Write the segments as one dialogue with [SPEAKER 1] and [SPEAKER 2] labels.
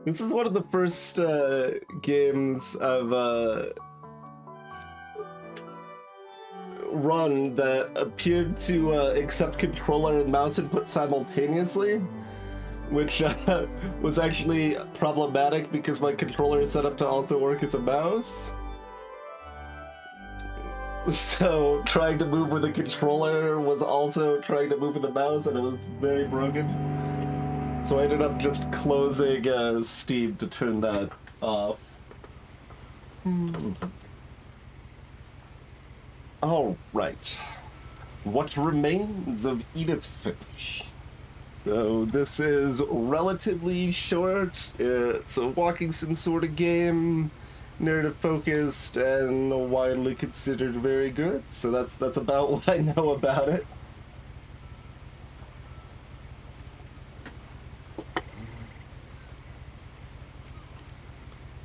[SPEAKER 1] This is one of the first games I've run that appeared to accept controller and mouse input simultaneously, which was actually problematic because my controller is set up to also work as a mouse. So trying to move with a controller was also trying to move with a mouse, and it was very broken. So I ended up just closing Steam to turn that off. All right. What Remains of Edith Finch. So this is relatively short. It's a walking sim sort of game, narrative focused, and widely considered very good. So that's about what I know about it.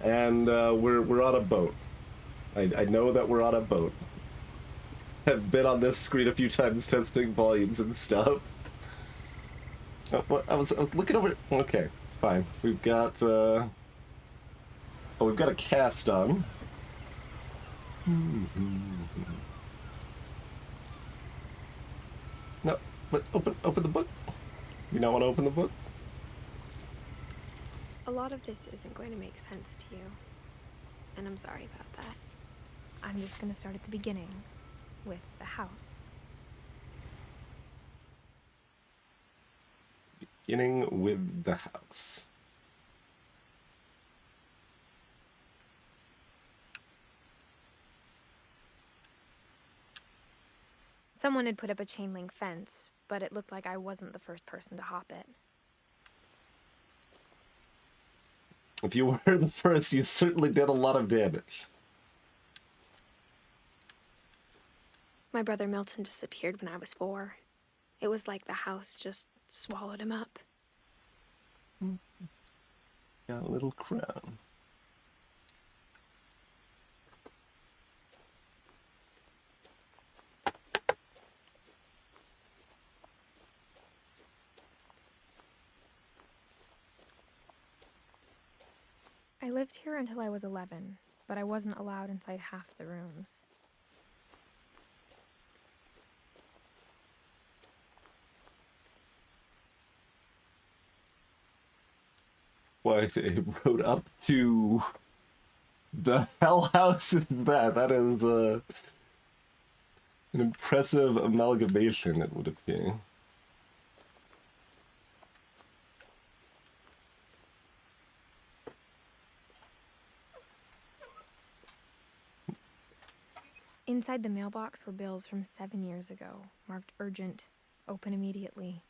[SPEAKER 1] And we're on a boat. I know that we're on a boat. I've been on this screen a few times testing volumes and stuff. I was looking over. Okay, fine. We've got we've got a cast on. No, but open the book. You not want to open the book?
[SPEAKER 2] A lot of this isn't going to make sense to you, and I'm sorry about that. I'm just going to start at the beginning, with the house.
[SPEAKER 1] Beginning with the house.
[SPEAKER 2] Someone had put up a chain link fence, but it looked like I wasn't the first person to hop it.
[SPEAKER 1] If you were the first, you certainly did a lot of damage.
[SPEAKER 2] My brother Milton disappeared when I was 4. It was like the house just swallowed him up.
[SPEAKER 1] Got a little crown.
[SPEAKER 2] I lived here until I was 11, but I wasn't allowed inside half the rooms.
[SPEAKER 1] Why they wrote up to the hell house is that? That is an impressive amalgamation, it would appear.
[SPEAKER 2] Inside the mailbox were bills from 7 years ago, marked urgent, open immediately.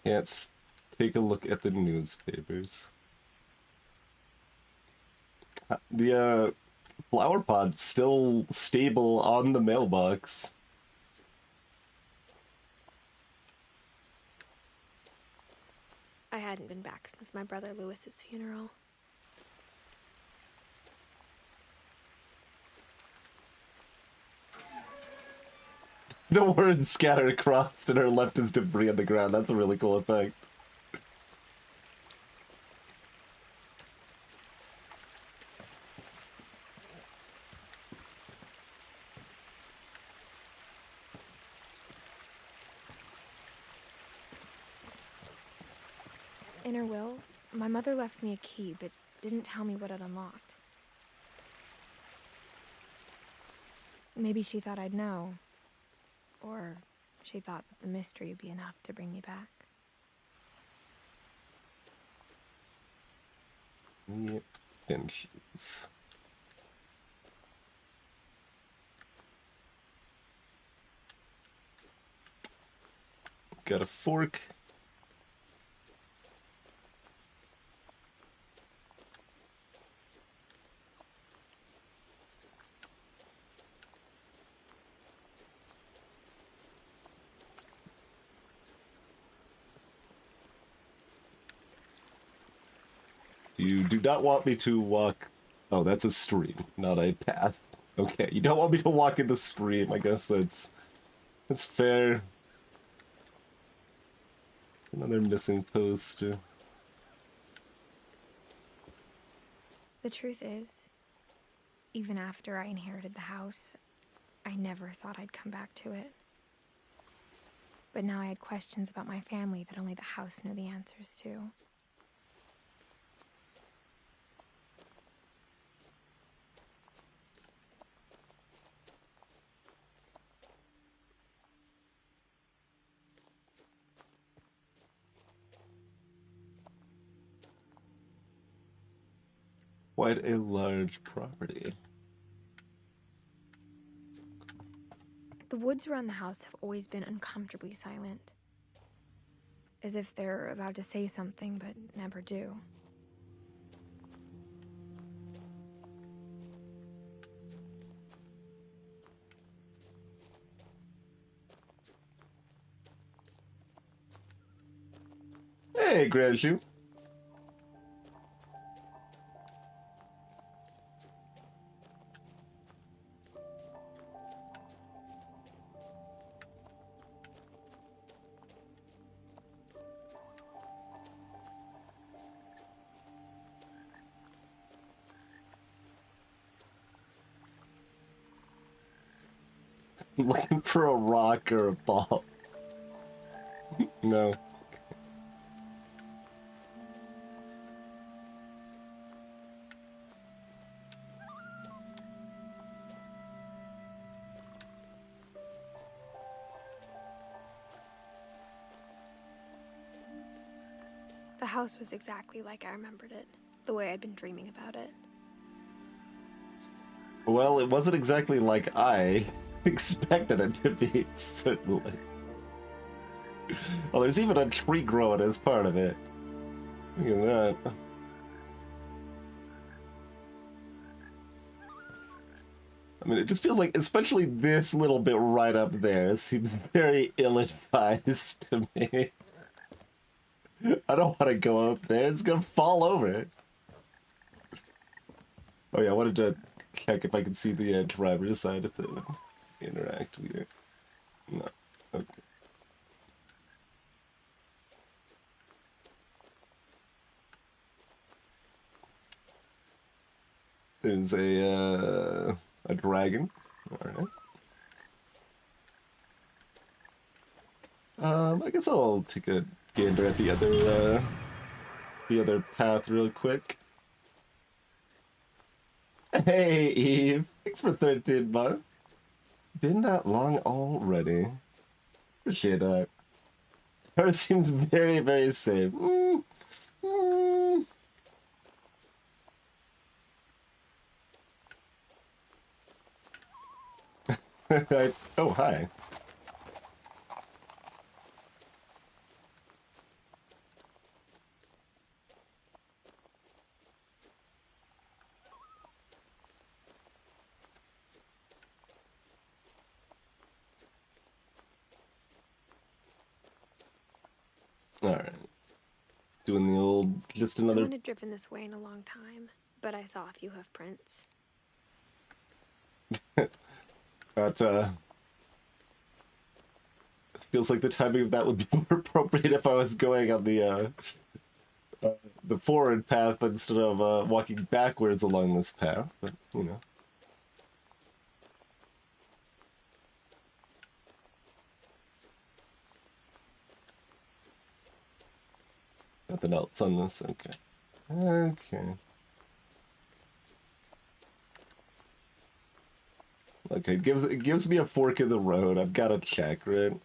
[SPEAKER 1] Can't take a look at the newspapers. The flower pot's still stable on the mailbox.
[SPEAKER 2] I hadn't been back since my brother Lewis's funeral.
[SPEAKER 1] The words scattered across and are left as debris on the ground. That's a really cool effect.
[SPEAKER 2] In her will, my mother left me a key, but didn't tell me what it unlocked. Maybe she thought I'd know. Or she thought that the mystery would be enough to bring me back.
[SPEAKER 1] Yep, Finches. Got a fork. You do not want me to walk... Oh, that's a stream, not a path. Okay, you don't want me to walk in the stream. I guess that's It's fair. It's another missing poster.
[SPEAKER 2] The truth is, even after I inherited the house, I never thought I'd come back to it. But now I had questions about my family that only the house knew the answers to.
[SPEAKER 1] Quite a large property.
[SPEAKER 2] The woods around the house have always been uncomfortably silent. As if they're about to say something, but never do.
[SPEAKER 1] Hey, Granshu. I'm looking for a rock or a ball. No.
[SPEAKER 2] The house was exactly like I remembered it, the way I'd been dreaming about it.
[SPEAKER 1] Well, it wasn't exactly like I expected it to be, certainly. Well, there's even a tree growing as part of it. Look at that. I mean, it just feels like, especially this little bit right up there, seems very ill-advised to me. I don't want to go up there, it's gonna fall over. Oh yeah, I wanted to check if I could see the driver decide if it would interact with it. No. Okay. There's a dragon. Alright. I guess I'll take a gander at the other path real quick. Hey, Eve. Thanks for 13 months. Been that long already. Appreciate that. Her seems very, very safe. Oh, hi. Alright. Doing the old, just
[SPEAKER 2] I
[SPEAKER 1] another...
[SPEAKER 2] haven't driven this way in a long time, but I saw a few hoof prints.
[SPEAKER 1] That, feels like the timing of that would be more appropriate if I was going on the forward path instead of walking backwards along this path, but, you know. Nothing else on this, okay. Okay. Okay, it gives me a fork in the road. I've got to check, right?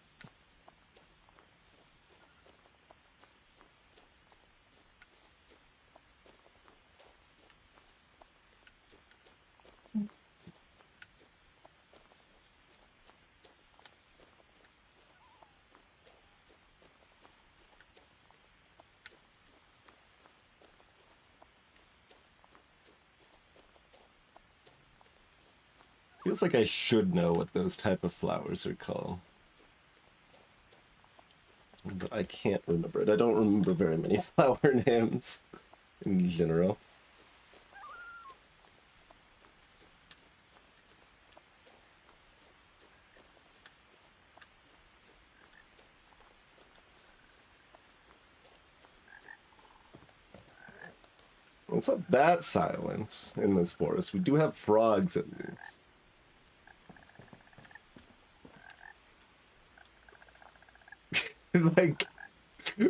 [SPEAKER 1] Feels like I should know what those type of flowers are called. But I can't remember it. I don't remember very many flower names in general. Well, it's not that silent in this forest. We do have frogs at least. Like,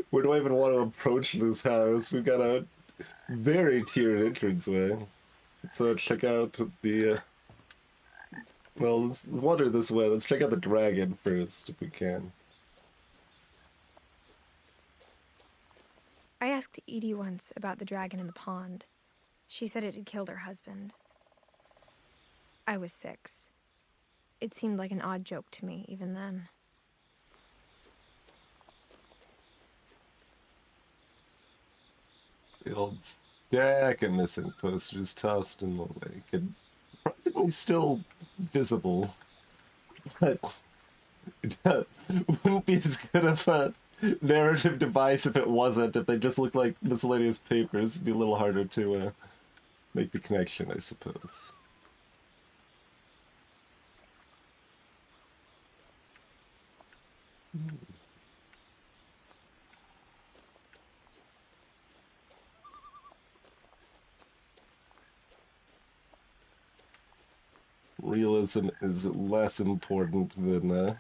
[SPEAKER 1] where do I even want to approach this house? We've got a very tiered entranceway. Let's check out the. Well, let's wander this way. Let's check out the dragon first, if we can.
[SPEAKER 2] I asked Edie once about the dragon in the pond. She said it had killed her husband. I was 6. It seemed like an odd joke to me, even then.
[SPEAKER 1] The old stack of missing posters tossed in the lake, and probably still visible. But it wouldn't be as good of a narrative device if it wasn't. If they just looked like miscellaneous papers, it'd be a little harder to make the connection, I suppose. Realism is less important than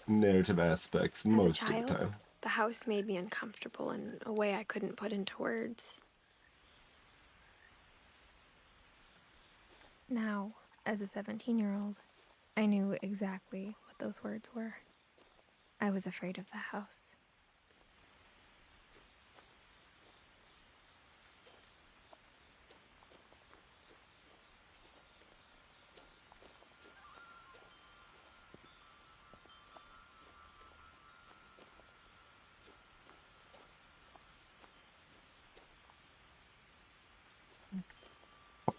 [SPEAKER 1] narrative aspects most of the time.
[SPEAKER 2] The house made me uncomfortable in a way I couldn't put into words. Now, as a 17-year-old, I knew exactly what those words were. I was afraid of the house.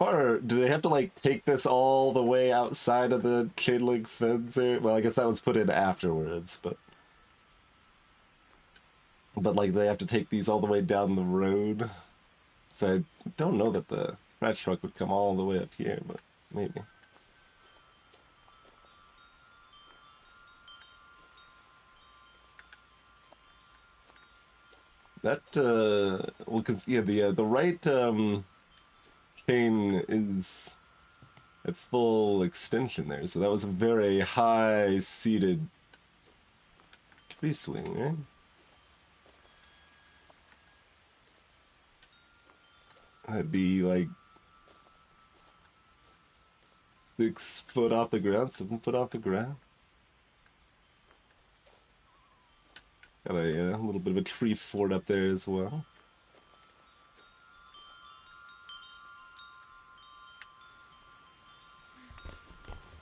[SPEAKER 1] Or do they have to like take this all the way outside of the chain link fence? Or, well, I guess that was put in afterwards, but like they have to take these all the way down the road. So I don't know that the trash truck would come all the way up here, but maybe. That well, because yeah, the right chain is at full extension there, so that was a very high seated tree swing, right? That'd be like 6 foot off the ground, 7 foot off the ground. Got a little bit of a tree fort up there as well.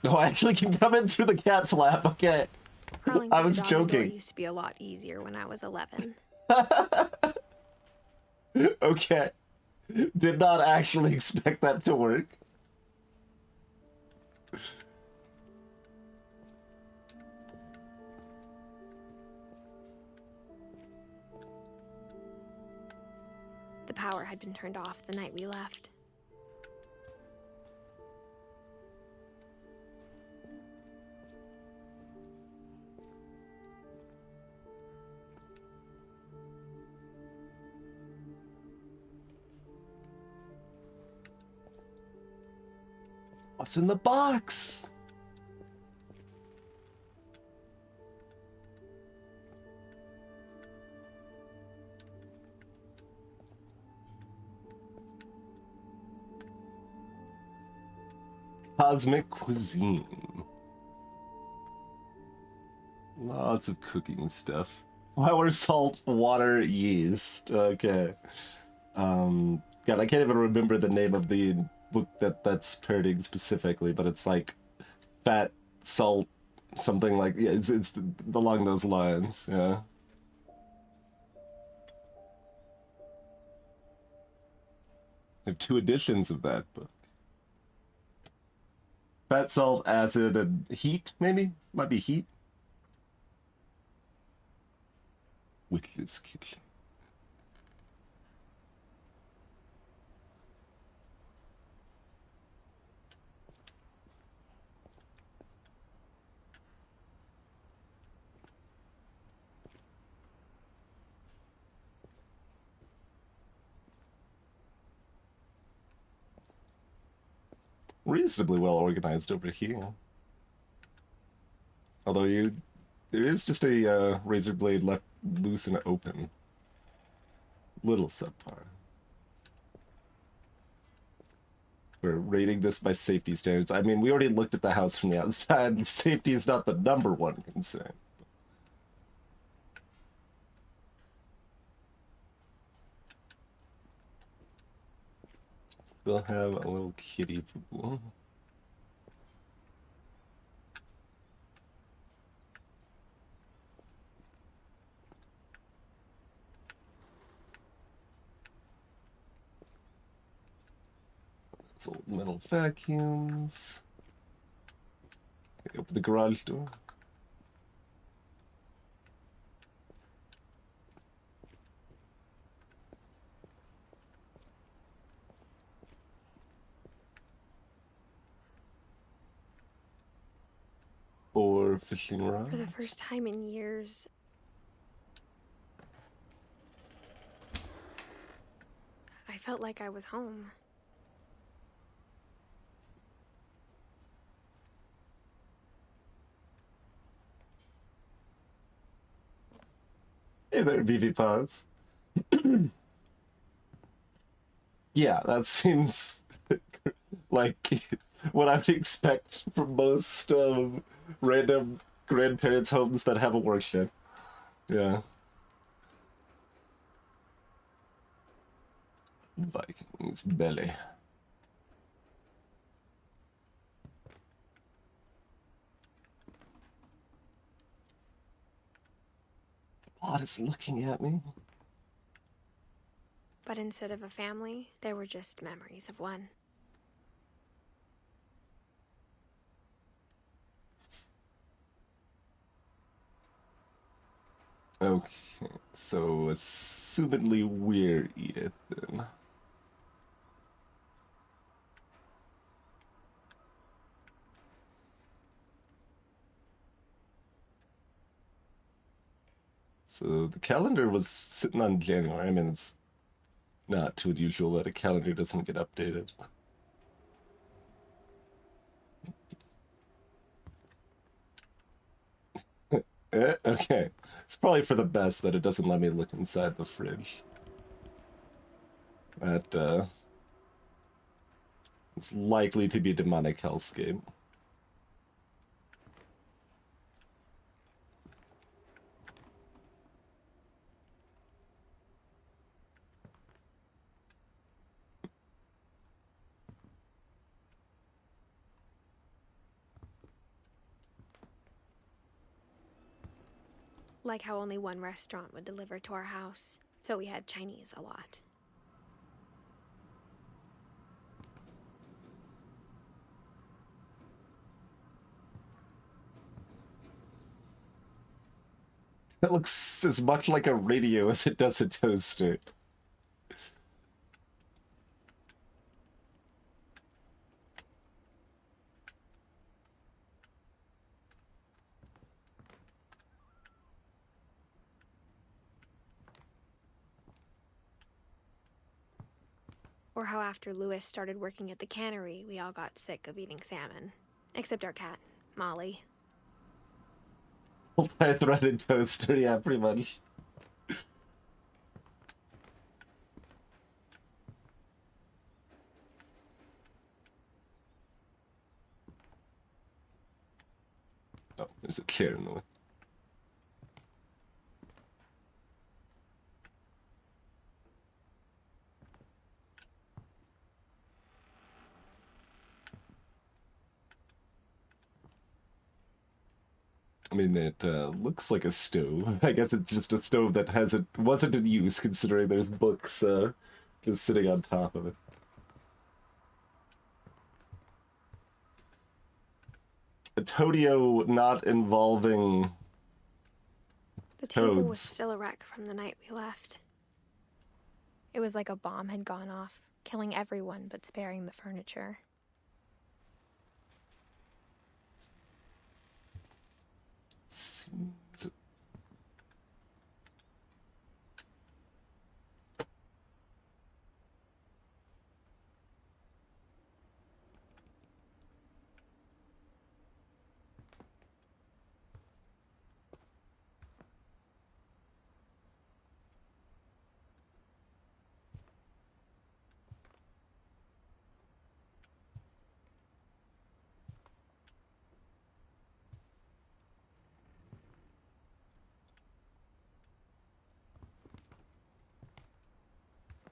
[SPEAKER 1] No, I actually can come in through the cat flap. Okay. I was joking.
[SPEAKER 2] Used to be a lot easier when I was 11.
[SPEAKER 1] Okay. Did not actually expect that to work.
[SPEAKER 2] The power had been turned off the night we left.
[SPEAKER 1] What's in the box? Cosmic cuisine. Lots of cooking stuff. Flour, salt, water, yeast. Okay. God, I can't even remember the name of the book that's parroting specifically, but it's like fat, salt, something like, yeah, it's along those lines, yeah. I have 2 editions of that book. Fat, salt, acid, and heat, maybe? Might be heat. Witch's Kitchen. reasonably well organized over here. Although there is just a razor blade left loose and open. Little subpar. We're rating this by safety standards. I mean, we already looked at the house from the outside, and safety is not the #1 concern. Still have a little kiddie pool. Old metal vacuums. Open the garage door. Or fishing rods.
[SPEAKER 2] For the first time in years, I felt like I was home.
[SPEAKER 1] Hey there, BV Pods. Yeah, that seems like what I would expect from most random grandparents' homes that have a workshop. Yeah. Viking's belly. The bot is looking at me.
[SPEAKER 2] But instead of a family, there were just memories of one.
[SPEAKER 1] Okay, so assumedly we're Edith then. So the calendar was sitting on January. I mean, it's not too unusual that a calendar doesn't get updated. Okay. It's probably for the best that it doesn't let me look inside the fridge. That, it's likely to be a demonic hellscape.
[SPEAKER 2] Like how only one restaurant would deliver to our house, so we had Chinese a lot.
[SPEAKER 1] It looks as much like a radio as it does a toaster.
[SPEAKER 2] Or how after Lewis started working at the cannery, we all got sick of eating salmon. Except our cat, Molly.
[SPEAKER 1] Multi-threaded toaster, yeah, pretty much. Oh, there's a chair in the way. I mean, it looks like a stove. I guess it's just a stove that wasn't in use, considering there's books just sitting on top of it. A Todio not involving
[SPEAKER 2] The table
[SPEAKER 1] toads.
[SPEAKER 2] was still a wreck from the night we left. It was like a bomb had gone off, killing everyone but sparing the furniture.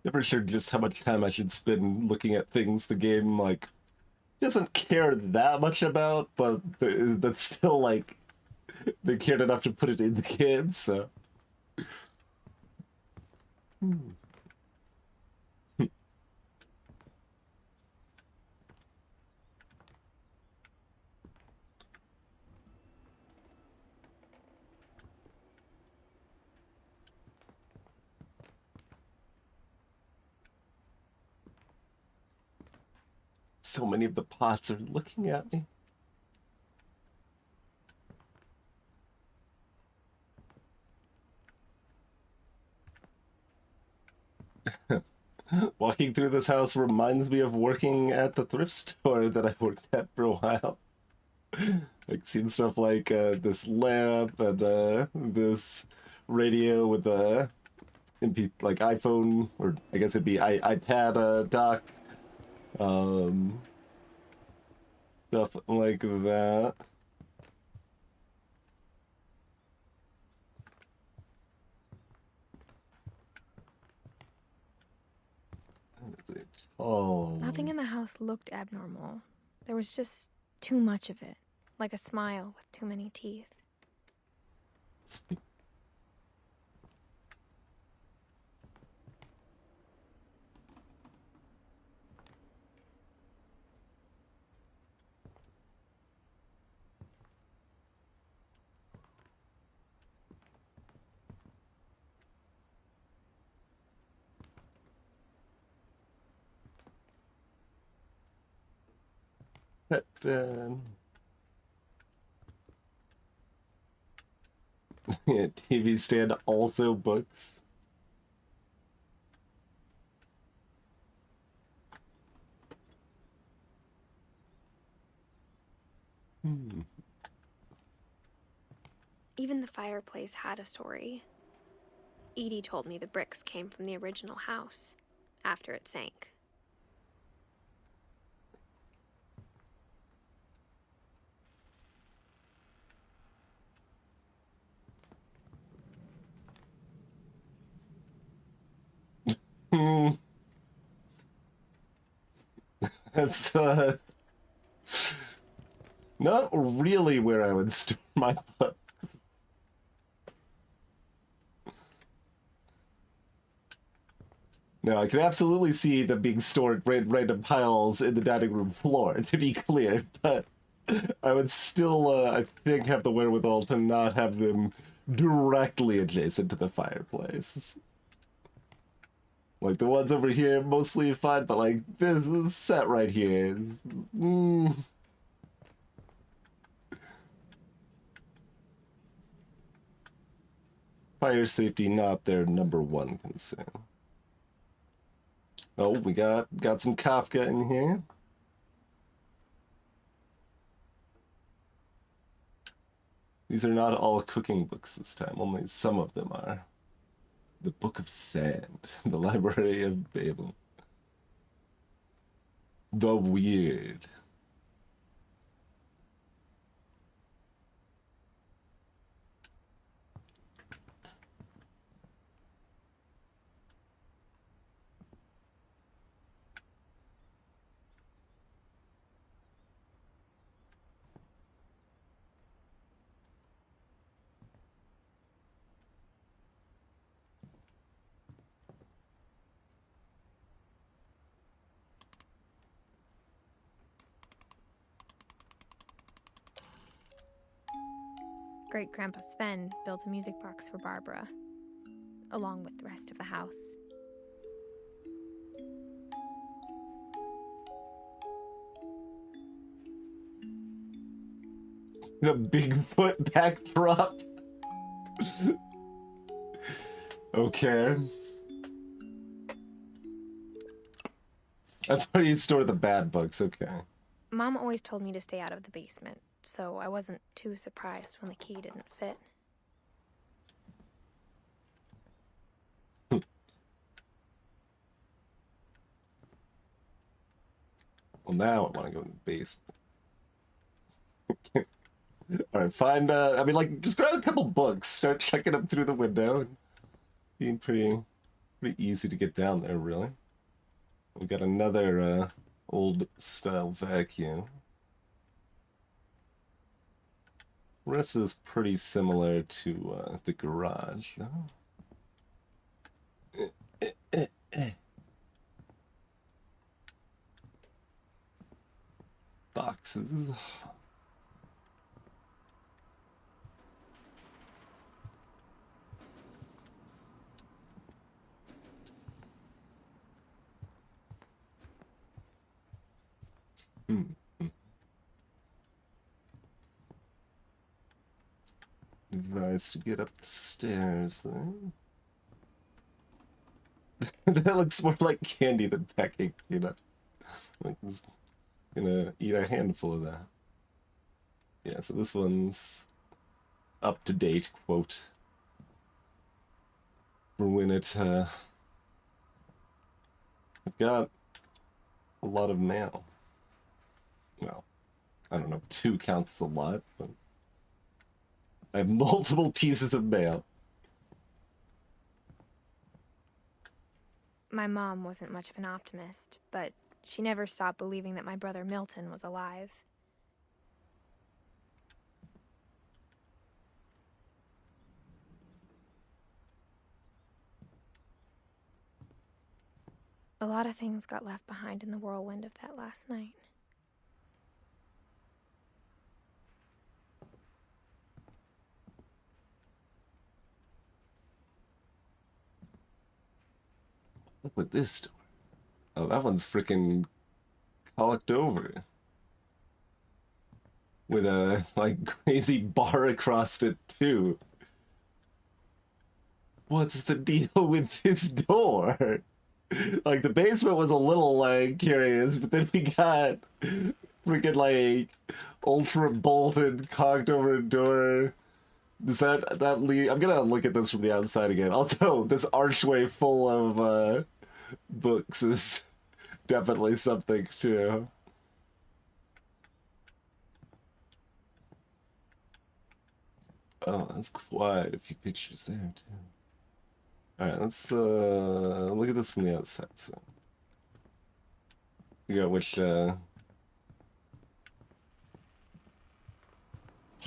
[SPEAKER 1] Never sure just how much time I should spend looking at things the game, like, doesn't care that much about, but that's still, like, they cared enough to put it in the game, so. So many of the pots are looking at me. Walking through this house reminds me of working at the thrift store that I worked at for a while. Like, seen stuff like this lamp and this radio with the MP, like iPhone, or I guess it'd be iPad dock, stuff like that. Oh.
[SPEAKER 2] Nothing in the house looked abnormal. There was just too much of it, like a smile with too many teeth.
[SPEAKER 1] Then yeah, TV stand, also books.
[SPEAKER 2] Even the fireplace had a story. Edie told me the bricks came from the original house, after it sank.
[SPEAKER 1] That's not really where I would store my books. No, I can absolutely see them being stored random piles in the dining room floor, to be clear, but I would still, I think, have the wherewithal to not have them directly adjacent to the fireplace. Like, the ones over here, mostly fine, but, like, this set right here is... Fire safety, not their #1 concern. Oh, we got some Kafka in here. These are not all cooking books this time, only some of them are. The Book of Sand, the Library of Babel. The Weird.
[SPEAKER 2] Great-Grandpa Sven built a music box for Barbara, along with the rest of the house.
[SPEAKER 1] The Bigfoot backdrop. Okay. That's where you store the bad books, okay.
[SPEAKER 2] Mom always told me to stay out of the basement, so I wasn't too surprised when the key didn't fit.
[SPEAKER 1] Well, now I want to go in the basement. Alright, find, I mean, like, just grab a couple books, start checking them through the window, and being pretty Pretty easy to get down there, really. We got another old style vacuum. The rest is pretty similar to the garage, though. Boxes. Advised to get up the stairs, then. That looks more like candy than packing peanuts. Like, I'm just gonna eat a handful of that. Yeah, so this one's up to date, quote. For when I've got a lot of mail. Well, I don't know, 2 counts as a lot, but I have multiple pieces of mail.
[SPEAKER 2] My mom wasn't much of an optimist, but she never stopped believing that my brother Milton was alive. A lot of things got left behind in the whirlwind of that last night.
[SPEAKER 1] Look what this door. Oh, that one's freaking caulked over. With a, like, crazy bar across it, too. What's the deal with this door? Like, the basement was a little, like, curious, but then we got freaking, like, ultra bolted, cocked over door. Does that lead? I'm gonna look at this from the outside again. Although this archway full of books is definitely something too. Oh, that's quite a few pictures there too. All right, let's look at this from the outside. So, figure out which part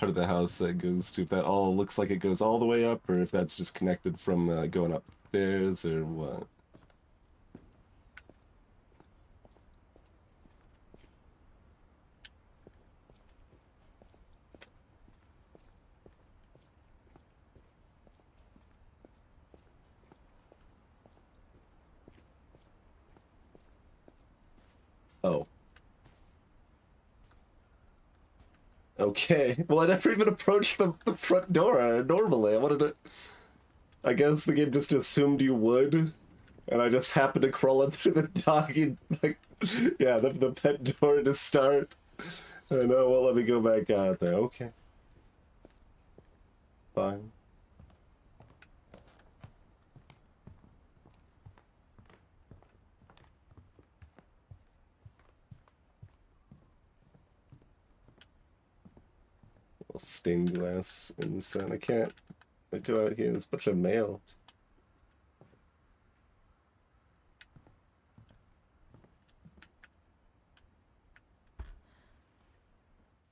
[SPEAKER 1] of the house that goes to. If that all looks like it goes all the way up, or if that's just connected from going upstairs, or what. Oh. Okay. Well, I never even approached the front door normally. I wanted to... I guess the game just assumed you would, and I just happened to crawl in through the doggy, like, yeah, the pet door to start. I know, well, let me go back out there. Okay. Fine. Stained glass inside. I can't go out here. There's a bunch of mail.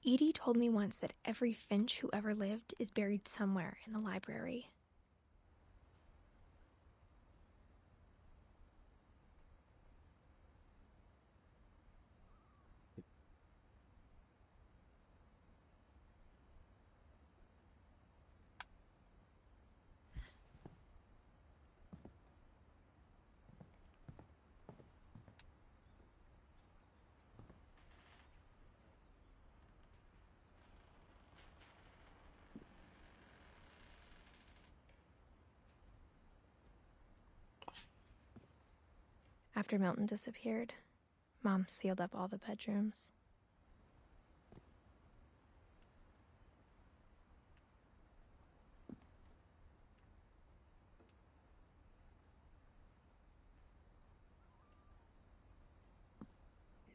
[SPEAKER 2] Edie told me once that every Finch who ever lived is buried somewhere in the library. After Milton disappeared, Mom sealed up all the bedrooms.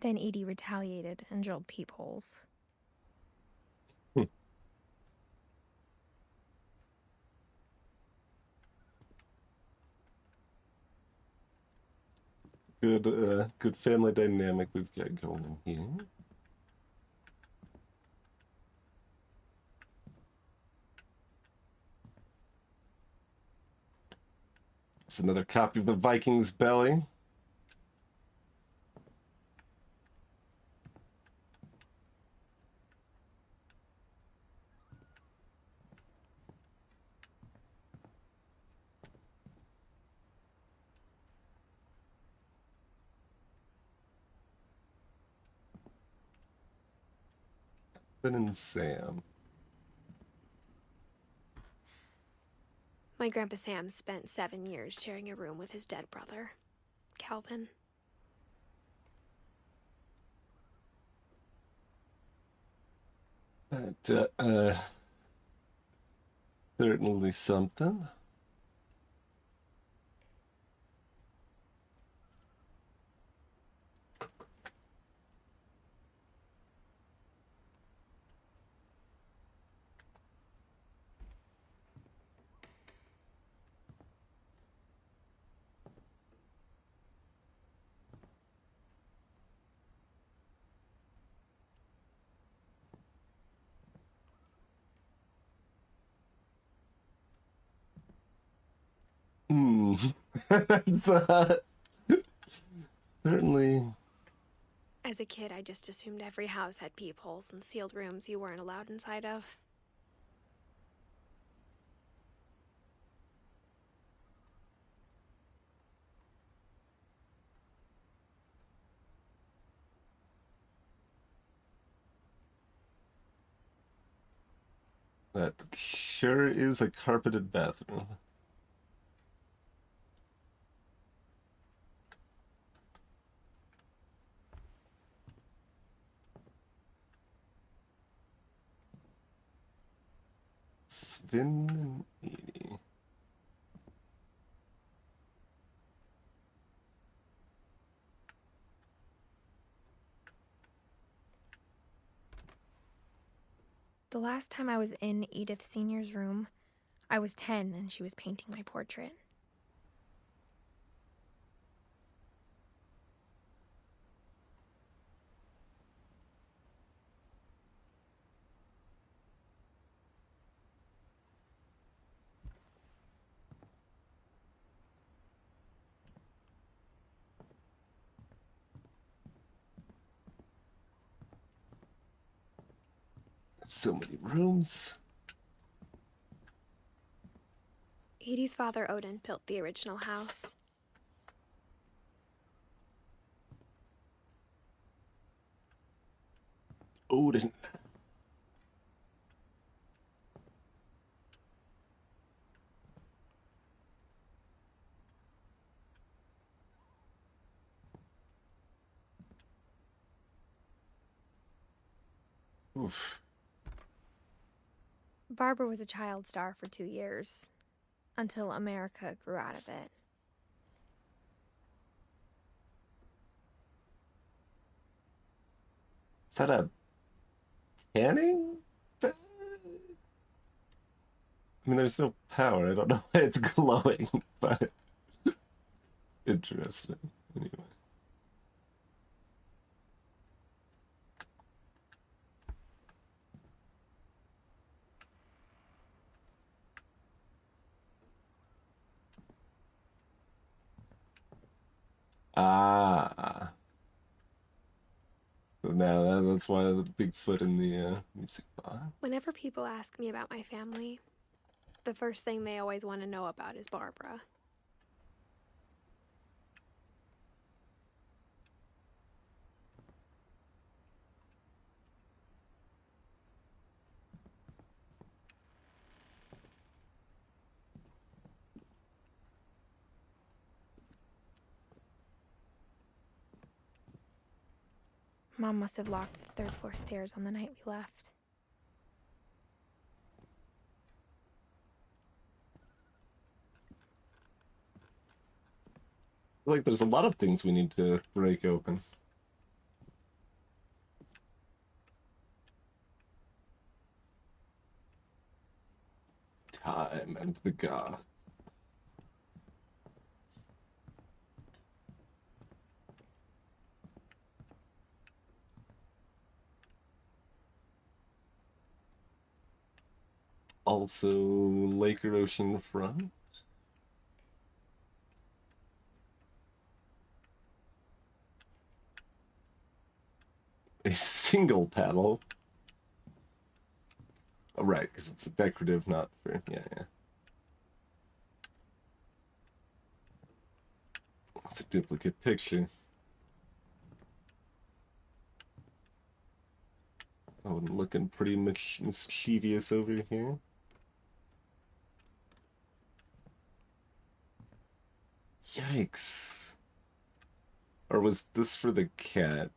[SPEAKER 2] Then Edie retaliated and drilled peepholes.
[SPEAKER 1] good family dynamic we've got going here. It's another copy of the Viking's Belly. Ben and Sam.
[SPEAKER 2] My Grandpa Sam spent 7 years sharing a room with his dead brother, Calvin.
[SPEAKER 1] That, certainly something. But certainly.
[SPEAKER 2] As a kid, I just assumed every house had peepholes and sealed rooms you weren't allowed inside of.
[SPEAKER 1] That sure is a carpeted bathroom. Sven and Edie.
[SPEAKER 2] The last time I was in Edith Sr.'s room, I was 10 and she was painting my portrait.
[SPEAKER 1] So many rooms.
[SPEAKER 2] Edie's father, Odin, built the original house.
[SPEAKER 1] Odin. Oof.
[SPEAKER 2] Barbara was a child star for 2 years, until America grew out of it.
[SPEAKER 1] Is that a canning bed? I mean, there's no power. I don't know why it's glowing, but interesting. Anyway. Ah. So now that's why the big foot in the music box.
[SPEAKER 2] Whenever people ask me about my family, the first thing they always want to know about is Barbara. Mom must have locked the 3rd floor stairs on the night we left.
[SPEAKER 1] I feel like there's a lot of things we need to break open. Time and the gods. also lake or ocean front. A single paddle. Oh, right, because it's decorative, not for... Yeah. It's a duplicate picture. Oh, and looking pretty much mischievous over here. Yikes. Or was this for the cat?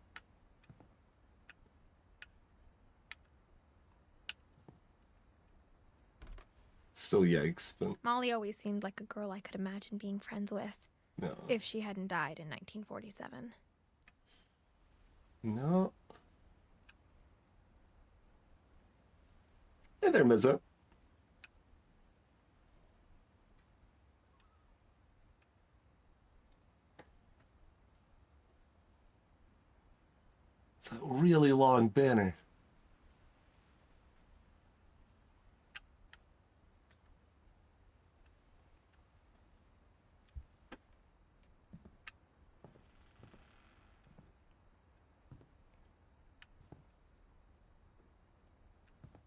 [SPEAKER 1] Still yikes, but...
[SPEAKER 2] Molly always seemed like a girl I could imagine being friends with.
[SPEAKER 1] No.
[SPEAKER 2] If she hadn't died in 1947.
[SPEAKER 1] No. Hey there, Mizzo. It's a really long banner.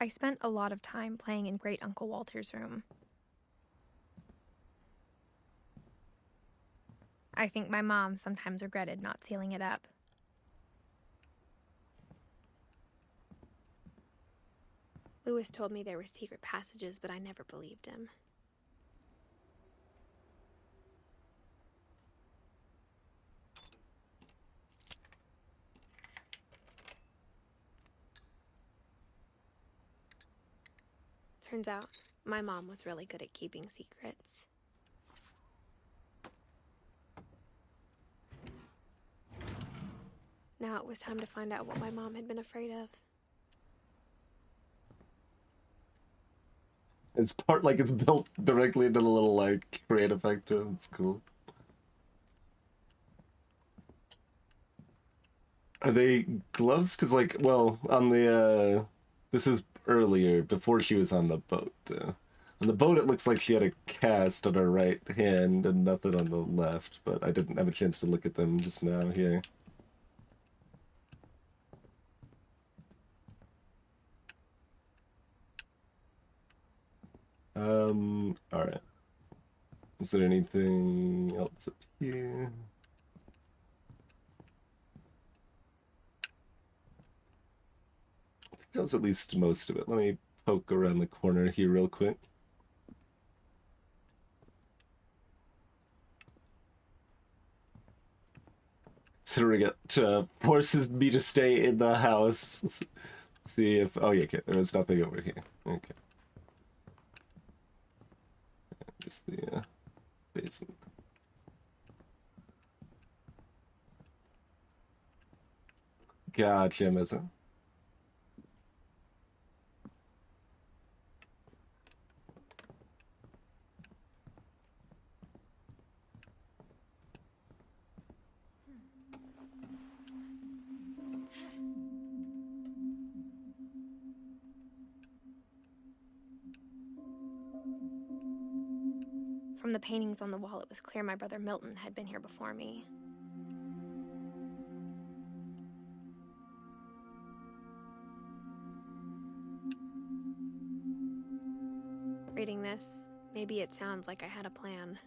[SPEAKER 2] I spent a lot of time playing in Great Uncle Walter's room. I think my mom sometimes regretted not sealing it up. Lewis told me there were secret passages, but I never believed him. Turns out, my mom was really good at keeping secrets. Now it was time to find out what my mom had been afraid of.
[SPEAKER 1] It's part like it's built directly into the little like crate effect too. It's cool. Are they gloves? Because like, well, on the this is earlier before she was on the boat. On the boat, it looks like she had a cast on her right hand and nothing on the left. But I didn't have a chance to look at them just now here. All right. Is there anything else up here? I think that was at least most of it. Let me poke around the corner here real quick. Considering it forces me to stay in the house. Let's see if... Oh, yeah, okay. There was nothing over here. Okay. Just the basin. Gotcha, Mizzo.
[SPEAKER 2] From the paintings on the wall, it was clear my brother Milton had been here before me. Reading this, maybe it sounds like I had a plan.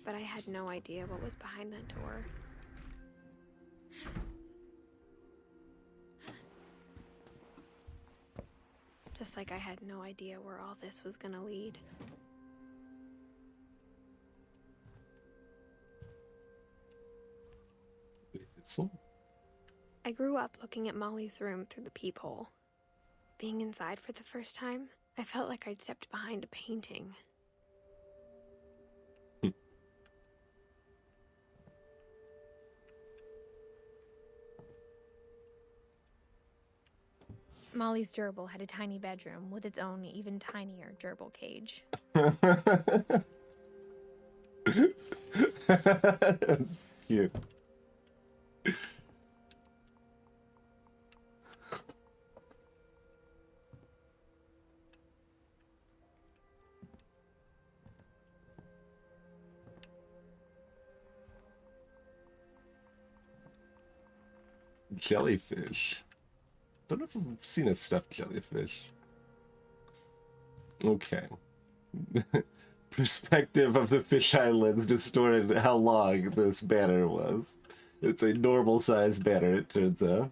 [SPEAKER 2] But I had no idea what was behind that door. Just like I had no idea where all this was gonna lead. I grew up looking at Molly's room through the peephole. Being inside for the first time, I felt like I'd stepped behind a painting. Molly's gerbil had a tiny bedroom with its own even tinier gerbil cage.
[SPEAKER 1] Cute. Jellyfish. Don't know if I've seen a stuffed jellyfish. Okay. Perspective of the fish islands distorted how long this banner was. It's a normal sized banner, it turns out.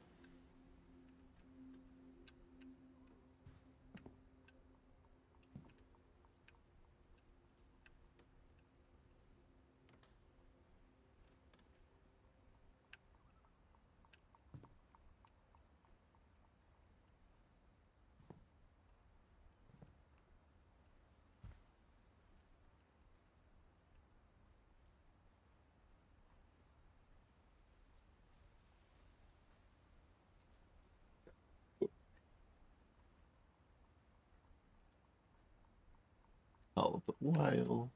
[SPEAKER 1] All but wild.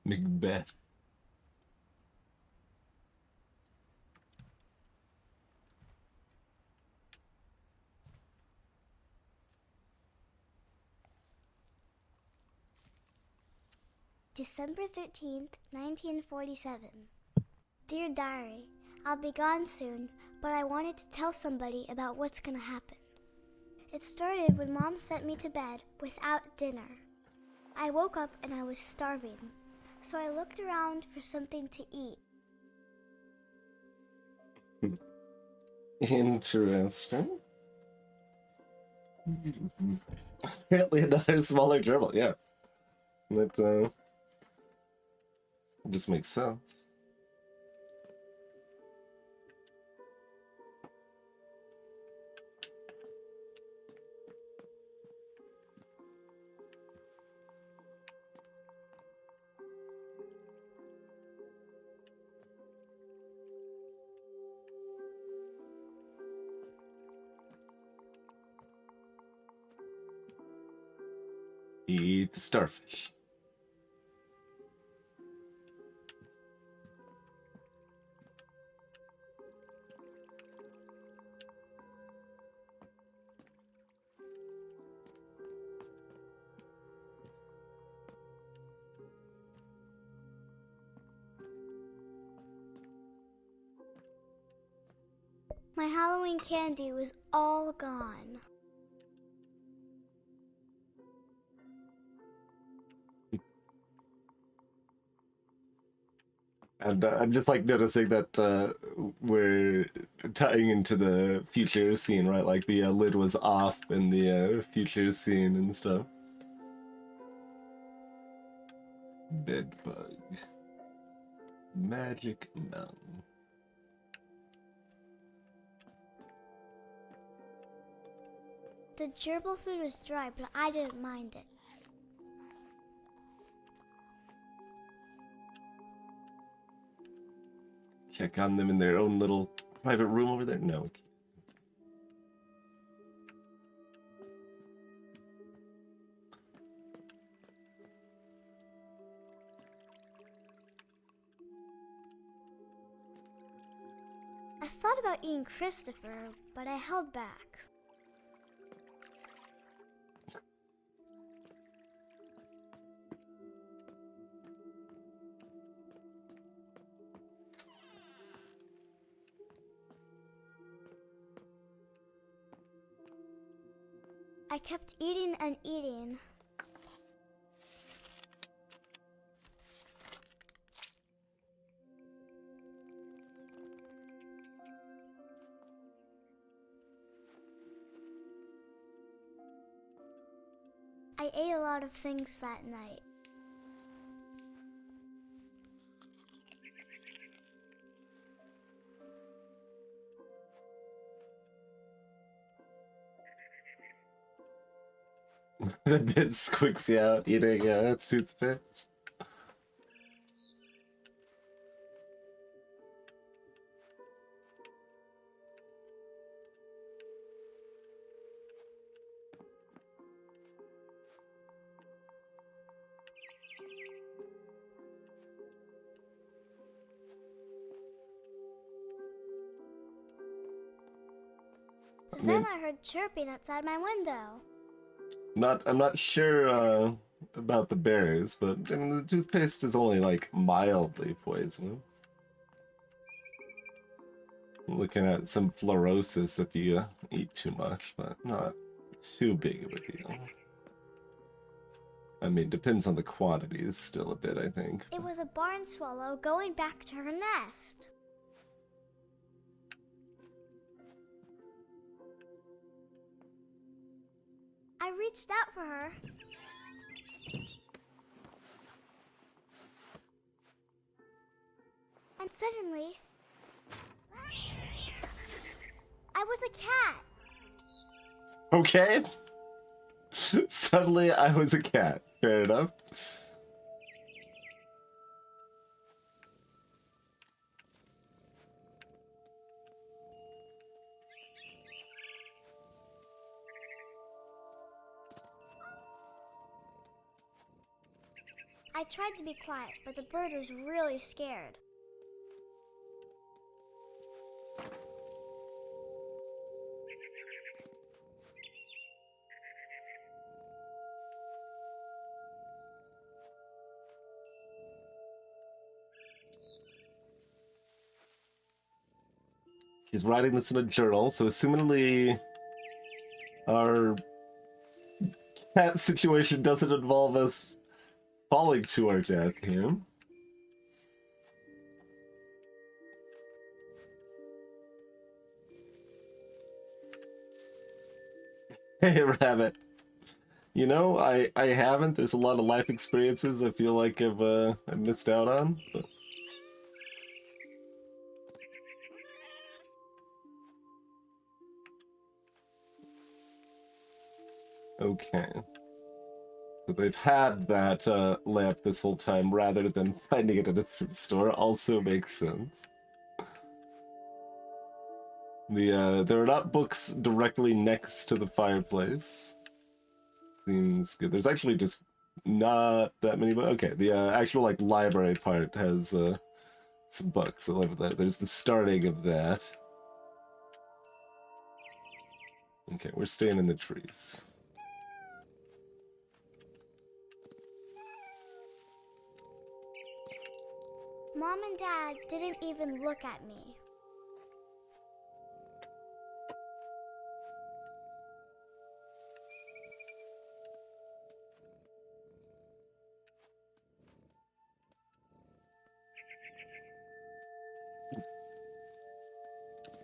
[SPEAKER 1] Macbeth.
[SPEAKER 3] December 13th, 1947. Dear Diary, I'll be gone soon, but I wanted to tell somebody about what's gonna happen. It started when Mom sent me to bed without dinner. I woke up and I was starving, so I looked around for something to eat.
[SPEAKER 1] Interesting. Apparently another smaller gerbil, yeah. That just makes sense. Eat the starfish.
[SPEAKER 3] My Halloween candy was all gone.
[SPEAKER 1] And I'm just like noticing that we're tying into the future scene, right? Like the lid was off in the future scene and stuff. Bedbug. Magic Mountain.
[SPEAKER 3] The gerbil food was dry, but I didn't mind it.
[SPEAKER 1] Check on them in their own little private room over there? No.
[SPEAKER 3] I thought about eating Christopher, but I held back. I kept eating and eating. I ate a lot of things that night.
[SPEAKER 1] The bit squeaks you out eating toothpicks.
[SPEAKER 3] Then I heard chirping outside my window.
[SPEAKER 1] I'm not sure about the berries, but I mean the toothpaste is only like mildly poisonous. looking at some fluorosis if you eat too much, but not too big of a deal. I mean, depends on the quantities still a bit, I think.
[SPEAKER 3] It was a barn swallow going back to her nest. I reached out for her. And suddenly, I was a cat.
[SPEAKER 1] Okay. Suddenly I was a cat. Fair enough.
[SPEAKER 3] I tried to be quiet, but the bird was really scared.
[SPEAKER 1] He's writing this in a journal, so assumingly our cat situation doesn't involve us falling to our death here. Hey, Rabbit. You know, I haven't. There's a lot of life experiences I feel like I've missed out on. But... Okay. So they've had that lamp this whole time rather than finding it at a thrift store. Also makes sense. There are not books directly next to the fireplace. Seems good. There's actually just not that many books. Okay, the actual like library part has some books. I love that. There's the starting of that. Okay, we're staying in the trees.
[SPEAKER 3] Mom and Dad didn't even look at me.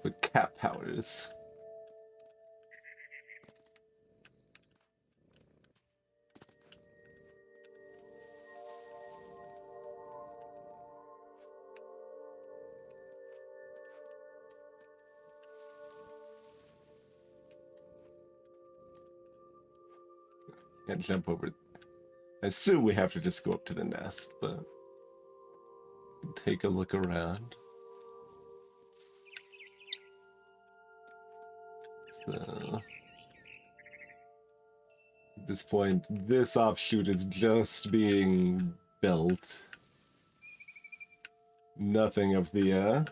[SPEAKER 1] With cat powers. Can't jump over. I assume we have to just go up to the nest, but take a look around. So at this point, this offshoot is just being built. Nothing of the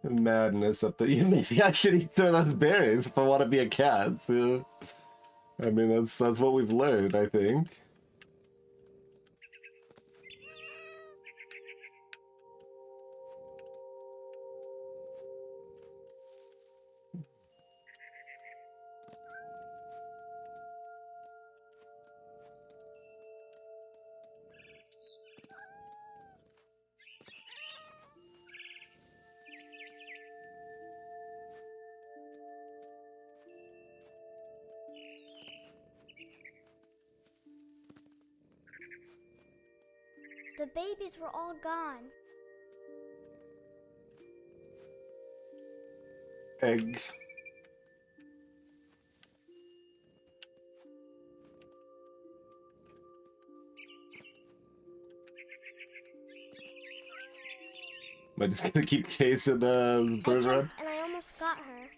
[SPEAKER 1] madness up there. Maybe I should eat some of those berries if I want to be a cat. So, I mean, that's what we've learned, I think.
[SPEAKER 3] The babies were all gone.
[SPEAKER 1] Egg. Am I just gonna keep chasing the bird run?
[SPEAKER 3] And I almost got her.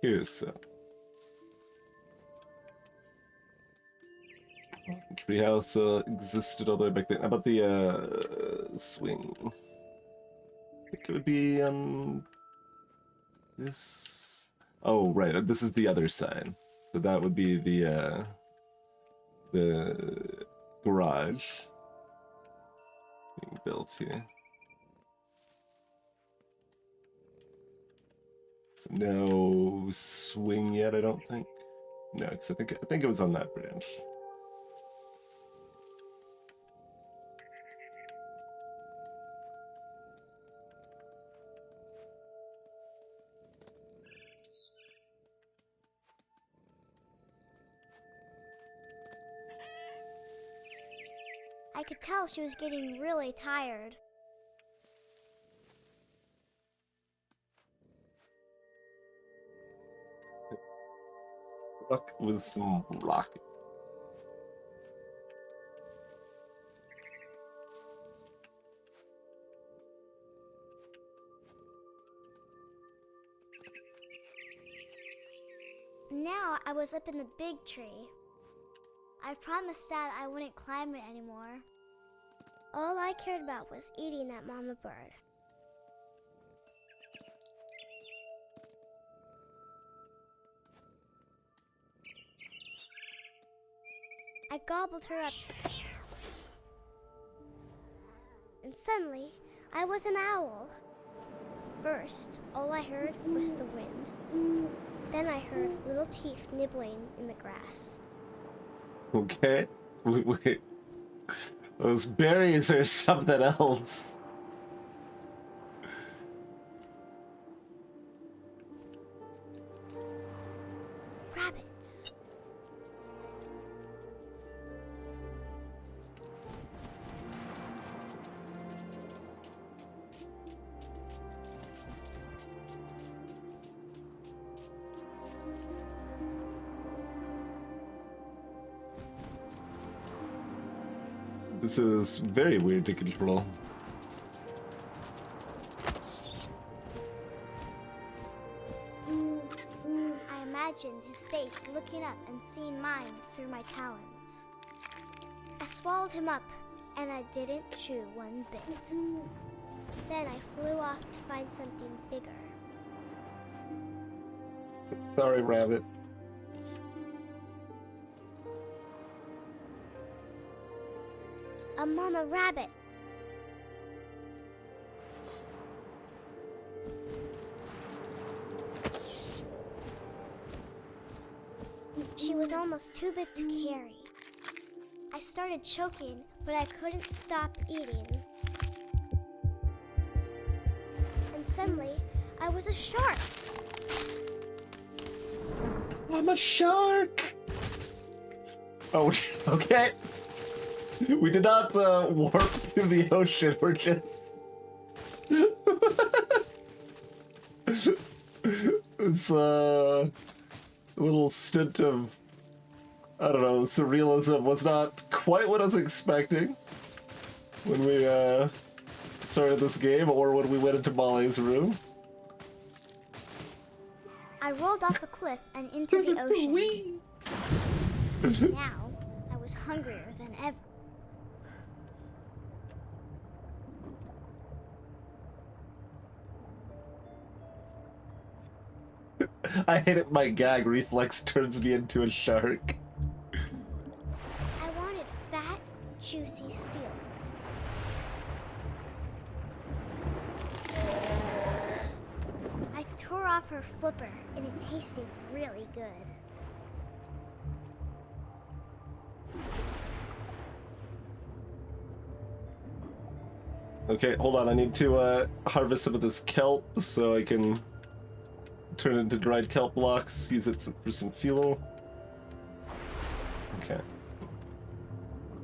[SPEAKER 1] Here's so. Treehouse existed all the way back then. How about the swing? I think it would be this. Oh right, this is the other side. So that would be the garage. being built here. So no swing yet, I don't think. No, because I think it was on that branch.
[SPEAKER 3] I could tell she was getting really tired.
[SPEAKER 1] Rock with some rockets.
[SPEAKER 3] Now I was up in the big tree. I promised Dad I wouldn't climb it anymore. All I cared about was eating that mama bird. I gobbled her up. And suddenly, I was an owl. First, all I heard was the wind. Then I heard little teeth nibbling in the grass.
[SPEAKER 1] Okay. Wait. Those berries are something else.
[SPEAKER 3] Rabbits.
[SPEAKER 1] This is very weird to control.
[SPEAKER 3] I imagined his face looking up and seeing mine through my talons. I swallowed him up, and I didn't chew one bit. Then I flew off to find something bigger.
[SPEAKER 1] Sorry, rabbit.
[SPEAKER 3] A mama rabbit. She was almost too big to carry. I started choking, but I couldn't stop eating. And suddenly, I was a shark.
[SPEAKER 1] I'm a shark! Oh, okay. We did not warp through the ocean, we're just... It's a little stint of, I don't know, surrealism was not quite what I was expecting when we started this game or when we went into Molly's room.
[SPEAKER 3] I rolled off a cliff and into the ocean.
[SPEAKER 1] Whee!
[SPEAKER 3] Now, I was hungrier than ever.
[SPEAKER 1] I hate it, my gag reflex turns me into a shark.
[SPEAKER 3] I wanted fat, juicy seals. I tore off her flipper, and it tasted really good.
[SPEAKER 1] Okay, hold on, I need to harvest some of this kelp so I can turn it into dried kelp blocks, use it for some fuel. Okay.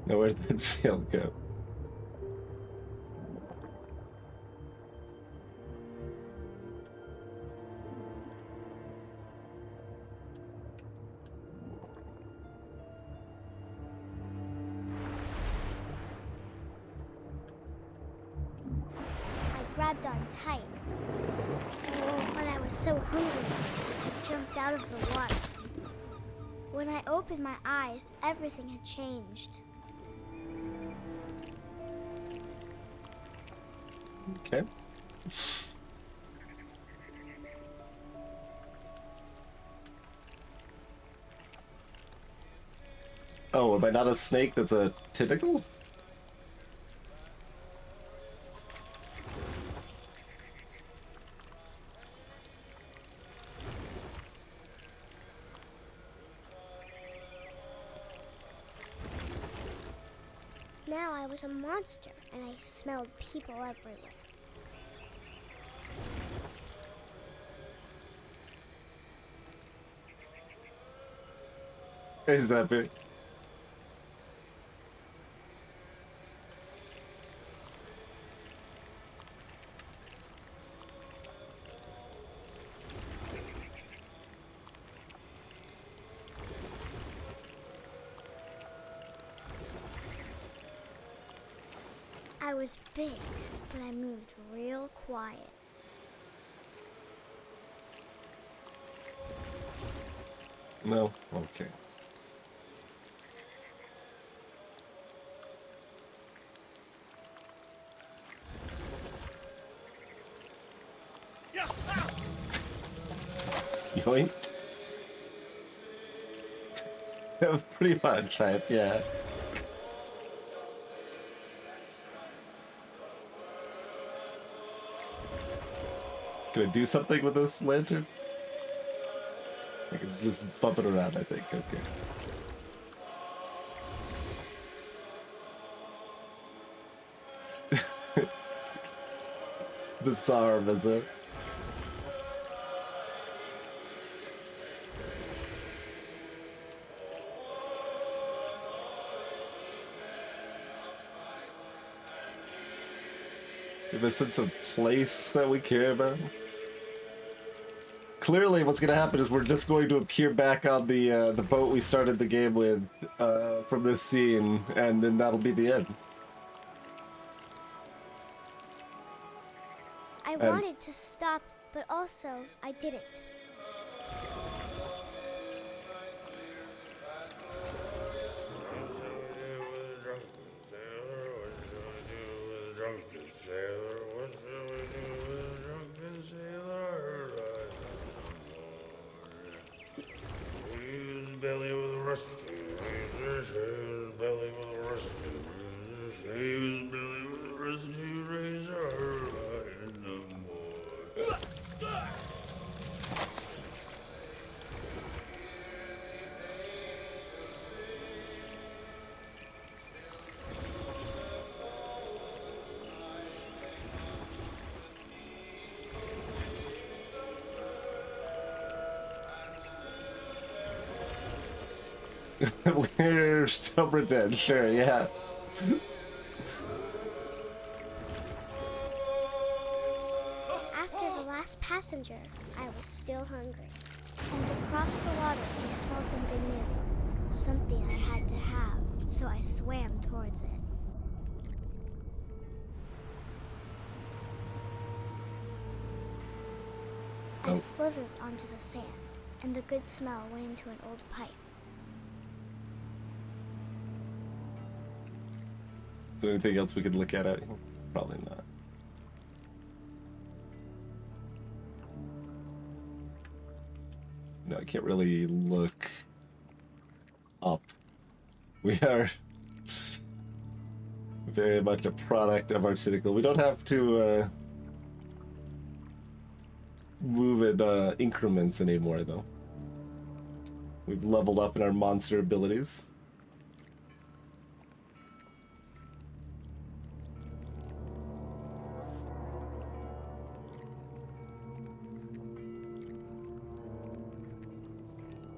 [SPEAKER 1] Now where'd that sail go?
[SPEAKER 3] I grabbed on tight. Oh, but I was so hungry, I jumped out of the water. When I opened my eyes, everything had changed.
[SPEAKER 1] Okay. Oh, am I not a snake that's a tentacle?
[SPEAKER 3] I was a monster and I smelled people everywhere.
[SPEAKER 1] Hey, Zapper.
[SPEAKER 3] I was big, but I moved real quiet.
[SPEAKER 1] No? Okay. Yoink. Pretty much, yeah. Can I do something with this lantern? I can just bump it around, I think. Okay. Bizarre, Mizzo. We have a sense of place that we care about. Clearly, what's going to happen is we're just going to appear back on the boat we started the game with from this scene, and then that'll be the end.
[SPEAKER 3] I wanted to stop, but also I didn't.
[SPEAKER 4] Belly with a rusty razor, belly with a rusty razor, belly with a rusty razor, no more.
[SPEAKER 1] We're still pretend, sure, yeah.
[SPEAKER 3] After the last passenger, I was still hungry. And across the water, I smelled something new. Something I had to have, so I swam towards it. I slithered onto the sand, and the good smell went into an old pipe.
[SPEAKER 1] Is there anything else we could look at out here? Probably not. No, I can't really look up. We are very much a product of our cynical. We don't have to move in increments anymore, though. We've leveled up in our monster abilities.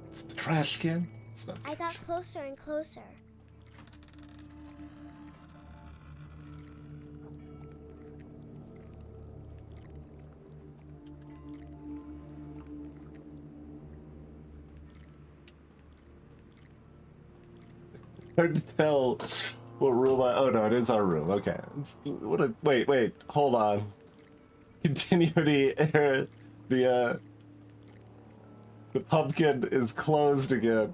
[SPEAKER 1] It's the trash can. It's not.
[SPEAKER 3] I got closer and closer.
[SPEAKER 1] Hard to tell what room I. Oh no, it is our room. Okay. What a wait. Hold on. Continuity error. The pumpkin is closed again.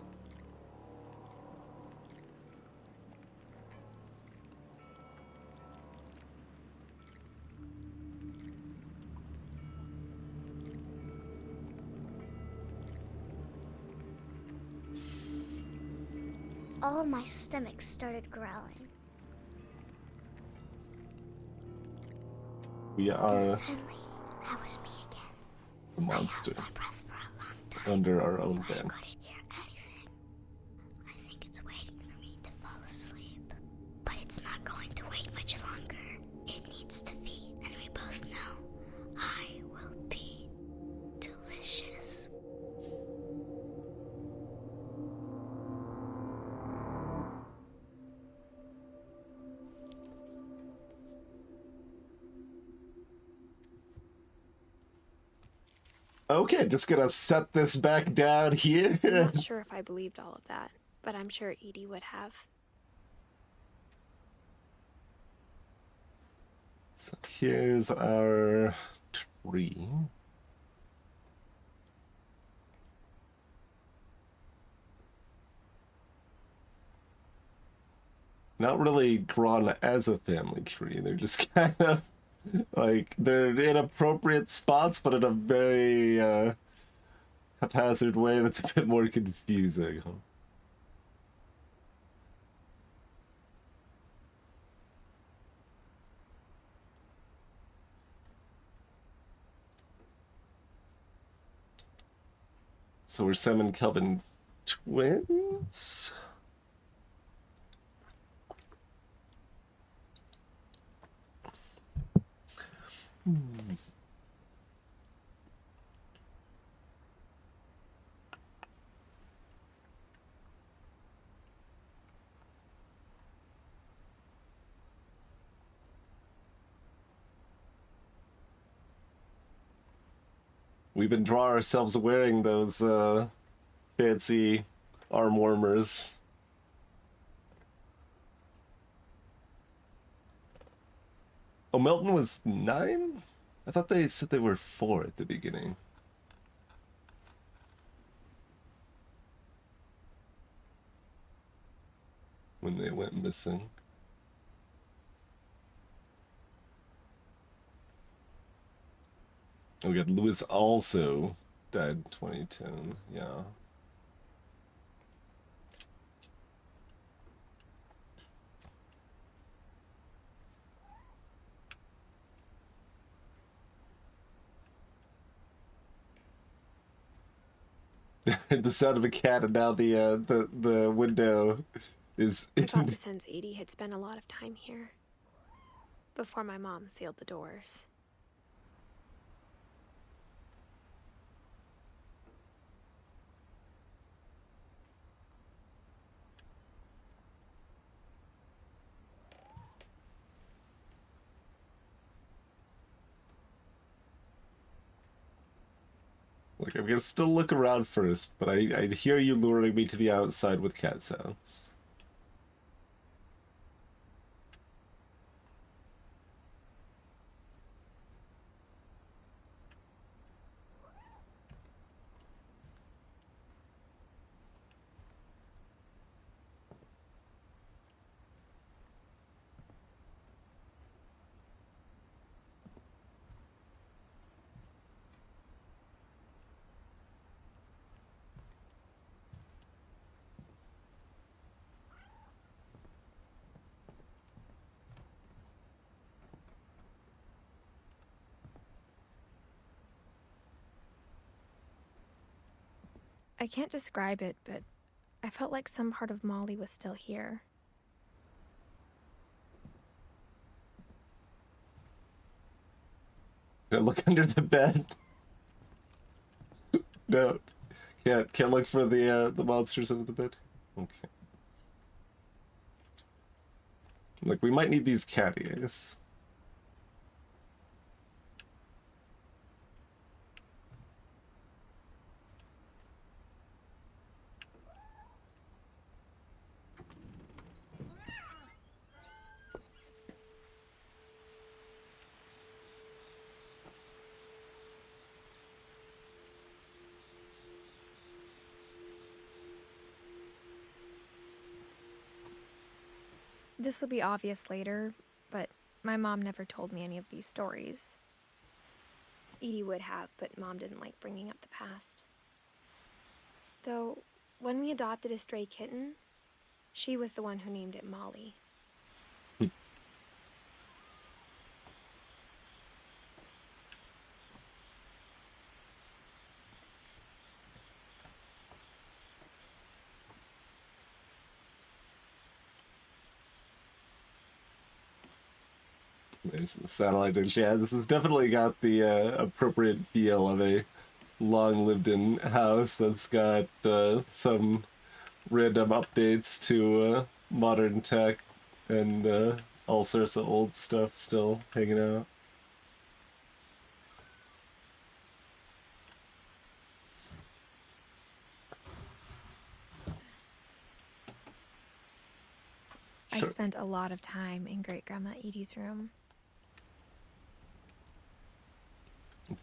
[SPEAKER 3] All of my stomach started growling.
[SPEAKER 1] We are
[SPEAKER 3] And suddenly, I was me again.
[SPEAKER 1] the monster
[SPEAKER 3] I held my breath for a long time.
[SPEAKER 1] under our own
[SPEAKER 3] But I
[SPEAKER 1] ban.
[SPEAKER 3] couldn't hear anything. I think it's waiting for me to fall asleep. But it's not going needs to feed, and we both know I will be delicious.
[SPEAKER 1] Okay, just gonna set this back down here.
[SPEAKER 2] I'm not sure if I believed all of that, but I'm sure Edie would have.
[SPEAKER 1] So here's our tree. Not really drawn as a family tree. They're just kind of like they're in appropriate spots, but in a very haphazard way that's a bit more confusing. So we're Sam and Kelvin twins? We've been drawing ourselves wearing those fancy arm warmers. Oh, Melton was 9? I thought they said they were 4 at the beginning. When they went missing. Oh god, Lewis also died in 2010, yeah. The sound of a cat, and now the window is.
[SPEAKER 2] I thought that since Edie had spent a lot of time here, before my mom sealed the doors.
[SPEAKER 1] Like, I'm gonna still look around first, but I hear you luring me to the outside with cat sounds.
[SPEAKER 2] I can't describe it, but I felt like some part of Molly was still here.
[SPEAKER 1] Can I look under the bed? No, can't look for the monsters under the bed. Okay. Look, we might need these cat ears.
[SPEAKER 2] This will be obvious later, but my mom never told me any of these stories. Edie would have, but Mom didn't like bringing up the past. Though, when we adopted a stray kitten, she was the one who named it Molly.
[SPEAKER 1] There's the satellite dish. Yeah, this has definitely got the appropriate feel of a long-lived-in house that's got some random updates to modern tech and all sorts of old stuff still hanging out.
[SPEAKER 2] I
[SPEAKER 1] Sure.
[SPEAKER 2] spent a lot of time in Great Grandma Edie's room.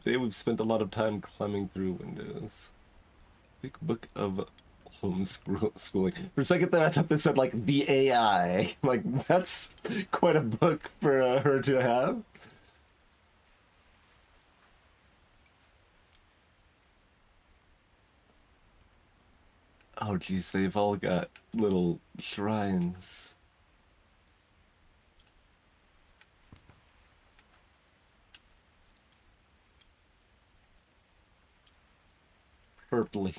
[SPEAKER 1] Today we've spent a lot of time climbing through windows. Big book of homeschooling. For a second there, I thought they said like the AI. Like that's quite a book for her to have. Oh geez, they've all got little shrines. Purpley.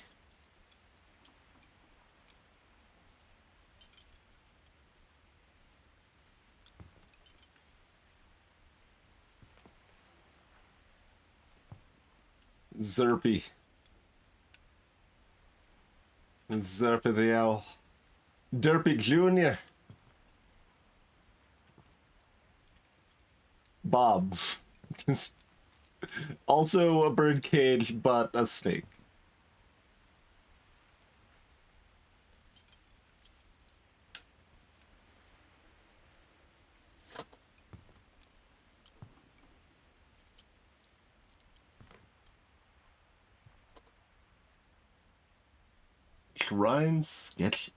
[SPEAKER 1] Zerpy. Zerpy the Owl. Derpy Jr. Bob. Also a bird cage, but a snake. Shrine sketch.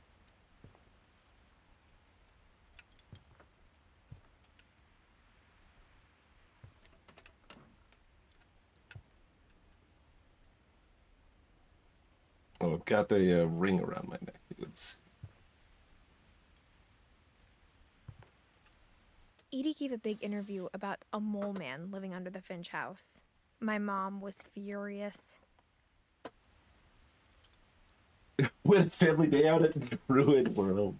[SPEAKER 1] Oh, I've got a ring around my neck. It's
[SPEAKER 2] Edie gave a big interview about a mole man living under the Finch house. My mom was furious.
[SPEAKER 1] Win a family day out at Druid World.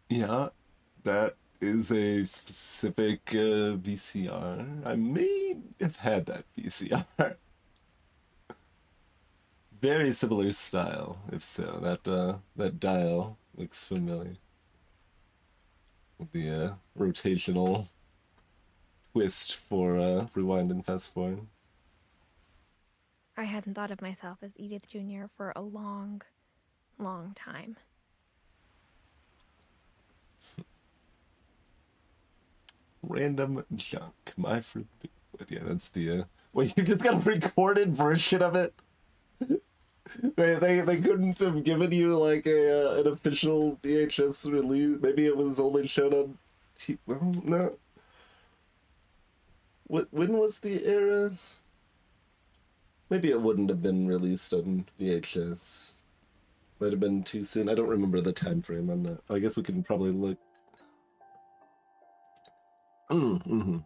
[SPEAKER 1] Yeah, that is a specific VCR. I may have had that VCR. Very similar style, if so. That dial looks familiar. With the rotational twist for rewind and fast forward.
[SPEAKER 2] I hadn't thought of myself as Edith Jr. for a long, long time.
[SPEAKER 1] Random junk. My fruit. Yeah, that's the. Wait, you just got a recorded version of it? They couldn't have given you like a an official VHS release. Maybe it was only shown on. Well, no. When was the era? Maybe it wouldn't have been released on VHS. Might have been too soon. I don't remember the time frame on that. I guess we can probably look. Mm-hmm.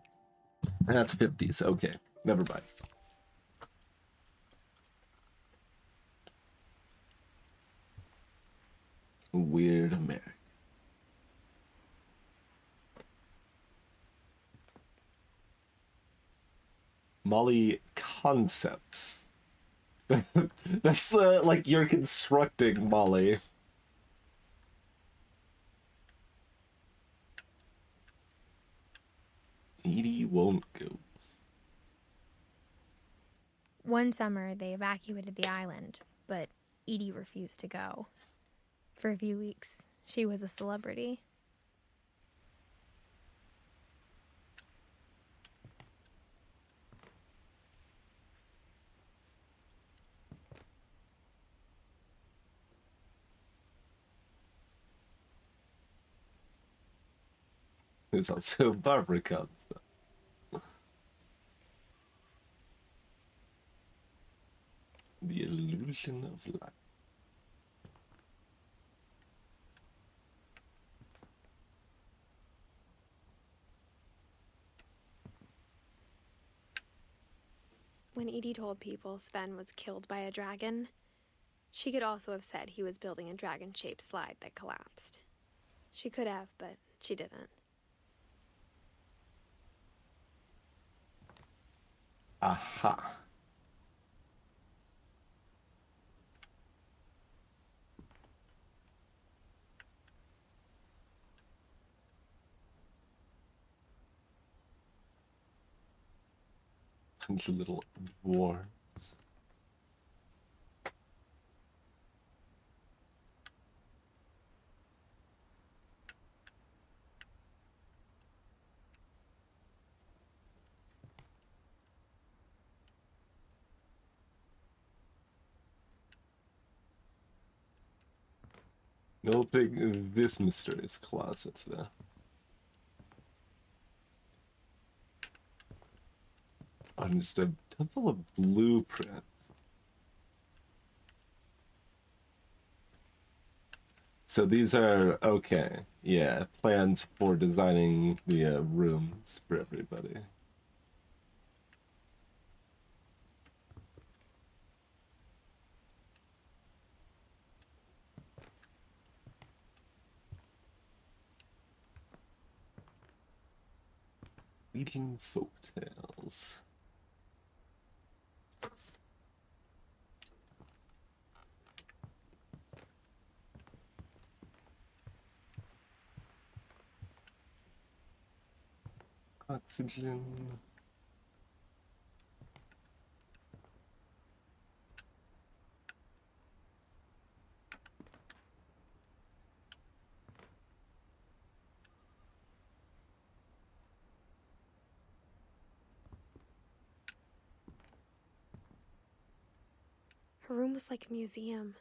[SPEAKER 1] That's 50s. Okay, never mind. Weird America. Molly concepts. That's like you're constructing Molly. Edie won't go.
[SPEAKER 2] One summer, they evacuated the island, but Edie refused to go. For a few weeks, she was a celebrity.
[SPEAKER 1] There's also Barbara concept. The illusion of life.
[SPEAKER 2] When Edie told people Sven was killed by a dragon, she could also have said he was building a dragon-shaped slide that collapsed. She could have, but she didn't.
[SPEAKER 1] Aha. Bunch of little dwarves. No opening this mysterious closet though. Oh, just a ton full of blueprints. So these are, okay, yeah, plans for designing the rooms for everybody. Legion folktales. Oxygen.
[SPEAKER 2] Her room was like a museum.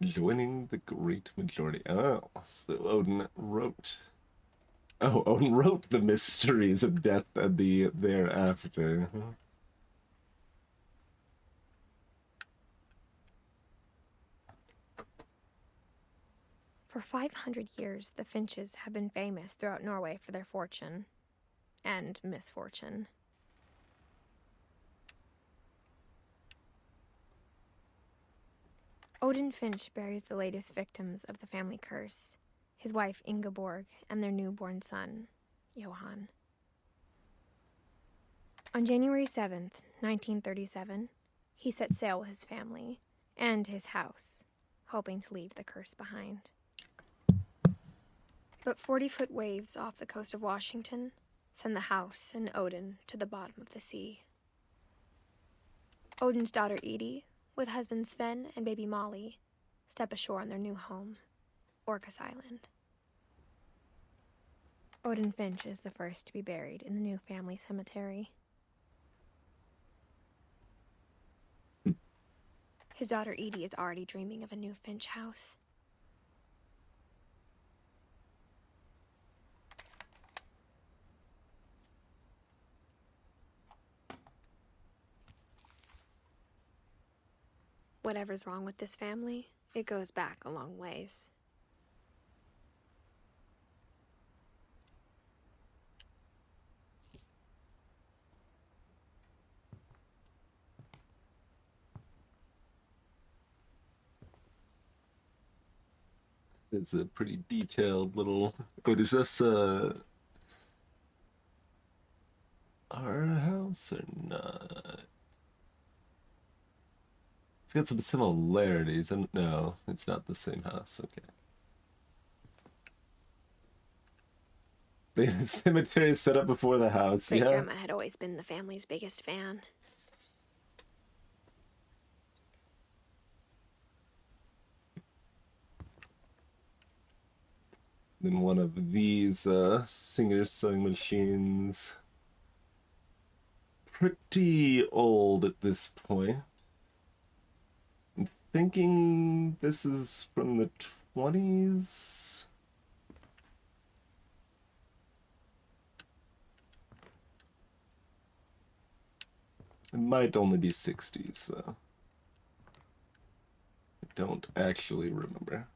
[SPEAKER 1] Joining the great majority. Oh, so Odin wrote. Oh, Odin wrote the mysteries of death and the thereafter.
[SPEAKER 2] For 500 years, the Finches have been famous throughout Norway for their fortune and misfortune. Odin Finch buries the latest victims of the family curse, his wife Ingeborg and their newborn son, Johan. On January 7th, 1937, he set sail with his family and his house, hoping to leave the curse behind. But 40-foot waves off the coast of Washington send the house and Odin to the bottom of the sea. Odin's daughter Edith, with husband Sven and baby Molly, step ashore on their new home, Orcas Island. Odin Finch is the first to be buried in the new family cemetery. His daughter Edie is already dreaming of a new Finch house. Whatever's wrong with this family, it goes back a long ways.
[SPEAKER 1] It's a pretty detailed little. Oh, is this our house or not? It's got some similarities. No, it's not the same house. Okay. The cemetery is set up before the house.
[SPEAKER 2] But
[SPEAKER 1] yeah.
[SPEAKER 2] Grandma had always been the family's biggest fan.
[SPEAKER 1] Then one of these Singer's sewing machines. Pretty old at this point. I'm thinking this is from the 20s. It might only be 60s, though. I don't actually remember.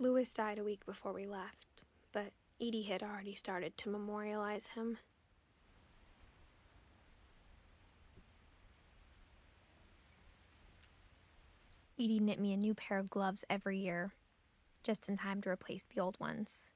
[SPEAKER 2] Louis died a week before we left, but Edie had already started to memorialize him. Edie knit me a new pair of gloves every year, just in time to replace the old ones.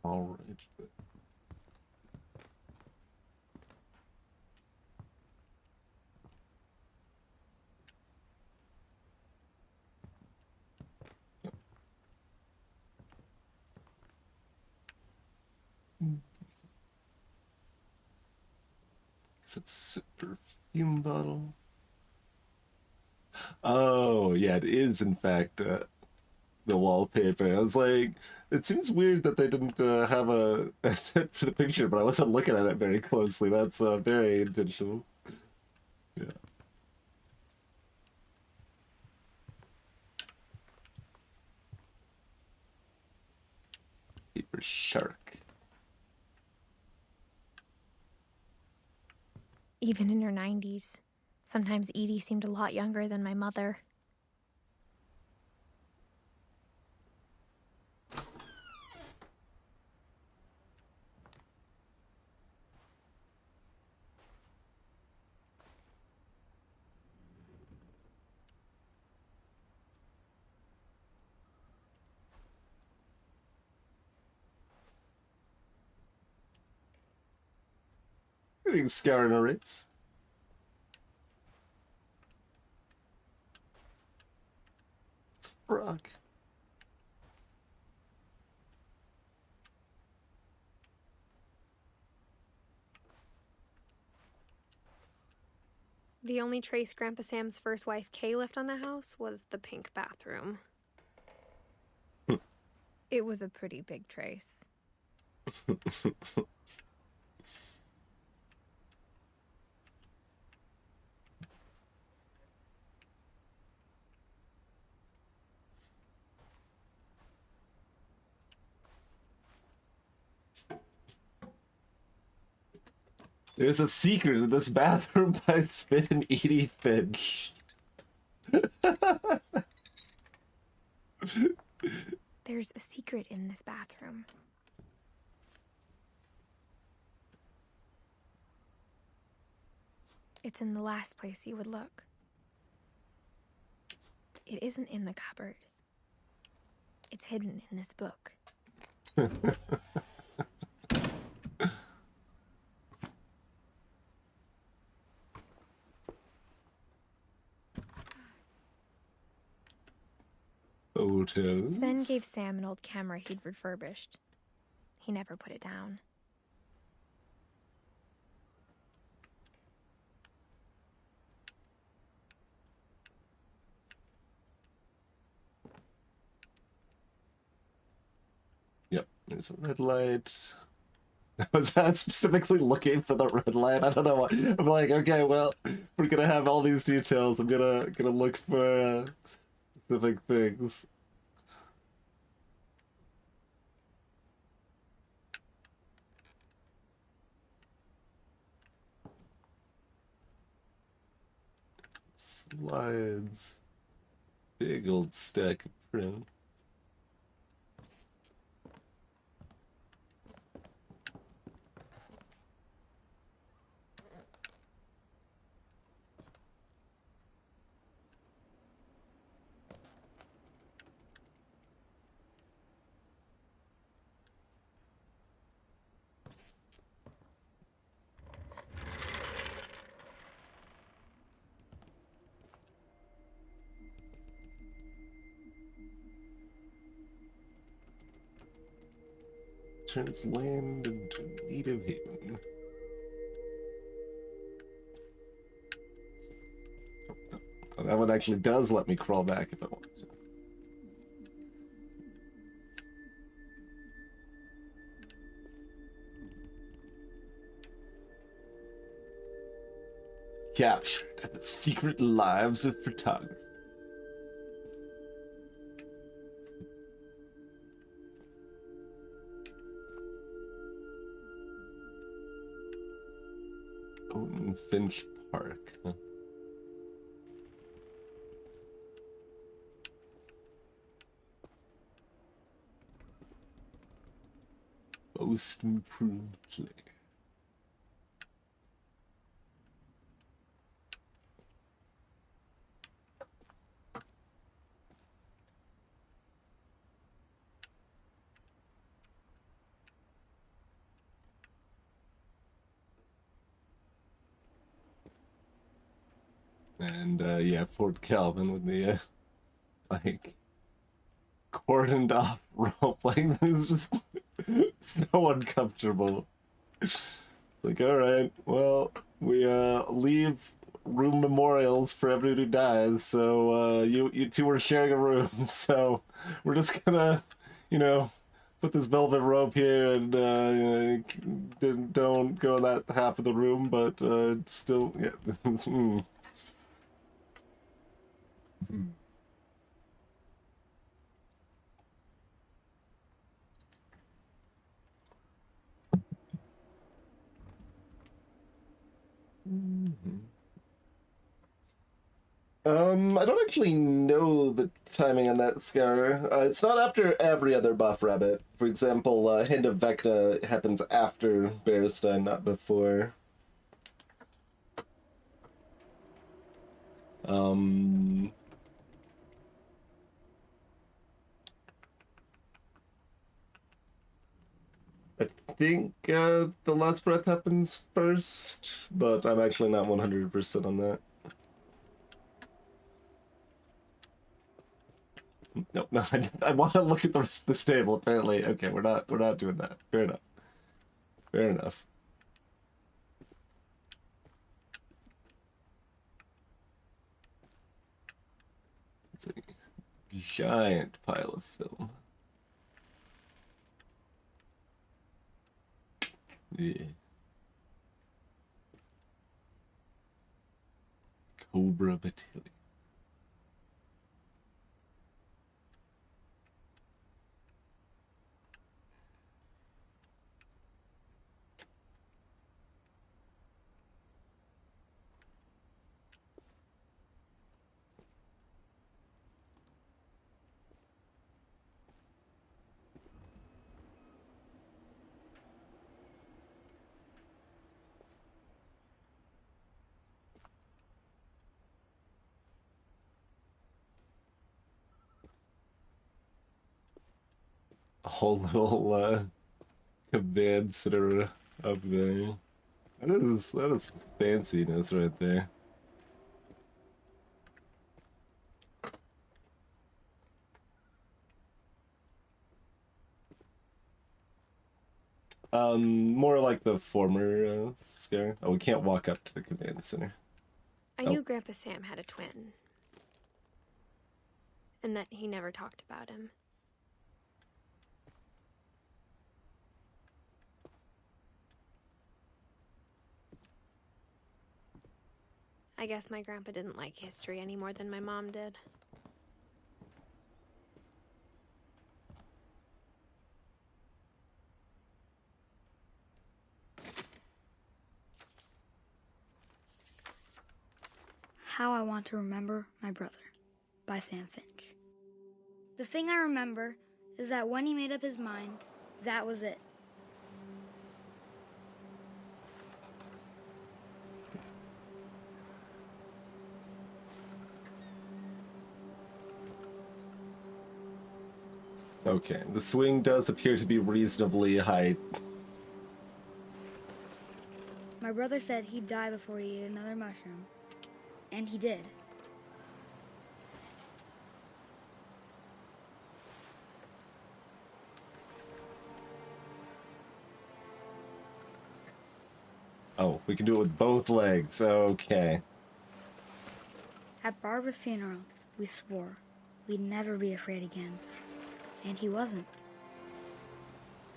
[SPEAKER 1] All right. It's a perfume bottle. Oh, yeah, it is, in fact, the wallpaper. I was like, it seems weird that they didn't have a set for the picture, but I wasn't looking at it very closely. That's very intentional. Yeah. Paper shark.
[SPEAKER 2] Even in her 90s, sometimes Edie seemed a lot younger than my mother.
[SPEAKER 1] Getting scouring a Ritz. It's a frog.
[SPEAKER 2] The only trace Grandpa Sam's first wife, Kay, left on the house was the pink bathroom. It was a pretty big trace.
[SPEAKER 1] There's a secret in this bathroom by Spit and Edie Finch.
[SPEAKER 2] There's a secret in this bathroom. It's in the last place you would look. It isn't in the cupboard. It's hidden in this book.
[SPEAKER 1] Photos.
[SPEAKER 2] Sven gave Sam an old camera he'd refurbished. He never put it down.
[SPEAKER 1] Yep, there's a red light. I was specifically looking for the red light. I don't know why. I'm like, okay, well, we're gonna have all these details. I'm gonna look for specific things. Slides. Big old stack of prints. turns land into native haven. Oh, that one actually does let me crawl back if I want to. Captured the secret lives of photographers. Oh, in Finch Park, huh? Most improved player. And yeah, Fort Calvin with the like cordoned off role playing. It's just so uncomfortable. Like, all right, well, we leave room memorials for everybody who dies. So you two are sharing a room. So we're just gonna, you know, put this velvet rope here and don't go in that half of the room, but still, yeah. I don't actually know the timing on that scar. It's not after every other buff rabbit. For example, Hand of Vecna happens after Bearstein, not before. I think the last breath happens first, but I'm actually not 100% on that. No, I want to look at the rest of the stable. Apparently, okay, we're not doing that. Fair enough. Fair enough. It's a giant pile of film. Yeah. Cobra Battalion. A whole little command center up there. That is fanciness right there. More like the former scare. Oh, we can't walk up to the command center.
[SPEAKER 2] I knew Grandpa Sam had a twin. And that he never talked about him. I guess my grandpa didn't like history any more than my mom did.
[SPEAKER 5] How I Want to Remember My Brother by Sam Finch. The thing I remember is that when he made up his mind, that was it.
[SPEAKER 1] Okay, the swing does appear to be reasonably high.
[SPEAKER 5] My brother said he'd die before he ate another mushroom. And he did.
[SPEAKER 1] We can do it with both legs. Okay.
[SPEAKER 5] At Barbara's funeral, we swore we'd never be afraid again. And he wasn't.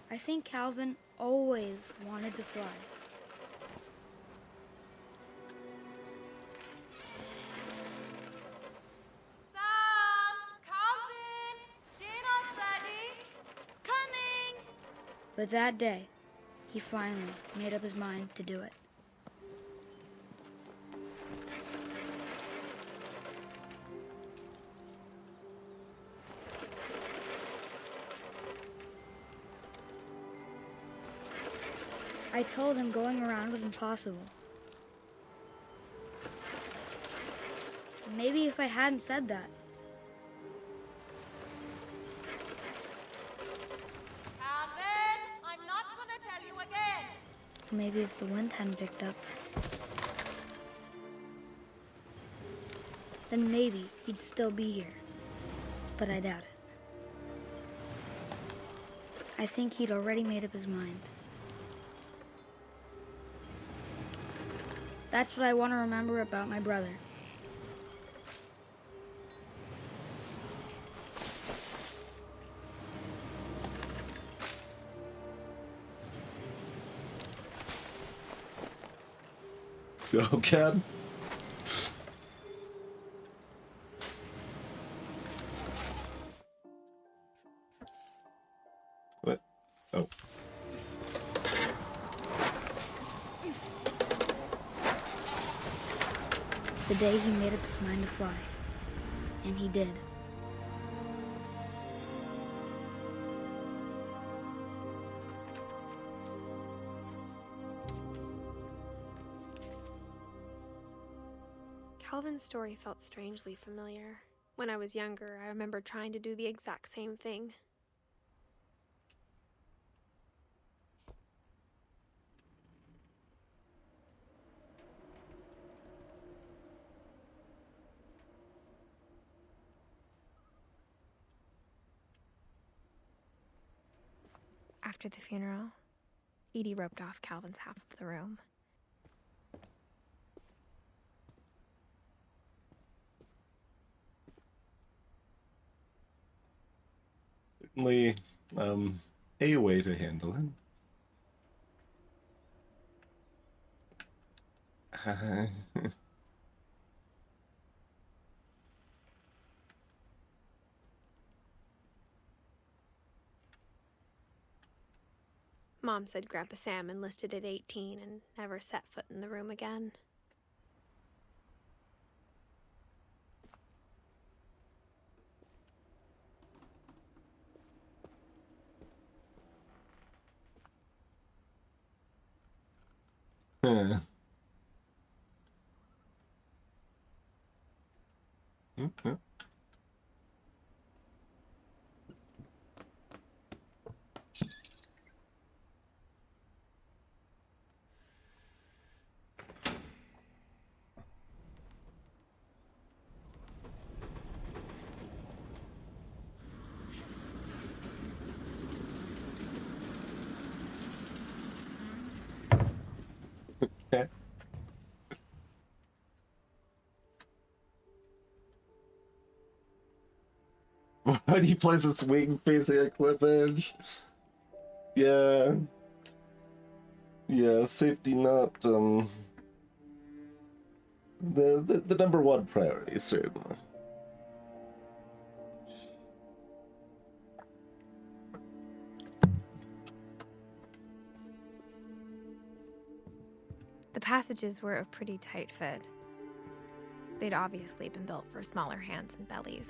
[SPEAKER 5] I think Calvin always wanted to fly.
[SPEAKER 6] Sam! Calvin! Dinner's ready! Coming!
[SPEAKER 5] But that day, he finally made up his mind to do it. I told him going around was impossible. Maybe if I hadn't said that,
[SPEAKER 6] Calvin! I'm not gonna tell you again!
[SPEAKER 5] maybe if the wind hadn't picked up, then maybe he'd still be here. But I doubt it. I think he'd already made up his mind. That's what I want to remember about my brother.
[SPEAKER 1] Go, Ken. What? Oh.
[SPEAKER 5] The day he made up his mind to fly. And he did.
[SPEAKER 2] Calvin's story felt strangely familiar. When I was younger, I remember trying to do the exact same thing. After the funeral, Edie roped off Calvin's half of the room.
[SPEAKER 1] Certainly, a way to handle it.
[SPEAKER 2] Mom said Grandpa Sam enlisted at 18 and never set foot in the room again.
[SPEAKER 1] Huh. Okay. Why do you place a swing facing a cliff edge? Yeah. Yeah, safety not, the number one priority, certainly.
[SPEAKER 2] The passages were a pretty tight fit. They'd obviously been built for smaller hands and bellies.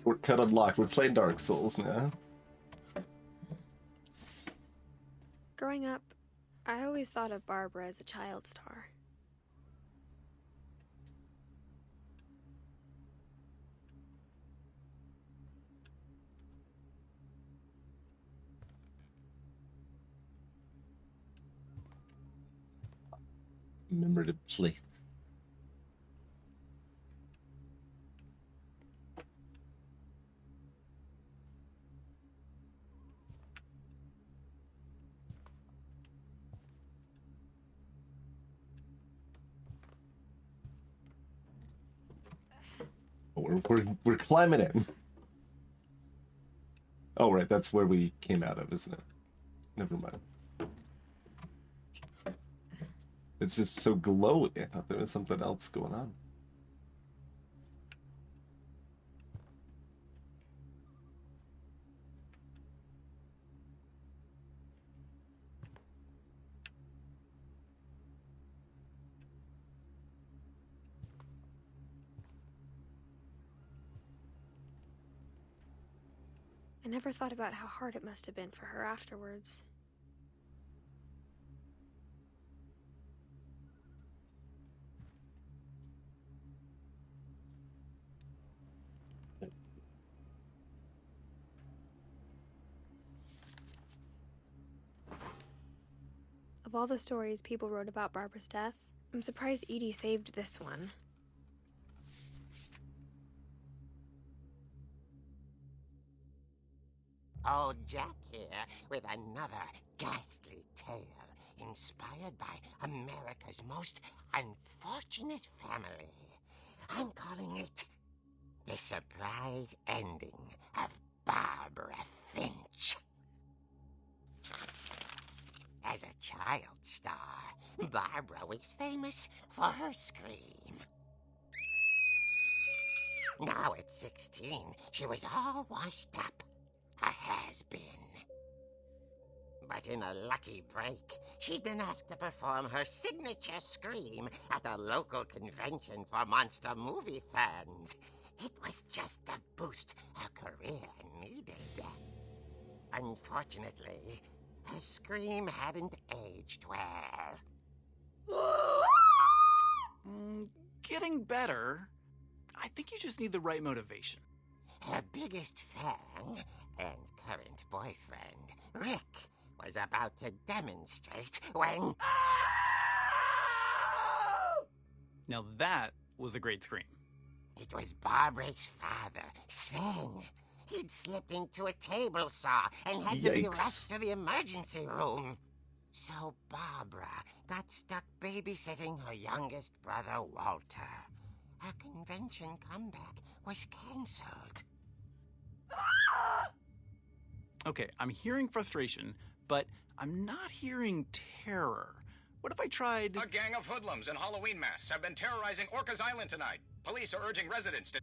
[SPEAKER 1] Shortcut unlocked. We're playing Dark Souls now.
[SPEAKER 2] Growing up, I always thought of Barbara as a child star.
[SPEAKER 1] Commemorative plate. We're climbing in. Oh, right, that's where we came out of, isn't it? Never mind. It's just so glowy. I thought there was something else going on.
[SPEAKER 2] I never thought about how hard it must have been for her afterwards. Of all the stories people wrote about Barbara's death, I'm surprised Edie saved this one.
[SPEAKER 7] Old Jack here with another ghastly tale inspired by America's most unfortunate family. I'm calling it The Surprise Ending of Barbara Finch. As a child star, Barbara was famous for her scream. Now at 16, she was all washed up. A has-been. But in a lucky break, she'd been asked to perform her signature scream at a local convention for monster movie fans. It was just the boost her career needed. Unfortunately, her scream hadn't aged well.
[SPEAKER 8] Getting better. I think you just need the right motivation.
[SPEAKER 7] Her biggest fan and current boyfriend, Rick, was about to demonstrate when...
[SPEAKER 8] Now that was a great scream.
[SPEAKER 7] It was Barbara's father, Sven. He'd slipped into a table saw and had to be rushed to the emergency room. So Barbara got stuck babysitting her youngest brother, Walter. Her convention comeback was cancelled.
[SPEAKER 8] Okay, I'm hearing frustration, but I'm not hearing terror. What if I tried...
[SPEAKER 9] A gang of hoodlums in Halloween masks have been terrorizing Orcas Island tonight. Police are urging residents to...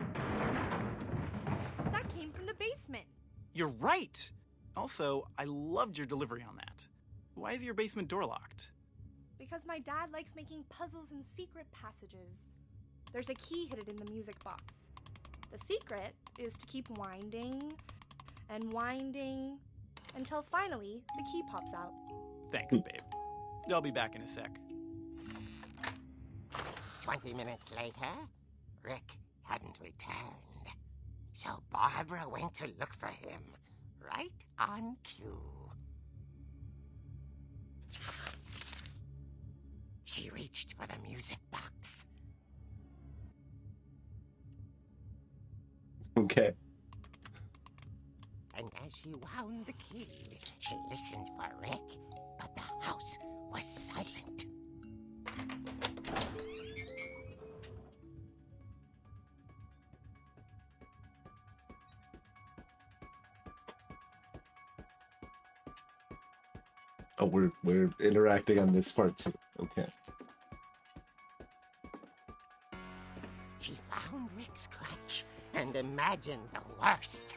[SPEAKER 6] That came from the basement.
[SPEAKER 8] You're right! Also, I loved your delivery on that. Why is your basement door locked?
[SPEAKER 6] Because my dad likes making puzzles and secret passages. There's a key hidden in the music box. The secret is to keep winding and winding until finally the key pops out.
[SPEAKER 8] Thanks, babe. I'll be back in a sec.
[SPEAKER 7] 20 minutes later, Rick hadn't returned. So Barbara went to look for him, right on cue. She reached for the music box.
[SPEAKER 1] Okay.
[SPEAKER 7] And as she wound the key, she listened for Rick, but the house was silent.
[SPEAKER 1] Oh, we're interacting on this part too. Okay.
[SPEAKER 7] She found Rick's crutch and imagined the worst.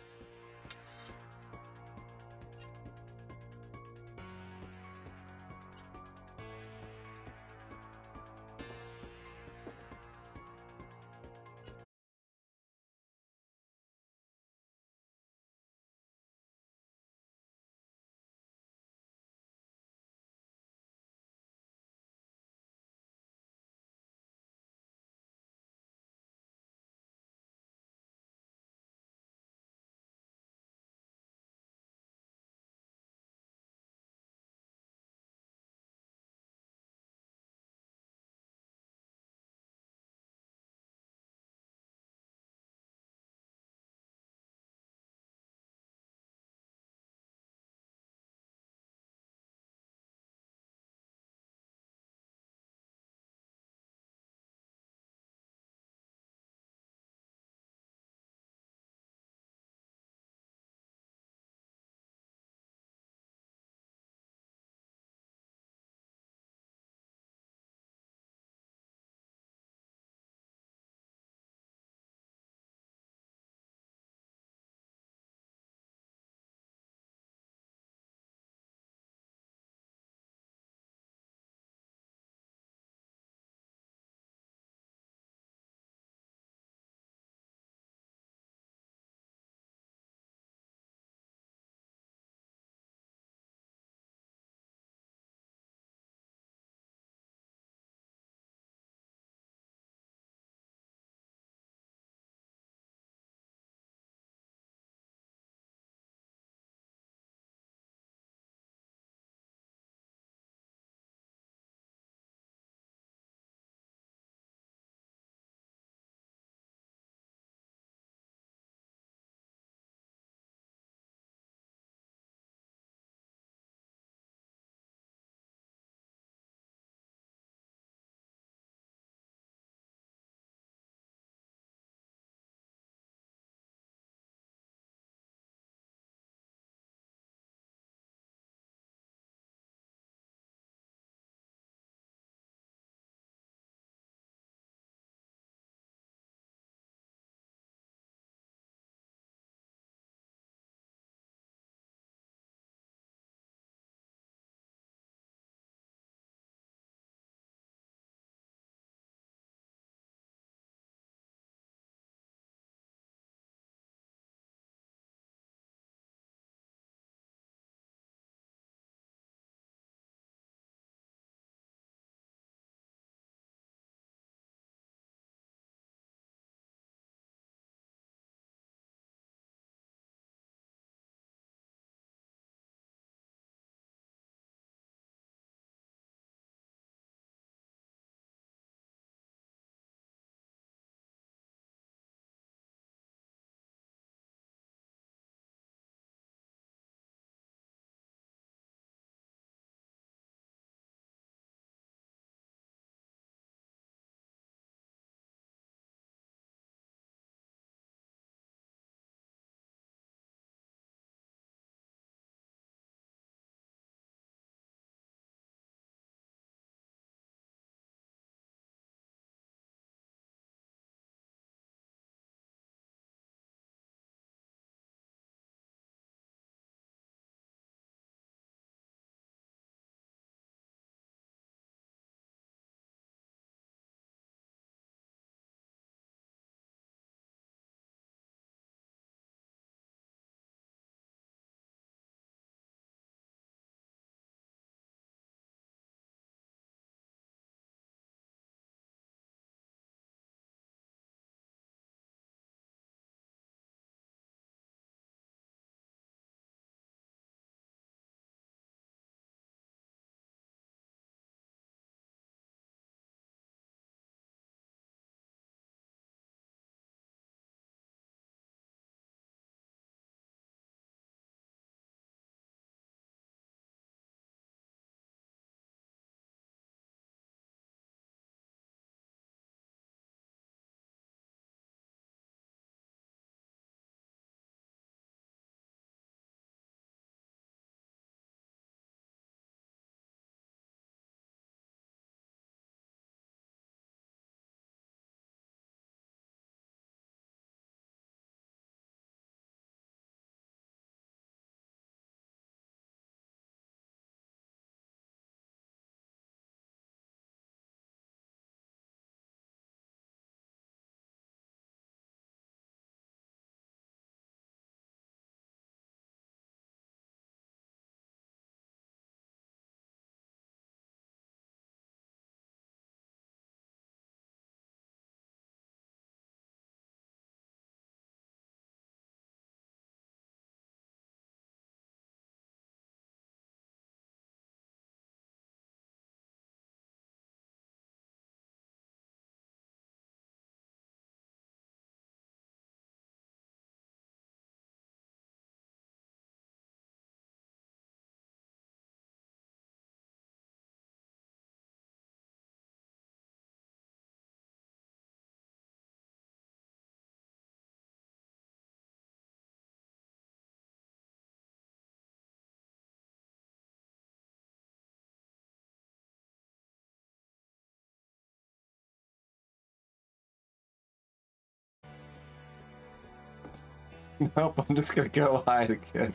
[SPEAKER 1] Nope, I'm just gonna go hide again.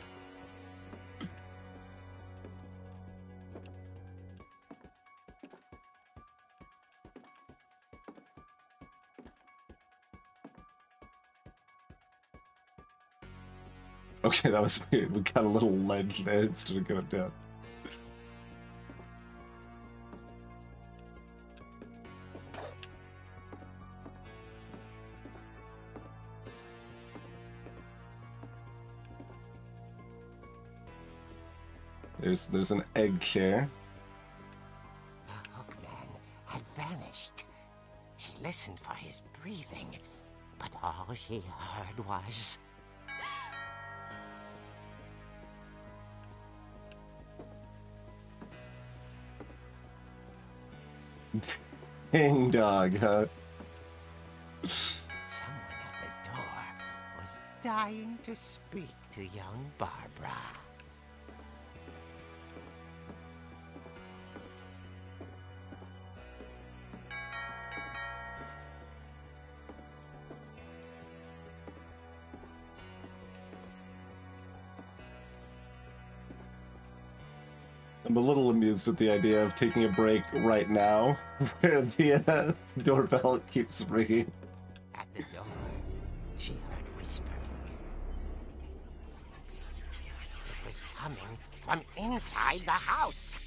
[SPEAKER 1] Okay, that was weird. We got a little ledge there instead of going down. There's an egg chair.
[SPEAKER 7] The hookman had vanished. She listened for his breathing, but all she heard was...
[SPEAKER 1] Ding dog, huh?
[SPEAKER 7] Someone at the door was dying to speak to young Barbara.
[SPEAKER 1] I'm a little amused at the idea of taking a break right now, where the doorbell keeps ringing.
[SPEAKER 7] At the door, she heard whispering. It was coming from inside the house.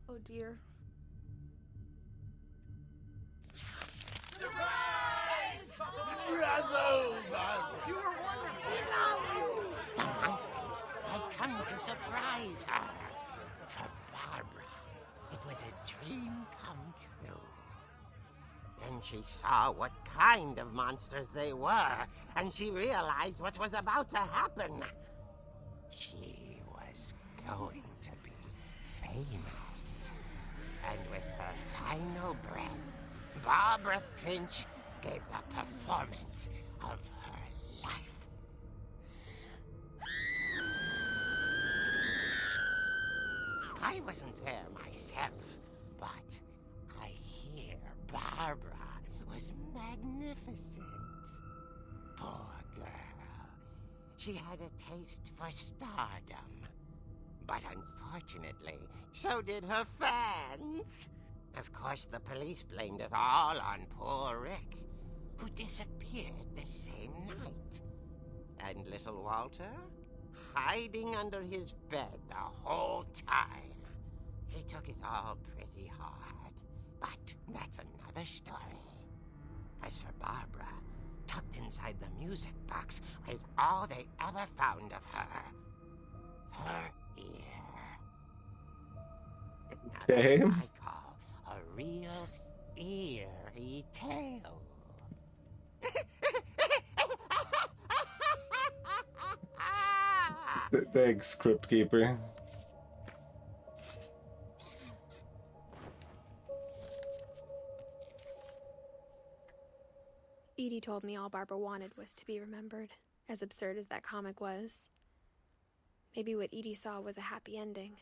[SPEAKER 6] Oh dear.
[SPEAKER 7] The monsters had come to surprise her. For Barbara, it was a dream come true. Then she saw what kind of monsters they were, and she realized what was about to happen. She was going to be famous. And with her final breath, Barbara Finch gave the performance of her life. I wasn't there myself, but I hear Barbara was magnificent. Poor girl. She had a taste for stardom. But unfortunately, so did her fans. Of course, the police blamed it all on poor Rick, who disappeared the same night. And little Walter? Hiding under his bed the whole time. He took it all pretty hard, but that's another story. As for Barbara, tucked inside the music box was all they ever found of her. Her ear. Now
[SPEAKER 1] Okay.
[SPEAKER 7] that's what I call a real eerie tale.
[SPEAKER 1] Thanks, Script Keeper.
[SPEAKER 2] Edie told me all Barbara wanted was to be remembered, as absurd as that comic was. Maybe what Edie saw was a happy ending.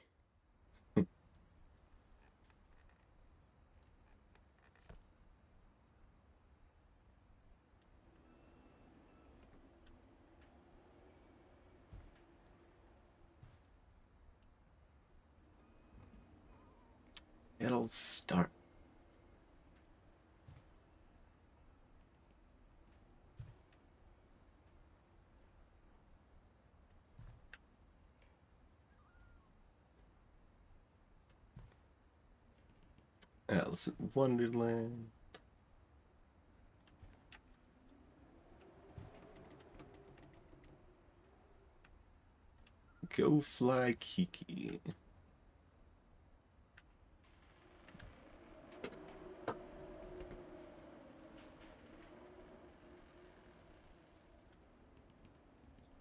[SPEAKER 1] It'll start. Alice in Wonderland. Go Fly Kiki.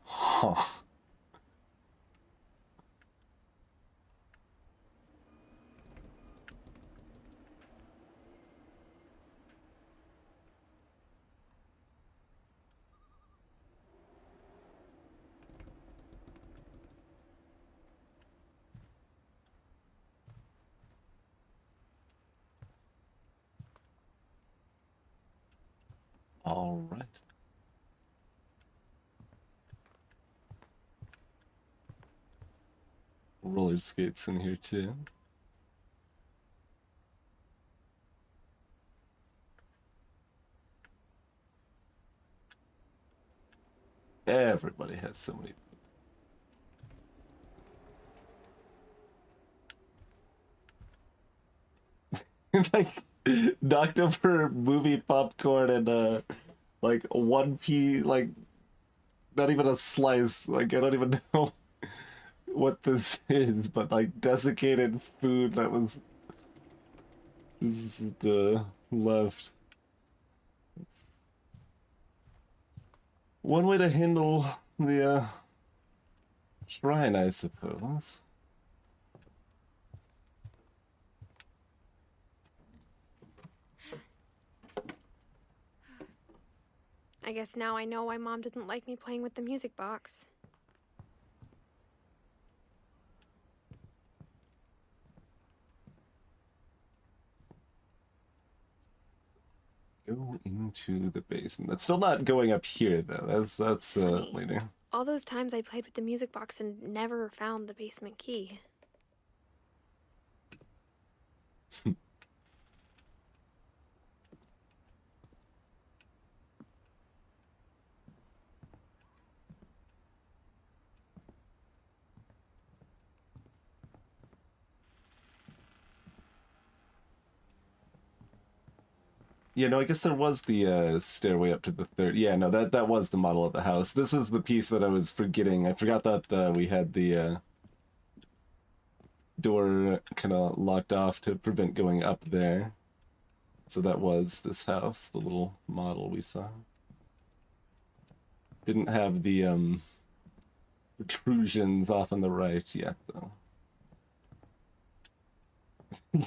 [SPEAKER 1] Huh. All right. Roller skates in here too. Everybody has so many. Like knocked over movie popcorn and like 1p, like not even a slice. Like I don't even know what this is, but like desiccated food that was just left. It's one way to handle the shrine, I suppose.
[SPEAKER 2] I guess now I know why Mom didn't like me playing with the music box.
[SPEAKER 1] Go into the basement. That's still not going up here though. That's later.
[SPEAKER 2] All those times I played with the music box and never found the basement key.
[SPEAKER 1] Yeah, no, I guess there was the stairway up to the third. Yeah, no, that was the model of the house. This is the piece that I was forgetting. I forgot that we had the door kind of locked off to prevent going up there. So that was this house, the little model we saw. Didn't have the protrusions off on the right yet, though.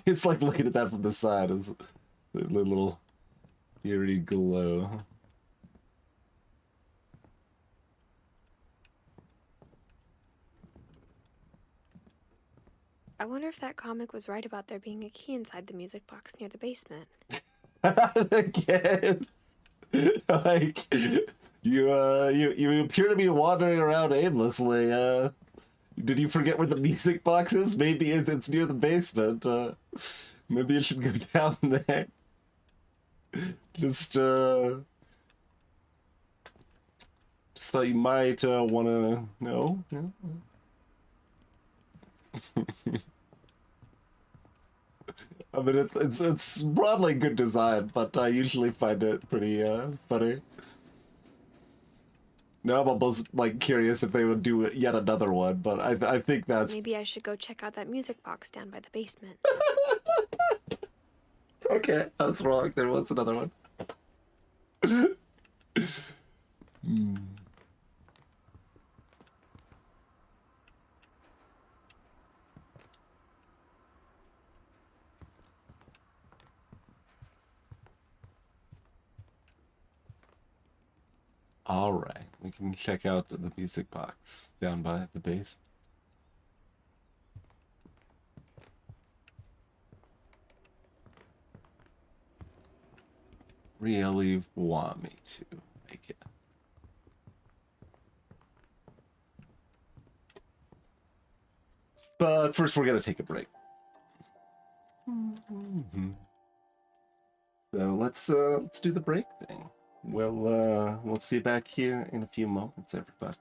[SPEAKER 1] It's like looking at that from the side as a little eerie glow.
[SPEAKER 2] I wonder if that comic was right about there being a key inside the music box near the basement.
[SPEAKER 1] Again, like you appear to be wandering around aimlessly. Did you forget where the music box is? Maybe it's near the basement. Maybe you should go down there. Just thought you might want to know. Yeah. I mean, it's broadly good design, but I usually find it pretty funny. Now I'm almost like curious if they would do yet another one, but I think that's
[SPEAKER 2] Maybe I should go check out that music box down by the basement.
[SPEAKER 1] okay. I was wrong. There was another one. All right, we can check out the music box down by the base. Really want me to make it. But first, we're gonna take a break. So let's do the break thing. We'll see you back here in a few moments, everybody.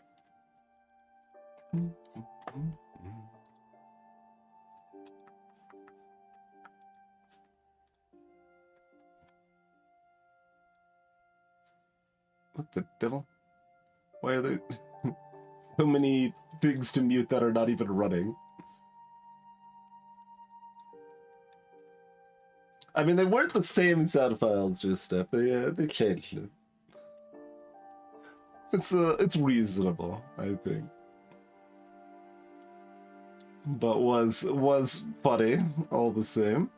[SPEAKER 1] What the devil? Why are there so many things to mute that are not even running? I mean, they weren't the same sound files or stuff. They changed it. It's reasonable, I think. But was funny all the same.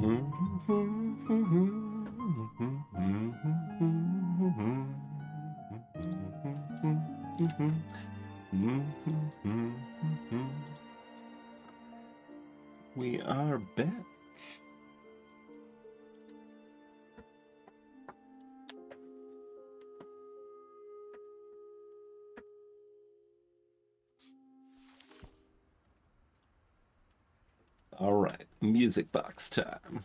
[SPEAKER 1] We are back. All right, music box time.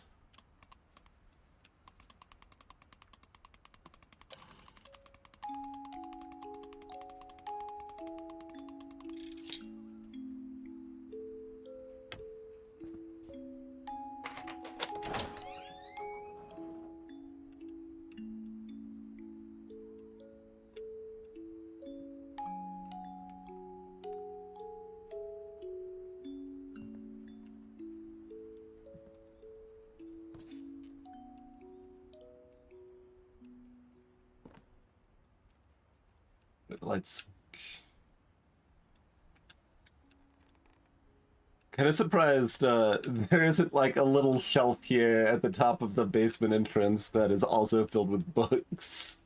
[SPEAKER 1] Let's kind of surprised there isn't like a little shelf here at the top of the basement entrance that is also filled with books.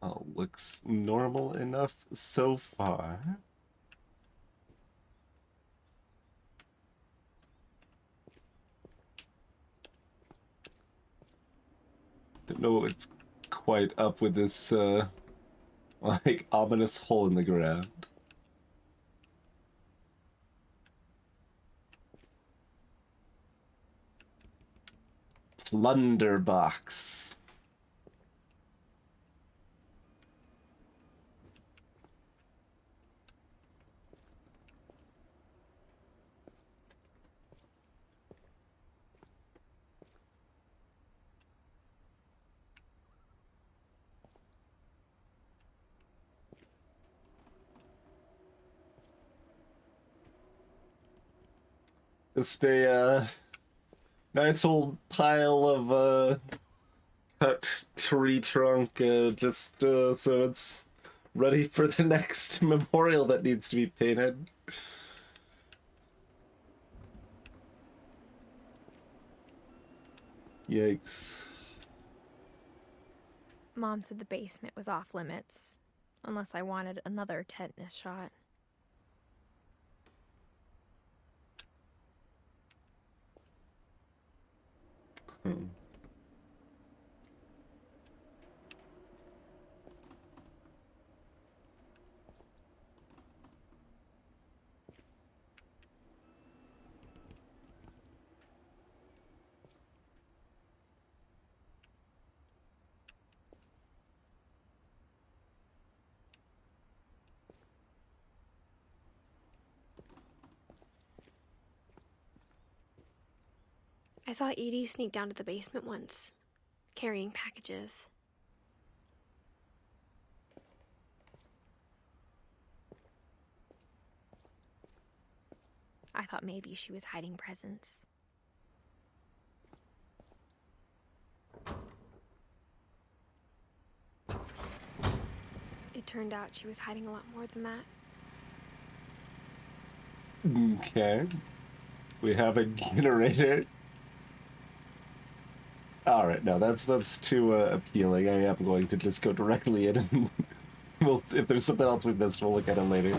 [SPEAKER 1] Oh, looks normal enough so far. Don't know what's quite up with this, like, ominous hole in the ground. Plunderbox. Just a nice old pile of cut tree trunk, just so it's ready for the next memorial that needs to be painted. Yikes.
[SPEAKER 2] Mom said the basement was off limits, unless I wanted another tetanus shot. I saw Edie sneak down to the basement once, carrying packages. I thought maybe she was hiding presents. It turned out she was hiding a lot more than that.
[SPEAKER 1] Okay. We have a generator. Alright, no, that's too appealing. I am going to just go directly in and we'll, if there's something else we missed, we'll look at it later.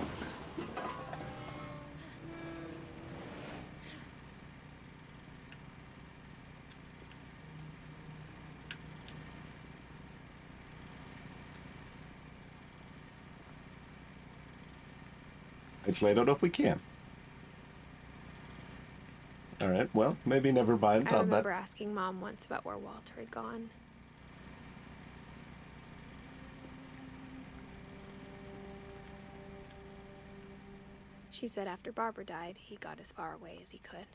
[SPEAKER 1] Actually, I don't know if we can. Alright, well, maybe never mind.
[SPEAKER 2] I remember asking Mom once about where Walter had gone. She said after Barbara died, he got as far away as he could.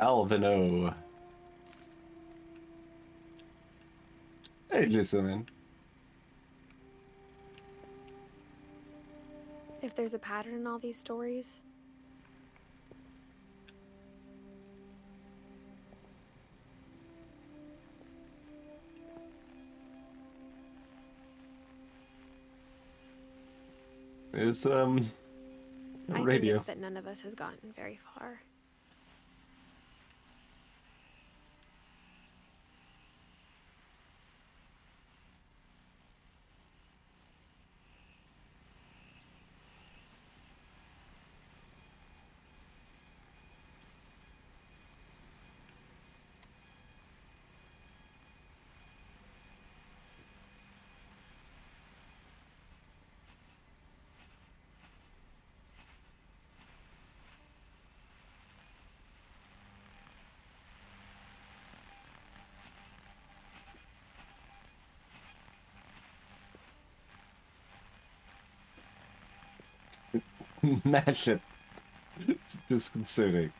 [SPEAKER 1] Alvino. Hey, listen, man.
[SPEAKER 2] If there's a pattern in all these stories,
[SPEAKER 1] It's
[SPEAKER 2] I
[SPEAKER 1] radio.
[SPEAKER 2] think it's that none of us has gotten very far.
[SPEAKER 1] Mash it. It's disconcerting.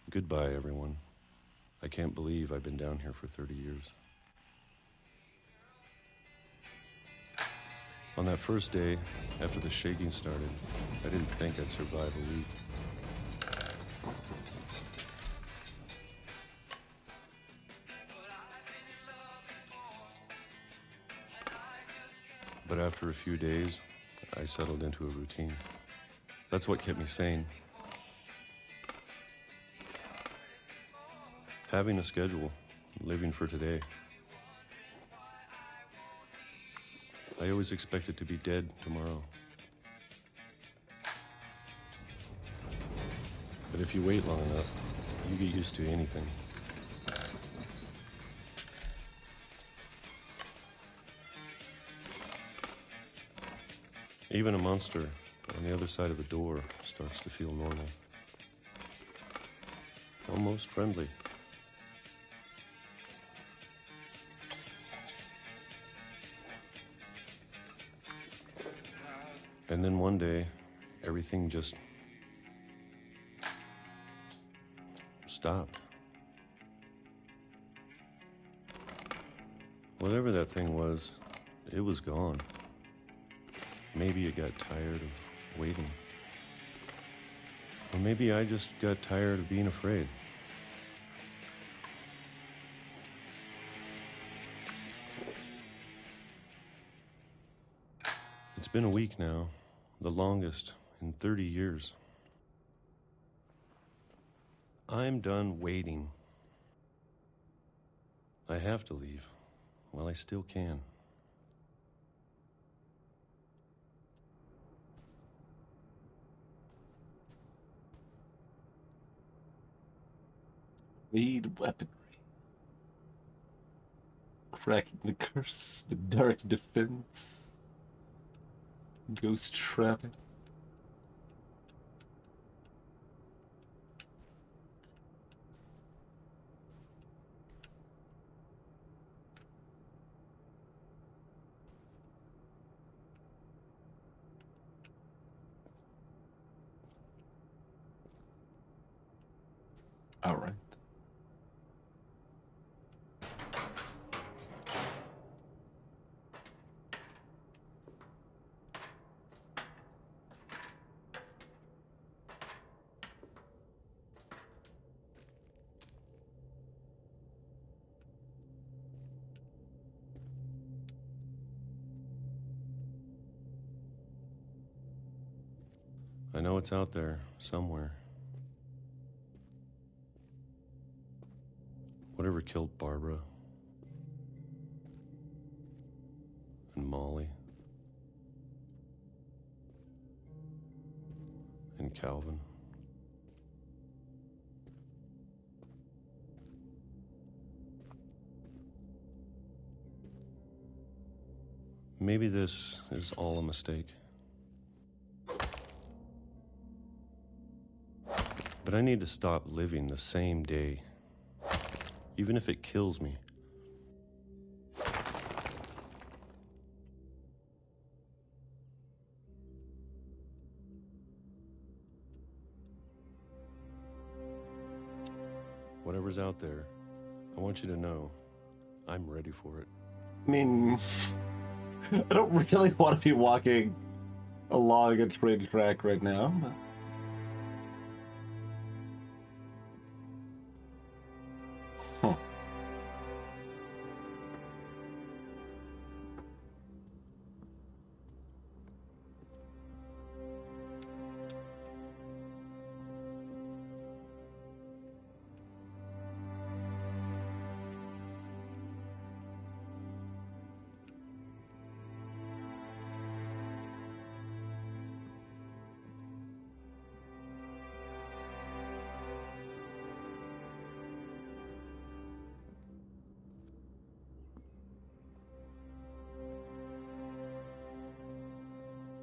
[SPEAKER 10] Goodbye, everyone. I can't believe I've been down here for 30 years. On that first day, after the shaking started, I didn't think I'd survive a week. But after a few days, I settled into a routine. That's what kept me sane. Having a schedule, living for today. I always expected to be dead tomorrow. But if you wait long enough, you get used to anything. Even a monster on the other side of the door starts to feel normal. Almost friendly. And then one day, everything just stopped. Whatever that thing was, it was gone. Maybe it got tired of waiting. Or maybe I just got tired of being afraid. It's been a week now, the longest in 30 years. I'm done waiting. I have to leave while I still can.
[SPEAKER 1] Need weaponry. Cracking the curse, the dark defense. Ghost trapping. All right.
[SPEAKER 10] I know it's out there somewhere. Whatever killed Barbara and Molly and Calvin. Maybe this is all a mistake. But I need to stop living the same day, even if it kills me. Whatever's out there, I want you to know I'm ready for it.
[SPEAKER 1] I mean, I don't really want to be walking along a train track right now, but... Huh.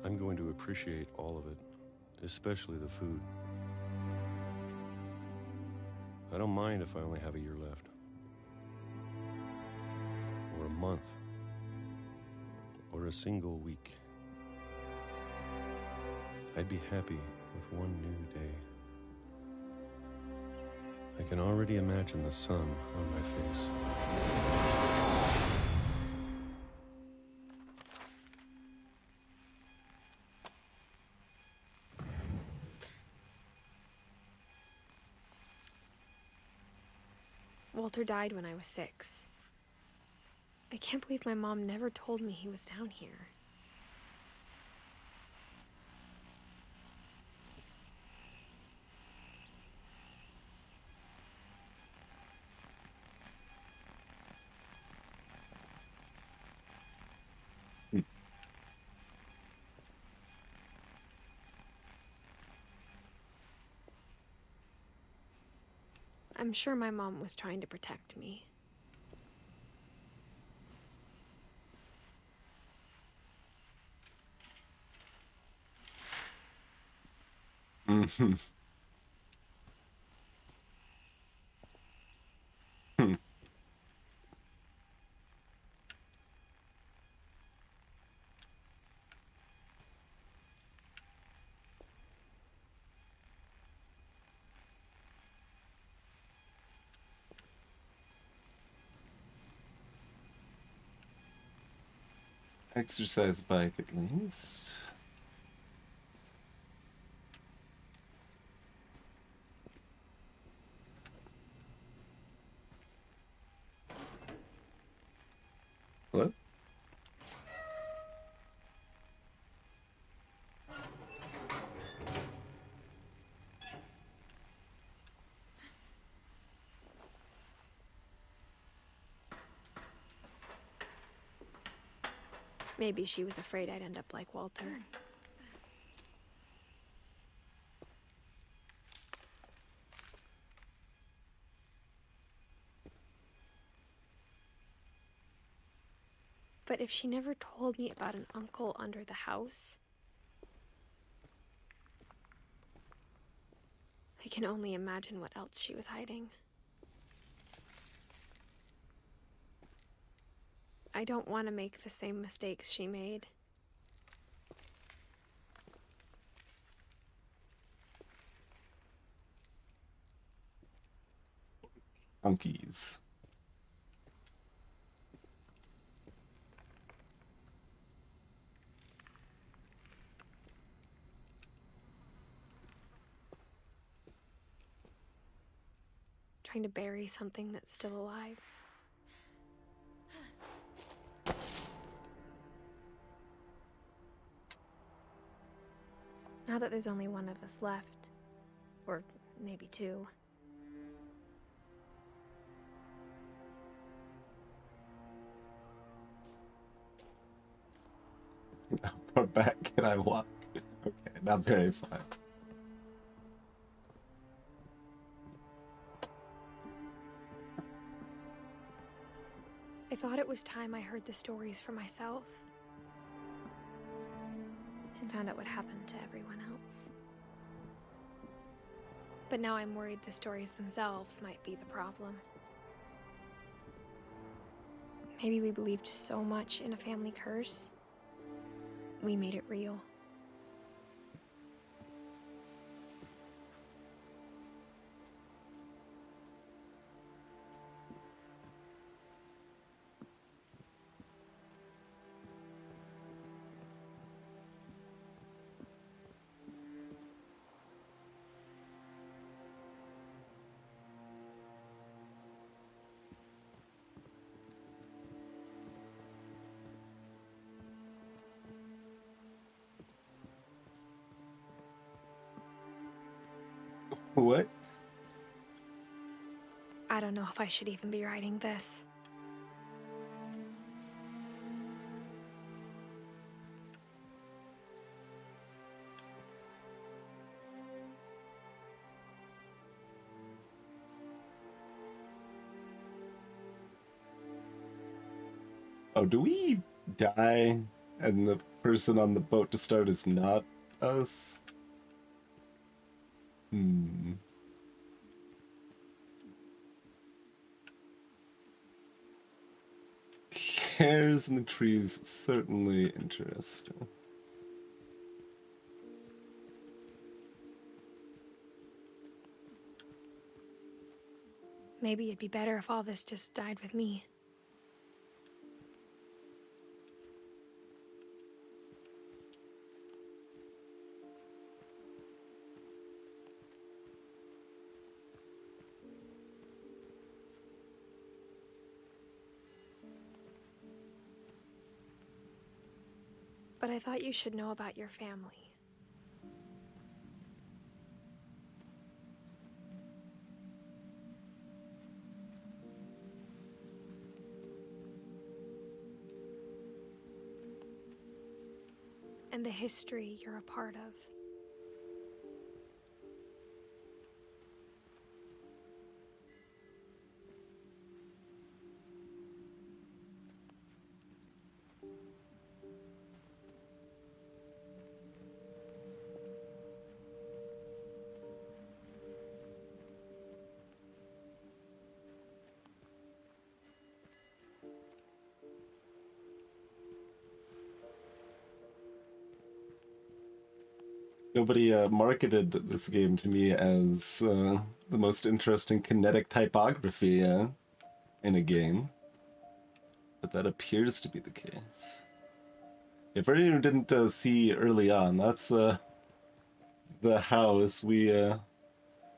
[SPEAKER 10] I'm going to appreciate all of it, especially the food. I don't mind if I only have a year left. Or a month. Or a single week. I'd be happy with one new day. I can already imagine the sun on my face.
[SPEAKER 2] Walter died when I was 6. I can't believe my mom never told me he was down here. I'm sure my mom was trying to protect me.
[SPEAKER 1] Mm-hmm. Hmm. Exercise bike at least. Hello?
[SPEAKER 2] Maybe she was afraid I'd end up like Walter. But if she never told me about an uncle under the house, I can only imagine what else she was hiding. I don't want to make the same mistakes she made.
[SPEAKER 1] Monkeys.
[SPEAKER 2] Trying to bury something that's still alive. Now that there's only one of us left, or maybe 2,
[SPEAKER 1] How back can I walk? Okay, not very far.
[SPEAKER 2] I thought it was time I heard the stories for myself and found out what happened to everyone else. But now I'm worried the stories themselves might be the problem. Maybe we believed so much in a family curse, we made it real.
[SPEAKER 1] What?
[SPEAKER 2] I don't know if I should even be writing this.
[SPEAKER 1] Oh, do we die and the person on the boat to start is not us? Hairs in the trees, certainly interesting.
[SPEAKER 2] Maybe it'd be better if all this just died with me. But I thought you should know about your family. And the history you're a part of.
[SPEAKER 1] Nobody marketed this game to me as the most interesting kinetic typography in a game, but that appears to be the case. If anyone didn't see early on, that's the house. We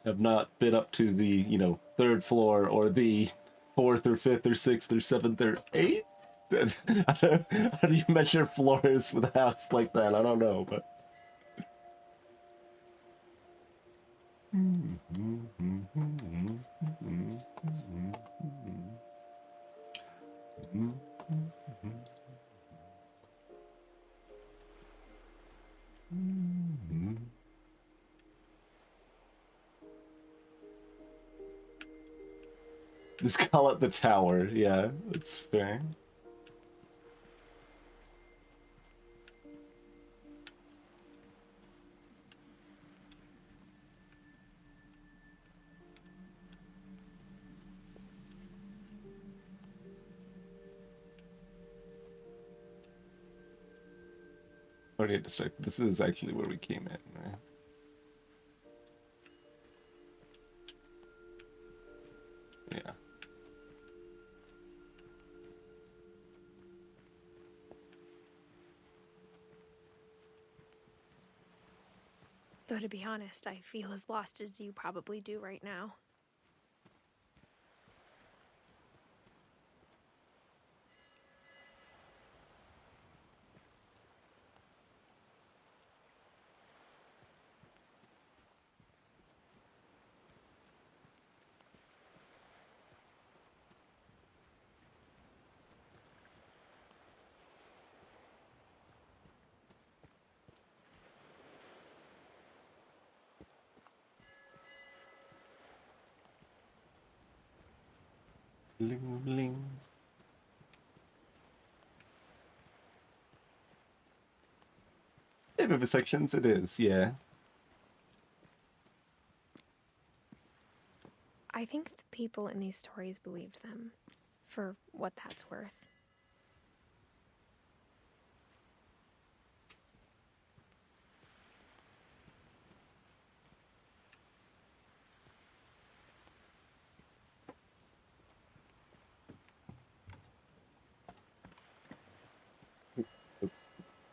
[SPEAKER 1] have not been up to the, third floor or the fourth or fifth or sixth or seventh or eighth. How do you measure floors with a house like that? I don't know, but. Just call it the tower. Yeah, that's fair. Already distracted. This is actually where we came in, right? Yeah.
[SPEAKER 2] Though to be honest, I feel as lost as you probably do right now.
[SPEAKER 1] Bling, bling. Yeah, vivisections, it is, yeah.
[SPEAKER 2] I think the people in these stories believed them, for what that's worth.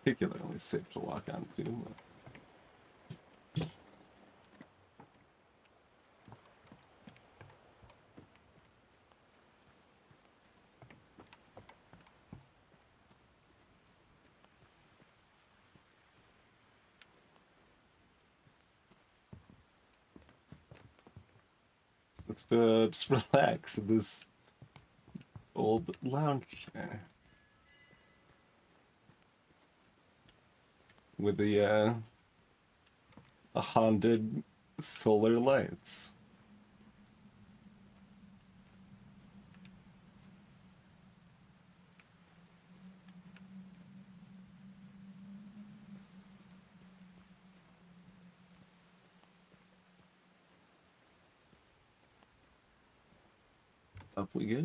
[SPEAKER 1] Particularly safe to walk onto. Just relax in this old lounge chair with the haunted solar lights. Up we go.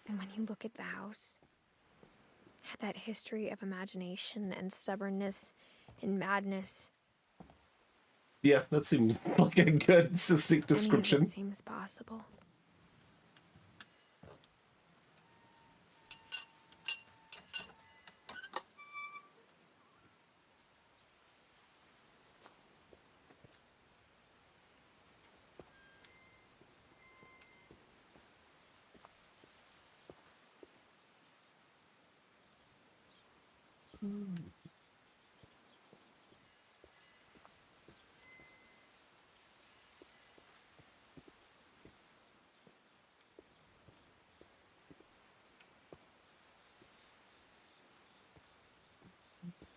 [SPEAKER 2] And when you look at the house, that history of imagination and stubbornness and madness.
[SPEAKER 1] Yeah, that seems like a good, succinct description.
[SPEAKER 2] Any of it seems possible.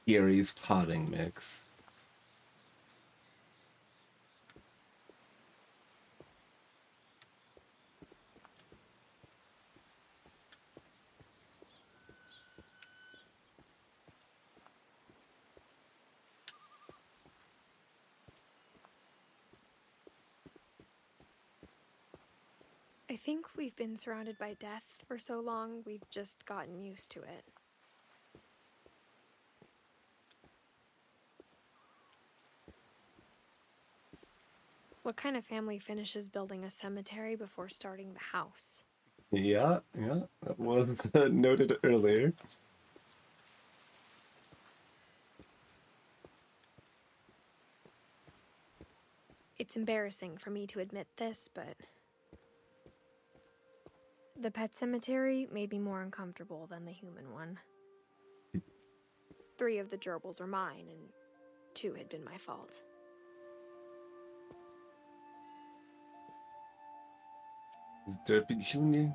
[SPEAKER 1] Gary's potting mix.
[SPEAKER 2] I think we've been surrounded by death for so long, we've just gotten used to it. What kind of family finishes building a cemetery before starting the house?
[SPEAKER 1] Yeah, that was noted earlier.
[SPEAKER 2] It's embarrassing for me to admit this, but the pet cemetery made me more uncomfortable than the human one. 3 of the gerbils are mine, and 2 had been my fault.
[SPEAKER 1] Is Derpy Jr.?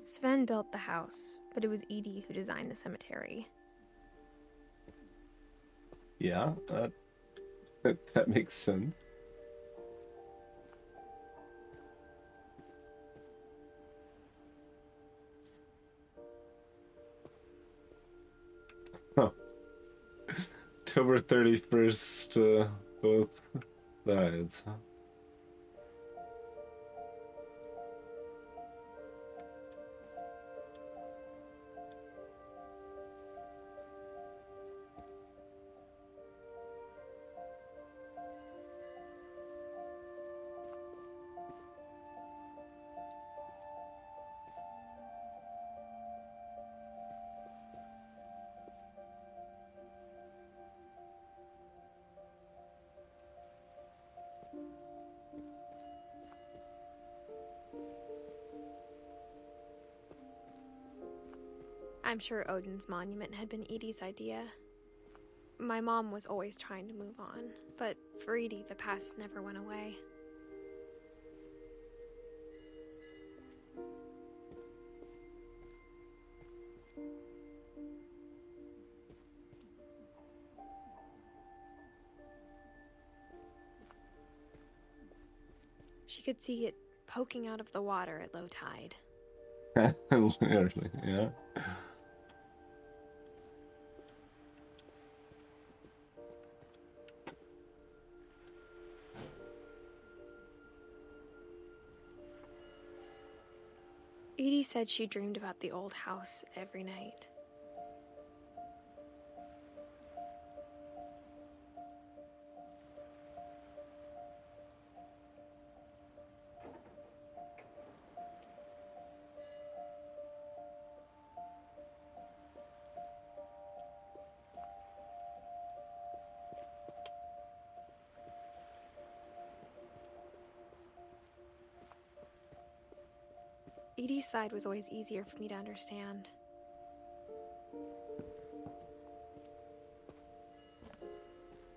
[SPEAKER 2] Sven built the house, but it was Edie who designed the cemetery.
[SPEAKER 1] Yeah, that makes sense. Huh. October 31st, both sides, huh?
[SPEAKER 2] I'm sure Odin's monument had been Edie's idea. My mom was always trying to move on, but for Edie, the past never went away. She could see it poking out of the water at low tide.
[SPEAKER 1] Literally, yeah.
[SPEAKER 2] Edie said she dreamed about the old house every night. Edie's side was always easier for me to understand.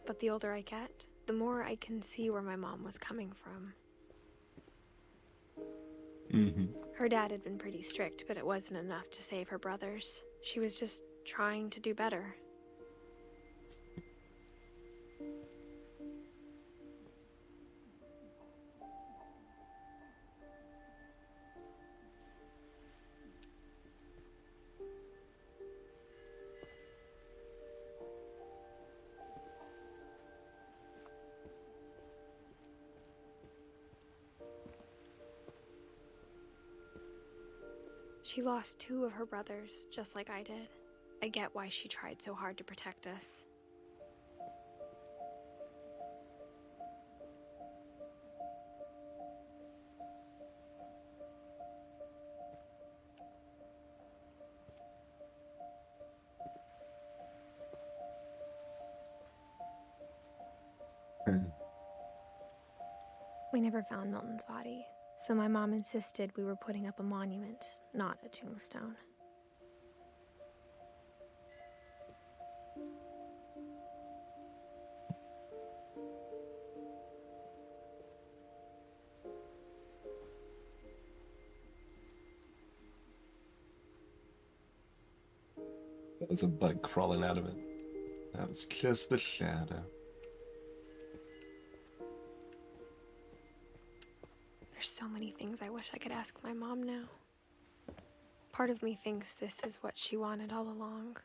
[SPEAKER 2] But the older I get, the more I can see where my mom was coming from. Her dad had been pretty strict, but it wasn't enough to save her brothers. She was just trying to do better. She lost 2 of her brothers, just like I did. I get why she tried so hard to protect us. We never found Milton's body, so my mom insisted we were putting up a monument, not a tombstone.
[SPEAKER 1] That was a bug crawling out of it. That was just the shadow.
[SPEAKER 2] There's so many things I wish I could ask my mom now. Part of me thinks this is what she wanted all along.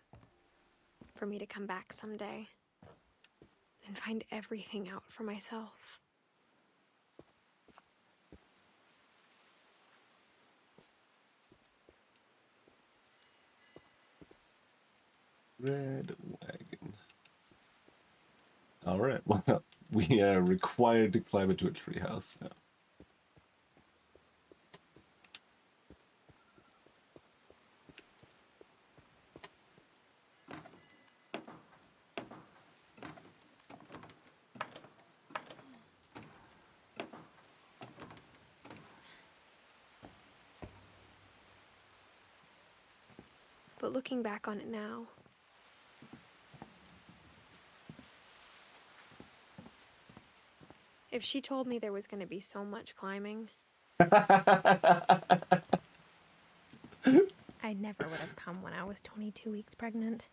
[SPEAKER 2] For me to come back someday and find everything out for myself.
[SPEAKER 1] Red wagon. Alright, well, we are required to climb into a treehouse now.
[SPEAKER 2] But looking back on it now, if she told me there was going to be so much climbing, I never would have come when I was 22 weeks pregnant.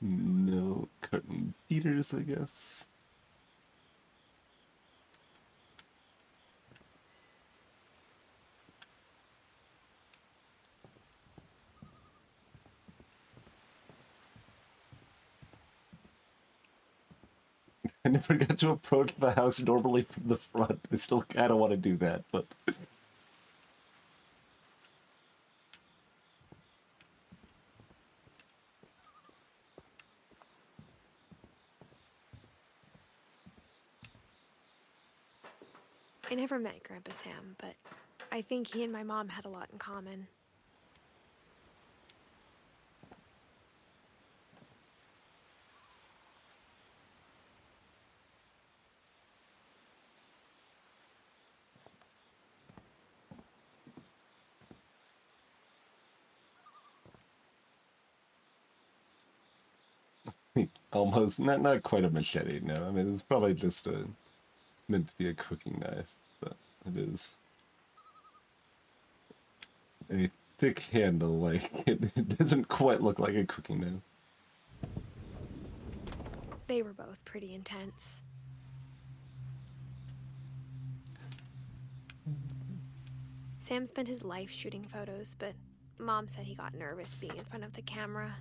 [SPEAKER 1] No carton feeders, I guess. I never got to approach the house normally from the front. I still kind of want to do that, but...
[SPEAKER 2] I never met Grandpa Sam, but I think he and my mom had a lot in common.
[SPEAKER 1] Almost, not quite a machete, no. I mean, it's probably just meant to be a cooking knife, but it is a thick handle, like, it doesn't quite look like a cooking knife.
[SPEAKER 2] They were both pretty intense. Sam spent his life shooting photos, but Mom said he got nervous being in front of the camera.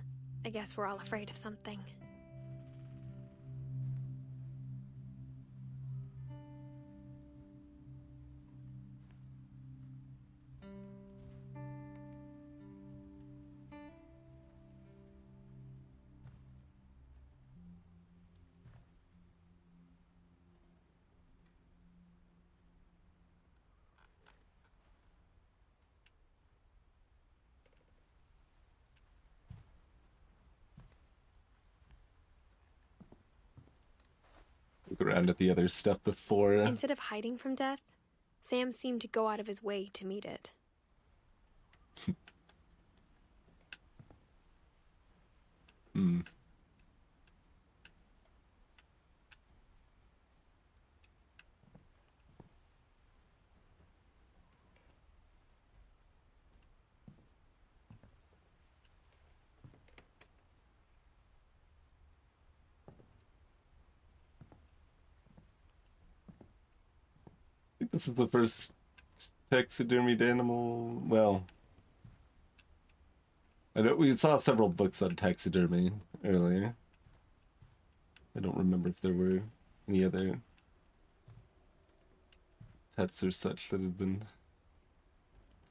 [SPEAKER 2] I guess we're all afraid of something.
[SPEAKER 1] Look around at the other stuff before.
[SPEAKER 2] Instead of hiding from death, Sam seemed to go out of his way to meet it.
[SPEAKER 1] Hmm. I think this is the first taxidermied animal. Well, I know we saw several books on taxidermy earlier. I don't remember if there were any other pets or such that had been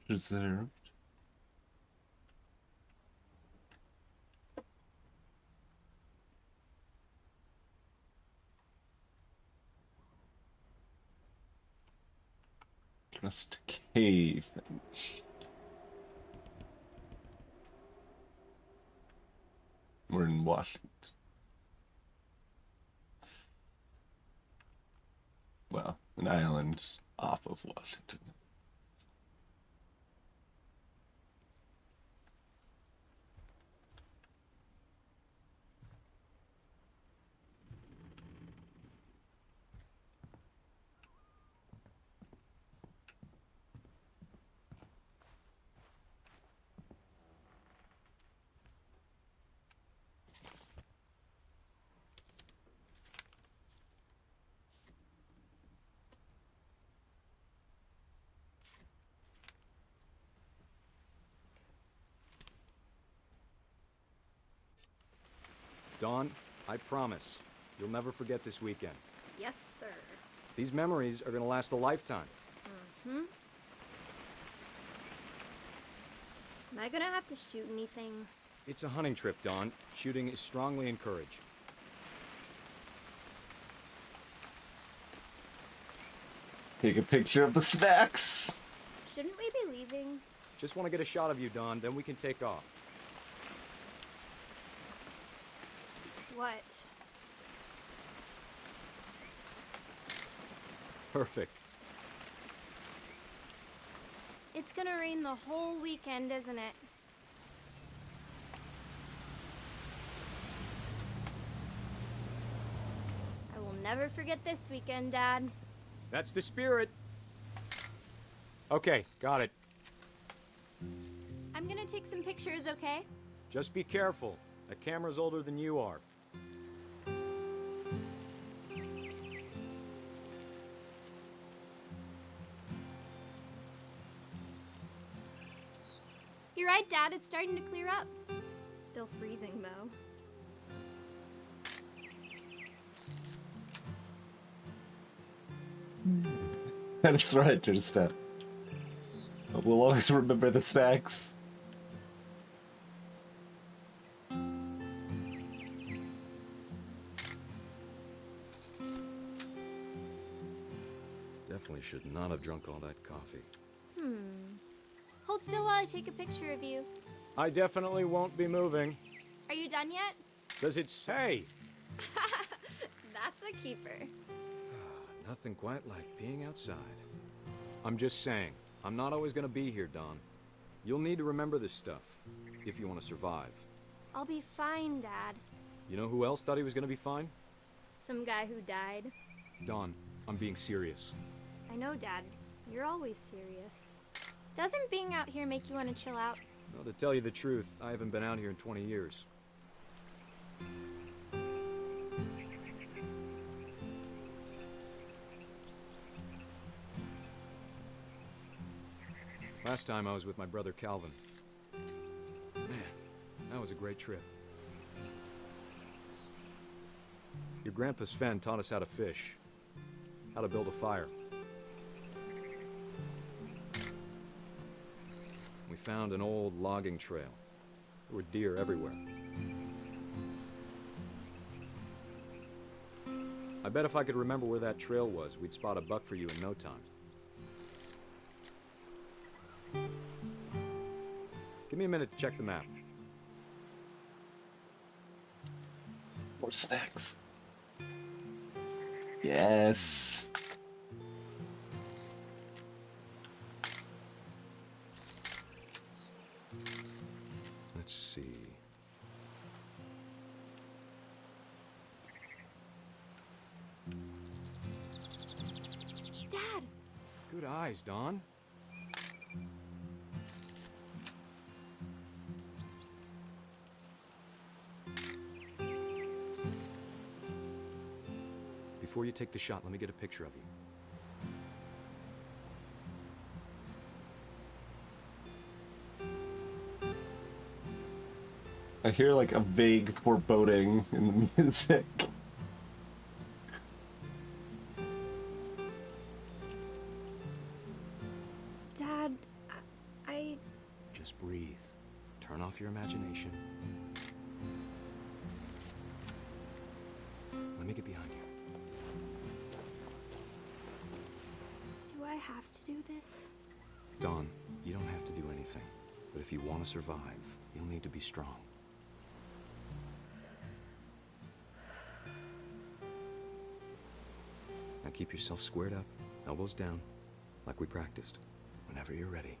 [SPEAKER 1] preserved. Just K. Finch. We're in Washington. Well, an island off of Washington.
[SPEAKER 11] Dawn, I promise, you'll never forget this weekend.
[SPEAKER 5] Yes, sir.
[SPEAKER 11] These memories are gonna last a lifetime.
[SPEAKER 5] Mm-hmm. Am I gonna have to shoot anything?
[SPEAKER 11] It's a hunting trip, Dawn. Shooting is strongly encouraged.
[SPEAKER 1] Take a picture of the snacks.
[SPEAKER 5] Shouldn't we be leaving?
[SPEAKER 11] Just want to get a shot of you, Dawn, then we can take off.
[SPEAKER 5] What?
[SPEAKER 11] Perfect.
[SPEAKER 5] It's gonna rain the whole weekend, isn't it? I will never forget this weekend, Dad.
[SPEAKER 11] That's the spirit. Okay, got it.
[SPEAKER 5] I'm gonna take some pictures, okay?
[SPEAKER 11] Just be careful. That camera's older than you are.
[SPEAKER 5] You're right, Dad. It's starting to clear up. Still freezing, though.
[SPEAKER 1] That's right, just we'll always remember the snacks.
[SPEAKER 11] Definitely should not have drunk all that coffee.
[SPEAKER 5] Hold still while I take a picture of you.
[SPEAKER 11] I definitely won't be moving.
[SPEAKER 5] Are you done yet?
[SPEAKER 11] Does it say?
[SPEAKER 5] That's a keeper.
[SPEAKER 11] Nothing quite like being outside. I'm just saying, I'm not always gonna be here, Dawn. You'll need to remember this stuff, if you want to survive.
[SPEAKER 5] I'll be fine, Dad.
[SPEAKER 11] You know who else thought he was gonna be fine?
[SPEAKER 12] Some guy who died.
[SPEAKER 11] Dawn, I'm being serious.
[SPEAKER 12] I know, Dad. You're always serious. Doesn't being out here make you want to chill out?
[SPEAKER 11] Well, to tell you the truth, I haven't been out here in 20 years. Last time I was with my brother Calvin. Man, that was a great trip. Your grandpa Sven taught us how to fish, how to build a fire. We found an old logging trail. There were deer everywhere. I bet if I could remember where that trail was, we'd spot a buck for you in no time. Give me a minute to check the map.
[SPEAKER 1] More snacks. Yes.
[SPEAKER 11] Let's see.
[SPEAKER 12] Dad!
[SPEAKER 11] Good eyes, Dawn. Before you take the shot, let me get a picture of you.
[SPEAKER 1] I hear like a vague foreboding in the music.
[SPEAKER 12] Dad, I...
[SPEAKER 11] Just breathe. Turn off your imagination. Let me get behind you.
[SPEAKER 12] Do I have to do this?
[SPEAKER 11] Dawn, you don't have to do anything. But if you want to survive, you'll need to be strong. Now keep yourself squared up, elbows down, like we practiced, whenever you're ready.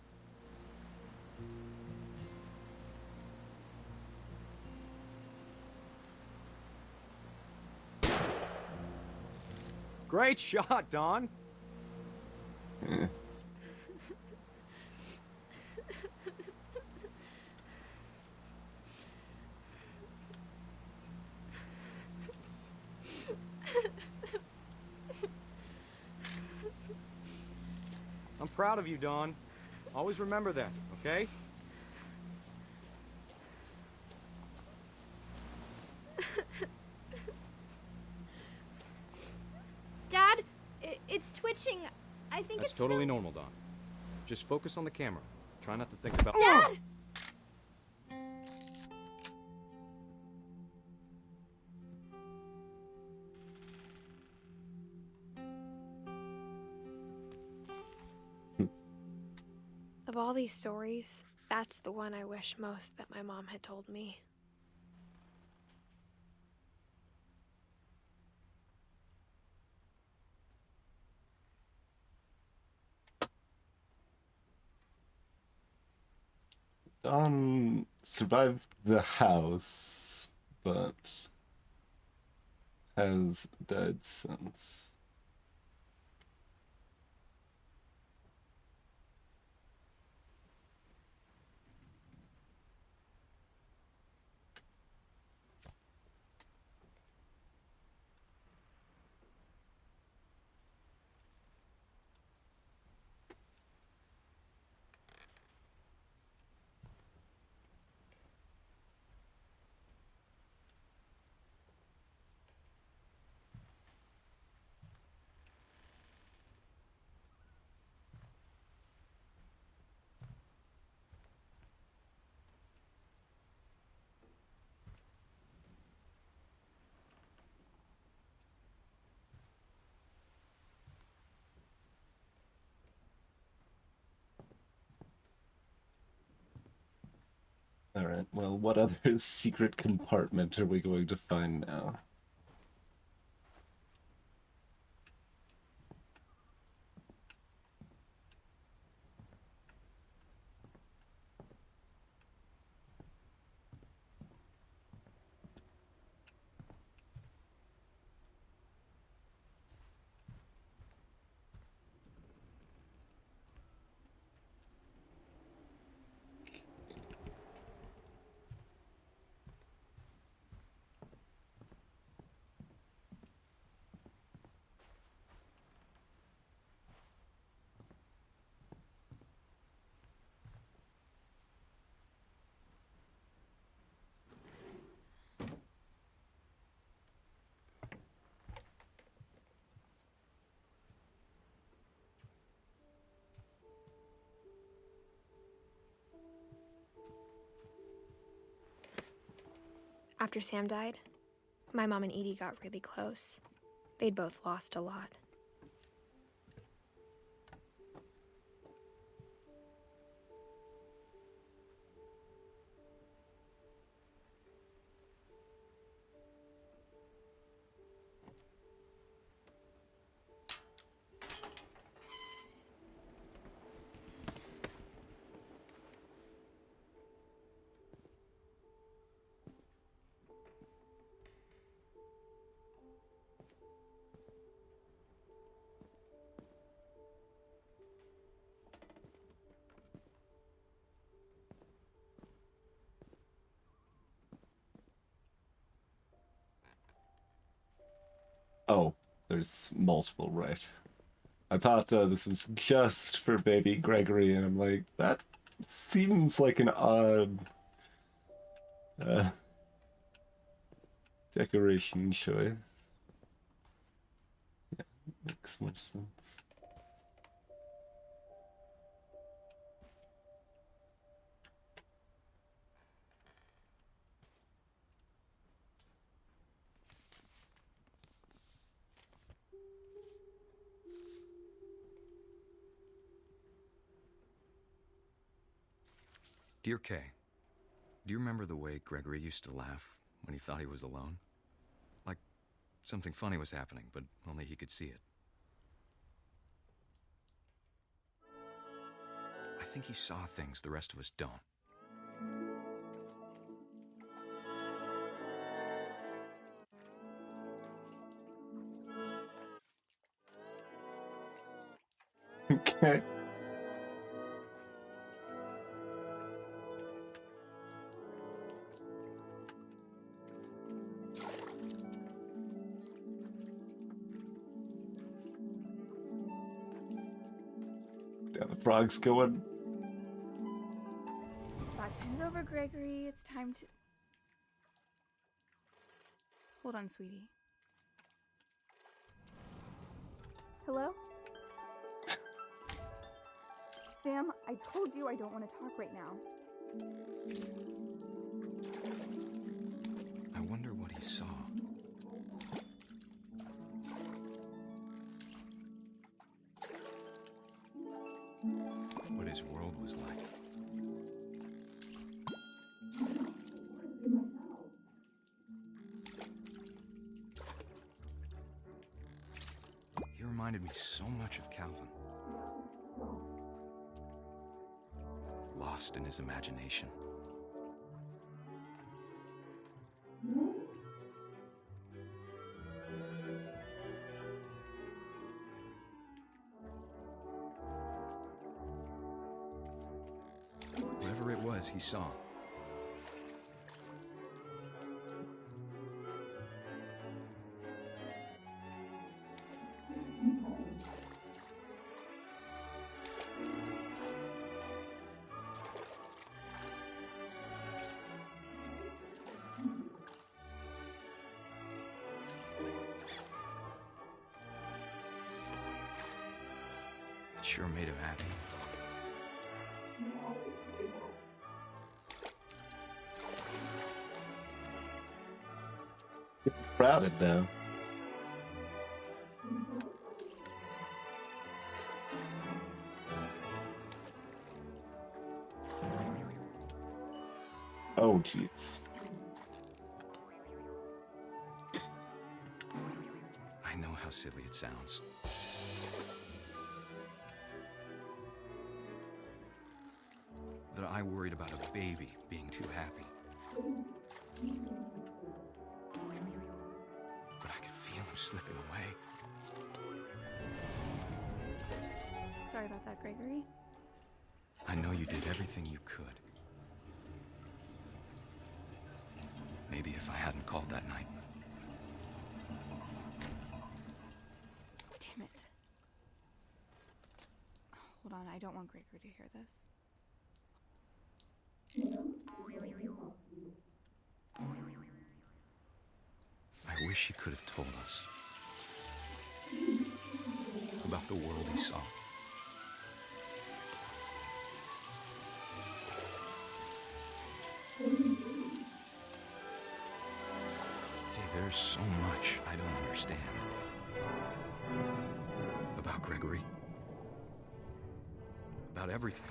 [SPEAKER 11] Great shot, Dawn! I'm proud of you, Dawn. Always remember that, okay?
[SPEAKER 12] Dad, it's twitching. I think
[SPEAKER 11] That's
[SPEAKER 12] it's
[SPEAKER 11] totally normal, Dawn. Just focus on the camera. Try not to think about—
[SPEAKER 12] Dad!
[SPEAKER 2] Of all these stories, that's the one I wish most that my mom had told me.
[SPEAKER 1] Survived the house, but has died since. Alright, well, what other secret compartment are we going to find now?
[SPEAKER 2] After Sam died, my mom and Edie got really close. They'd both lost a lot.
[SPEAKER 1] Oh, there's multiple, right? I thought this was just for baby Gregory, and I'm like, that seems like an odd decoration choice. Yeah, makes more sense.
[SPEAKER 11] Dear Kay, do you remember the way Gregory used to laugh when he thought he was alone? Like something funny was happening, but only he could see it. I think he saw things the rest of us don't.
[SPEAKER 1] Okay. Yeah, the frog's going.
[SPEAKER 13] Bad time's over, Gregory. It's time to... Hold on, sweetie. Hello? Sam, I told you I don't want to talk right now.
[SPEAKER 11] I wonder what he saw. What his world was like. He reminded me so much of Calvin. Lost in his imagination. Whatever it was he saw. It sure made him happy.
[SPEAKER 1] It's crowded now. Oh, jeez.
[SPEAKER 11] I know how silly it sounds. That I worried about a baby being too happy. But I could feel him slipping away.
[SPEAKER 13] Sorry about that, Gregory.
[SPEAKER 11] I know you did everything you could. Maybe if I hadn't called that night.
[SPEAKER 13] Damn it. Hold on, I don't want Gregory to hear this.
[SPEAKER 11] I wish he could have told us about the world he saw. There's so much I don't understand. About Gregory. About everything.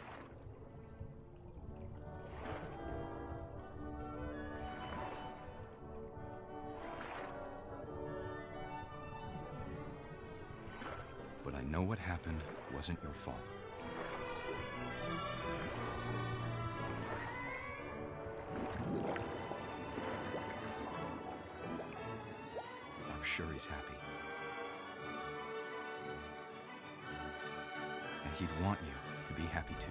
[SPEAKER 11] But I know what happened wasn't your fault. I'm sure he's happy. And he'd want you to be happy too.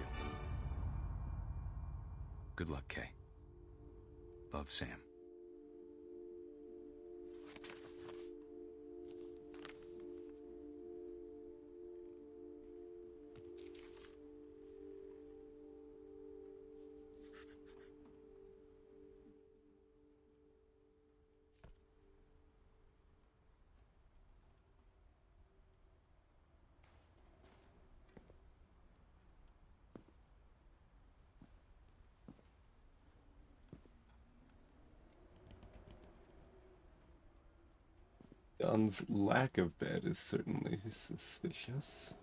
[SPEAKER 11] Good luck, Kay. Love, Sam.
[SPEAKER 1] Don's lack of bed is certainly suspicious.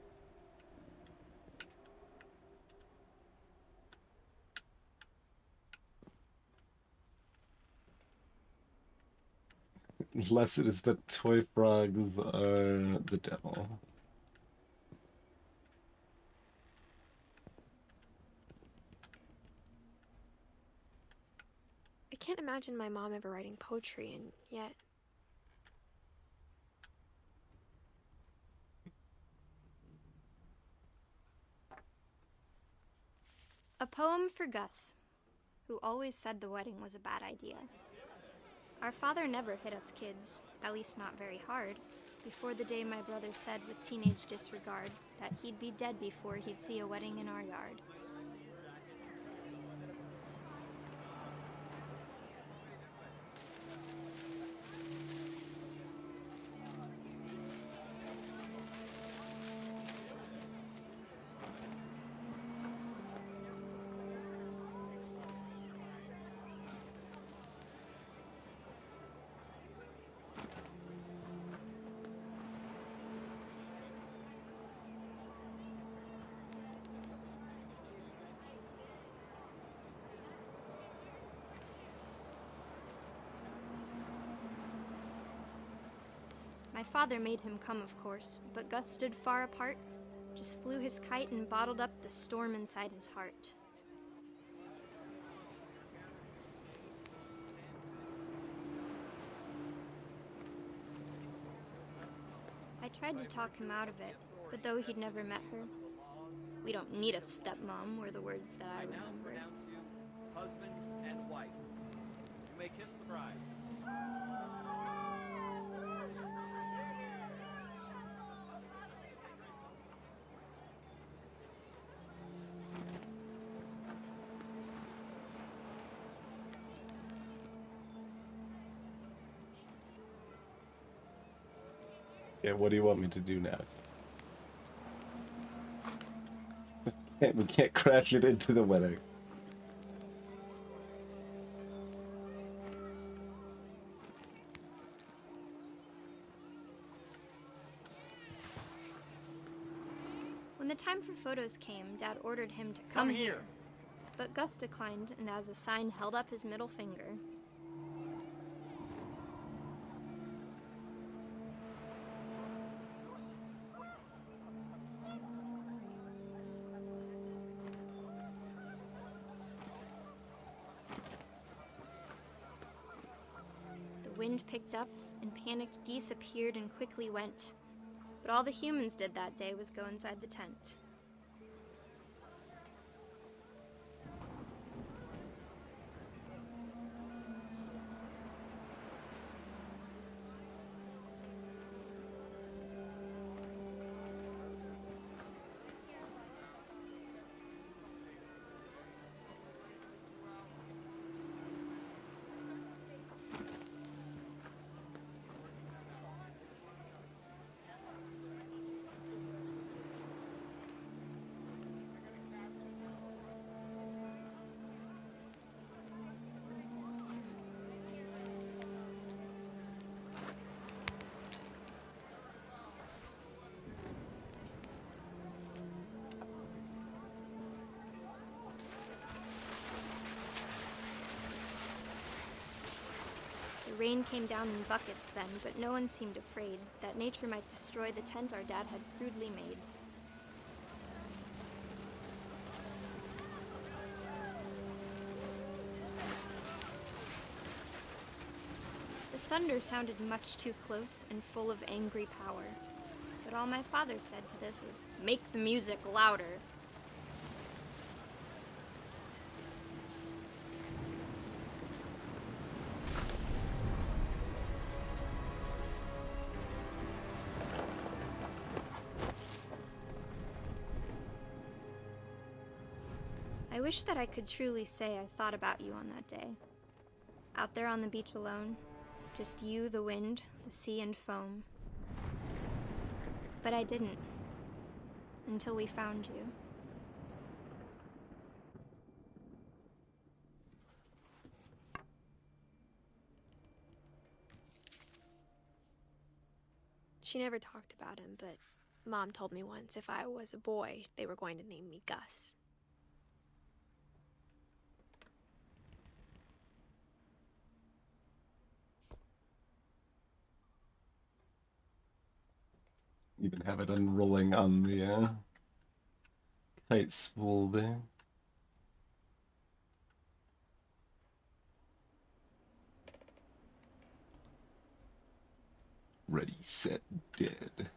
[SPEAKER 1] Unless it is that toy frogs are the devil.
[SPEAKER 14] I can't imagine my mom ever writing poetry, and yet...
[SPEAKER 12] A poem for Gus, who always said the wedding was a bad idea. Our father never hit us kids, at least not very hard, before the day my brother said with teenage disregard that he'd be dead before he'd see a wedding in our yard. My father made him come, of course, but Gus stood far apart, just flew his kite and bottled up the storm inside his heart. I tried to talk him out of it, but though he'd never met her, "We don't need a stepmom," were the words that I remember.
[SPEAKER 15] Husband and wife. You may kiss the bride.
[SPEAKER 1] Yeah, what do you want me to do now? We can't crash it into the wedding.
[SPEAKER 12] When the time for photos came, Dad ordered him to come here. But Gus declined and as a sign held up his middle finger. The wind picked up and panicked geese appeared and quickly went. But all the humans did that day was go inside the tent. rain came down in buckets then, but no one seemed afraid that nature might destroy the tent our dad had crudely made. The thunder sounded much too close and full of angry power. But all my father said to this was, "Make the music louder." I wish that I could truly say I thought about you on that day. Out there on the beach alone, just you, the wind, the sea, and foam. But I didn't, until we found you.
[SPEAKER 14] She never talked about him, but Mom told me once if I was a boy, they were going to name me Gus.
[SPEAKER 1] Even have it unrolling on the kite spool there. Ready, set, dead.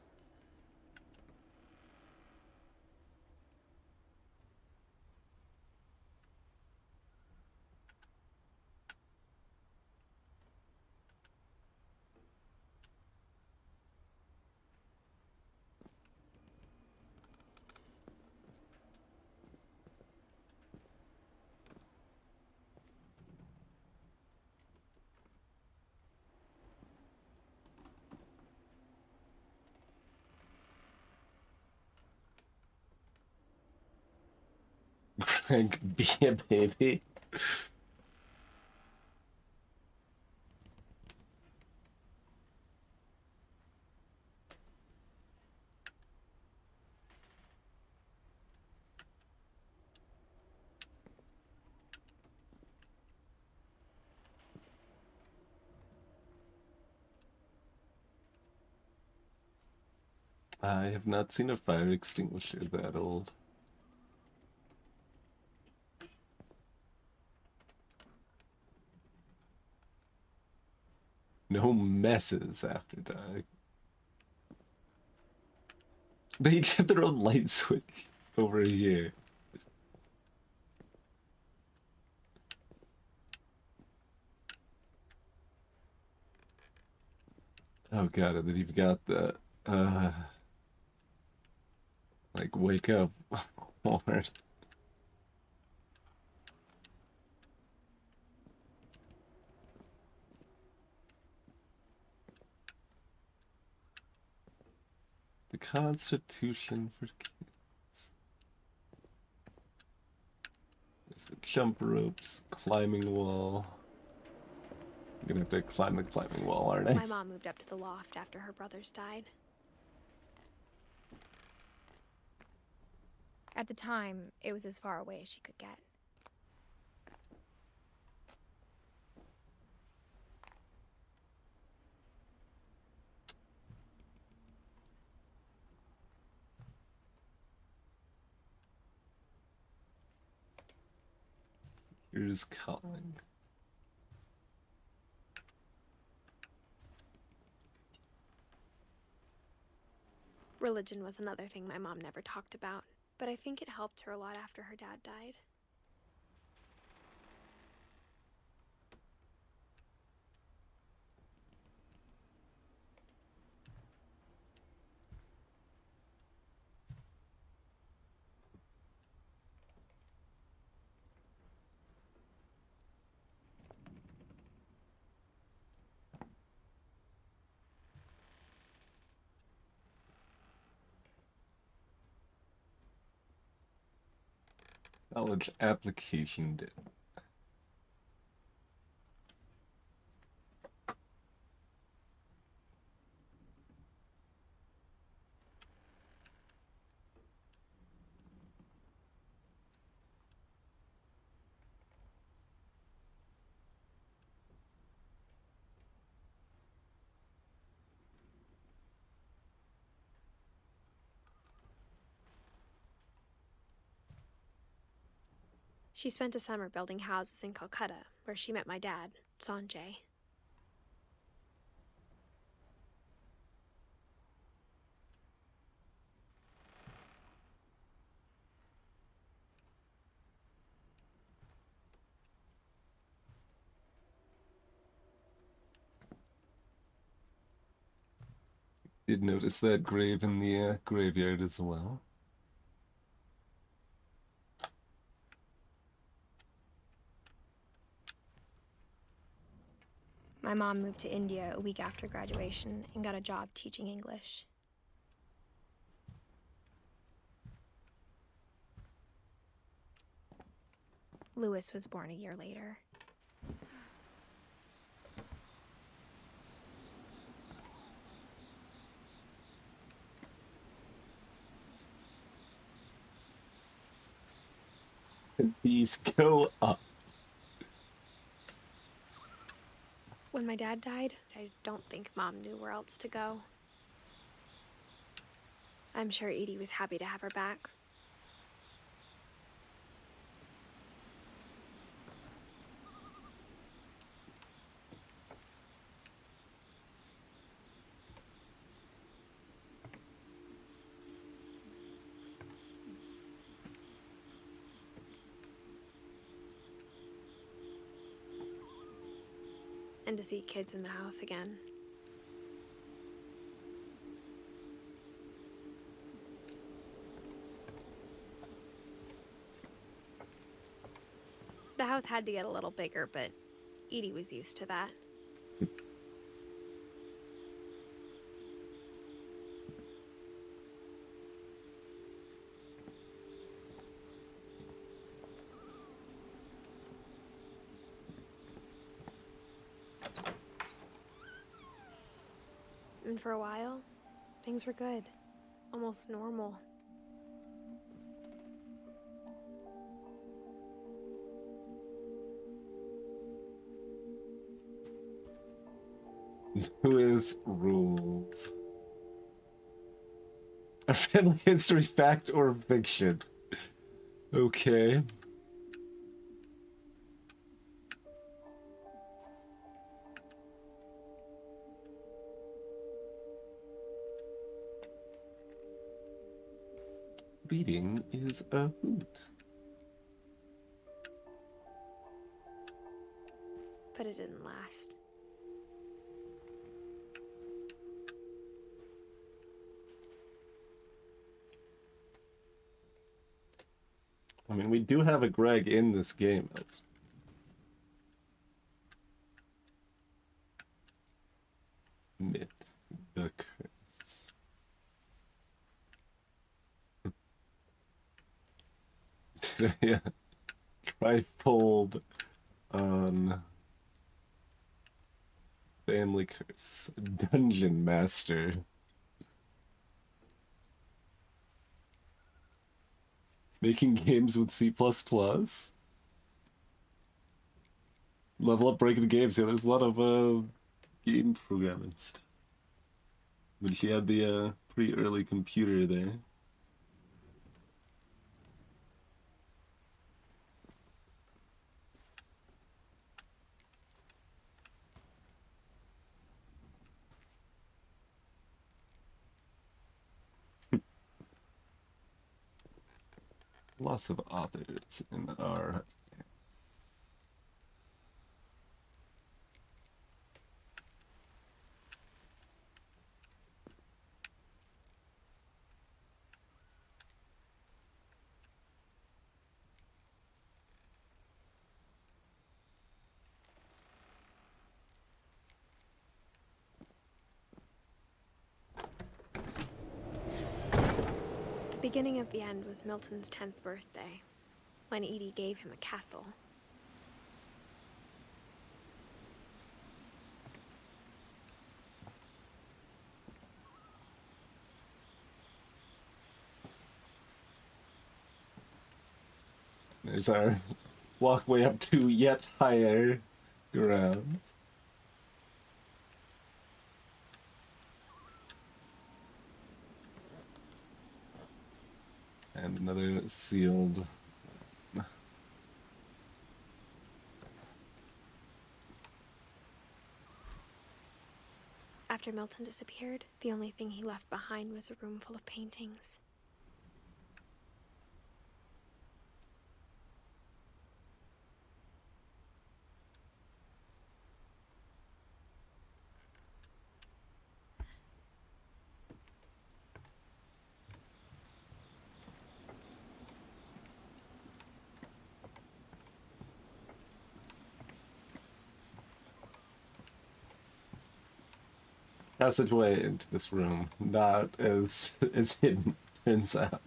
[SPEAKER 1] Greg, be a baby. I have not seen a fire extinguisher that old. No messes after dark. They each have their own light switch over here. Oh god, and then you've got the like wake up horn. The Constitution for kids. There's the jump ropes, climbing wall. I'm gonna have to climb the climbing wall, aren't I?
[SPEAKER 14] My mom moved up to the loft after her brothers died. At the time, it was as far away as she could get.
[SPEAKER 1] Here's calling.
[SPEAKER 14] Religion was another thing my mom never talked about, but I think it helped her a lot after her dad died.
[SPEAKER 1] College application did.
[SPEAKER 14] She spent a summer building houses in Calcutta, where she met my dad, Sanjay.
[SPEAKER 1] Did notice that grave in the graveyard as well.
[SPEAKER 14] My mom moved to India a week after graduation and got a job teaching English. Lewis was born a year later.
[SPEAKER 1] These go up.
[SPEAKER 14] When my dad died, I don't think Mom knew where else to go. I'm sure Edie was happy to have her back. And to see kids in the house again. The house had to get a little bigger, but Edie was used to that. And for a while, things were good. Almost normal.
[SPEAKER 1] Lewis rules. A family history, fact or fiction? Okay. Reading is a hoot.
[SPEAKER 14] But it didn't last.
[SPEAKER 1] I mean, we do have a Greg in this game. That's... Myth. The curse. Yeah. Trifold on family curse. Dungeon master. Making games with C++. Level up breaking games. Yeah, there's a lot of game programming stuff. When she had the pretty early computer there. Lots of authors in our...
[SPEAKER 14] The beginning of the end was Milton's 10th birthday, when Edie gave him a castle.
[SPEAKER 1] There's our walkway up to yet higher grounds. And another sealed
[SPEAKER 14] After Milton disappeared, the only thing he left behind was a room full of paintings.
[SPEAKER 1] Passageway into this room, not as hidden, turns out.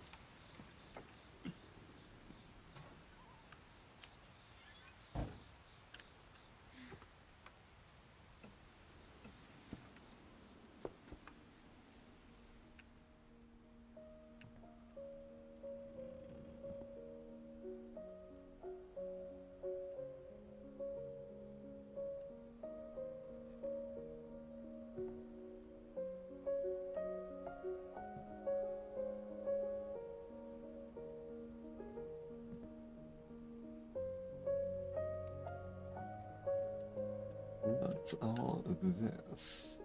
[SPEAKER 1] What's all of this?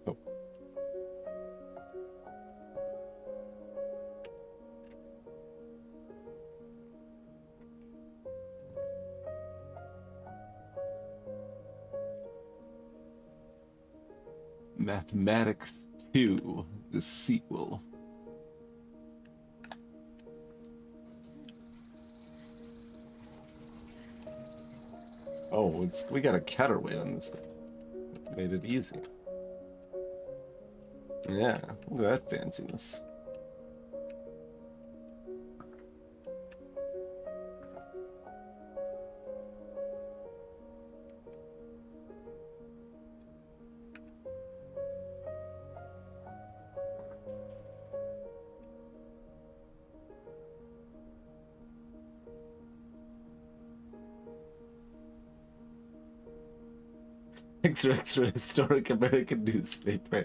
[SPEAKER 1] Oh. Mathematics 2, the sequel. Oh, we got a counterweight on this thing. Made it easy. Yeah, look at that fanciness. Extra historic American newspaper.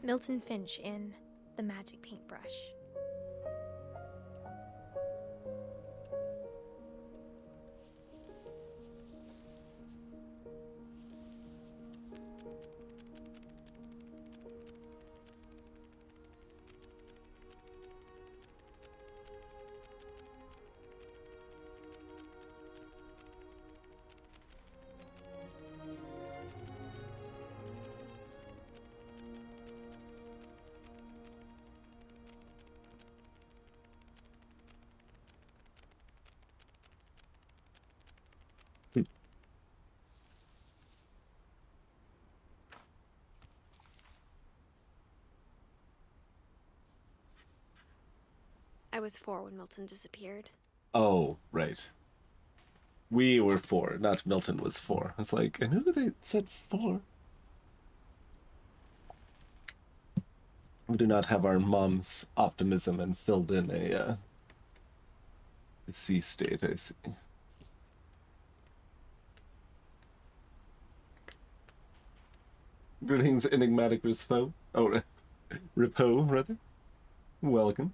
[SPEAKER 2] Milton Finch in The Magic Paintbrush.
[SPEAKER 14] I was 4 when Milton disappeared.
[SPEAKER 1] Oh, right. We were 4, not Milton was 4. It's like, I knew they said 4. We do not have our mom's optimism and filled in a C state, I see. Greetings, enigmatic Rispo. Oh, Ripo, rather. Welcome.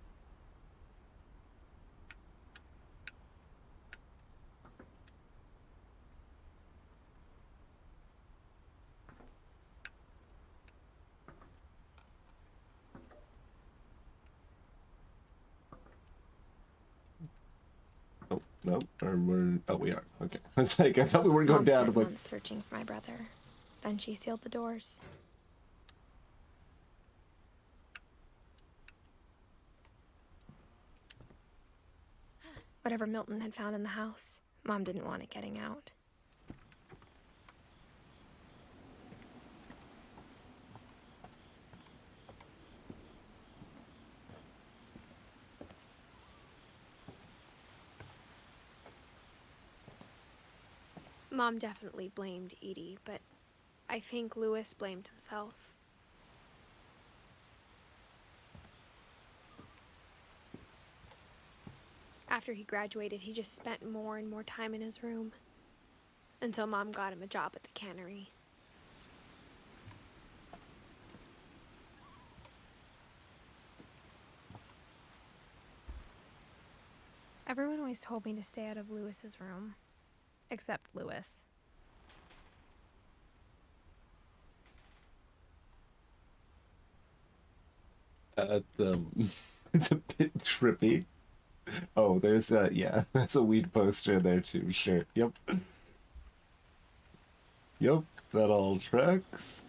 [SPEAKER 1] Oh, no, or we're... Oh, we are. Okay. It's like, I thought we were going
[SPEAKER 2] Mom
[SPEAKER 1] down.
[SPEAKER 2] spent
[SPEAKER 1] But
[SPEAKER 2] months searching for my brother. Then she sealed the doors. Whatever Milton had found in the house, Mom didn't want it getting out.
[SPEAKER 14] Mom definitely blamed Edie, but I think Lewis blamed himself. After he graduated, he just spent more and more time in his room. Until Mom got him a job at the cannery. Everyone always told me to stay out of Lewis's room. Except Lewis.
[SPEAKER 1] It's a bit trippy. Oh, there's yeah, there's a weed poster in there too, sure. Yep. Yep, that all tracks.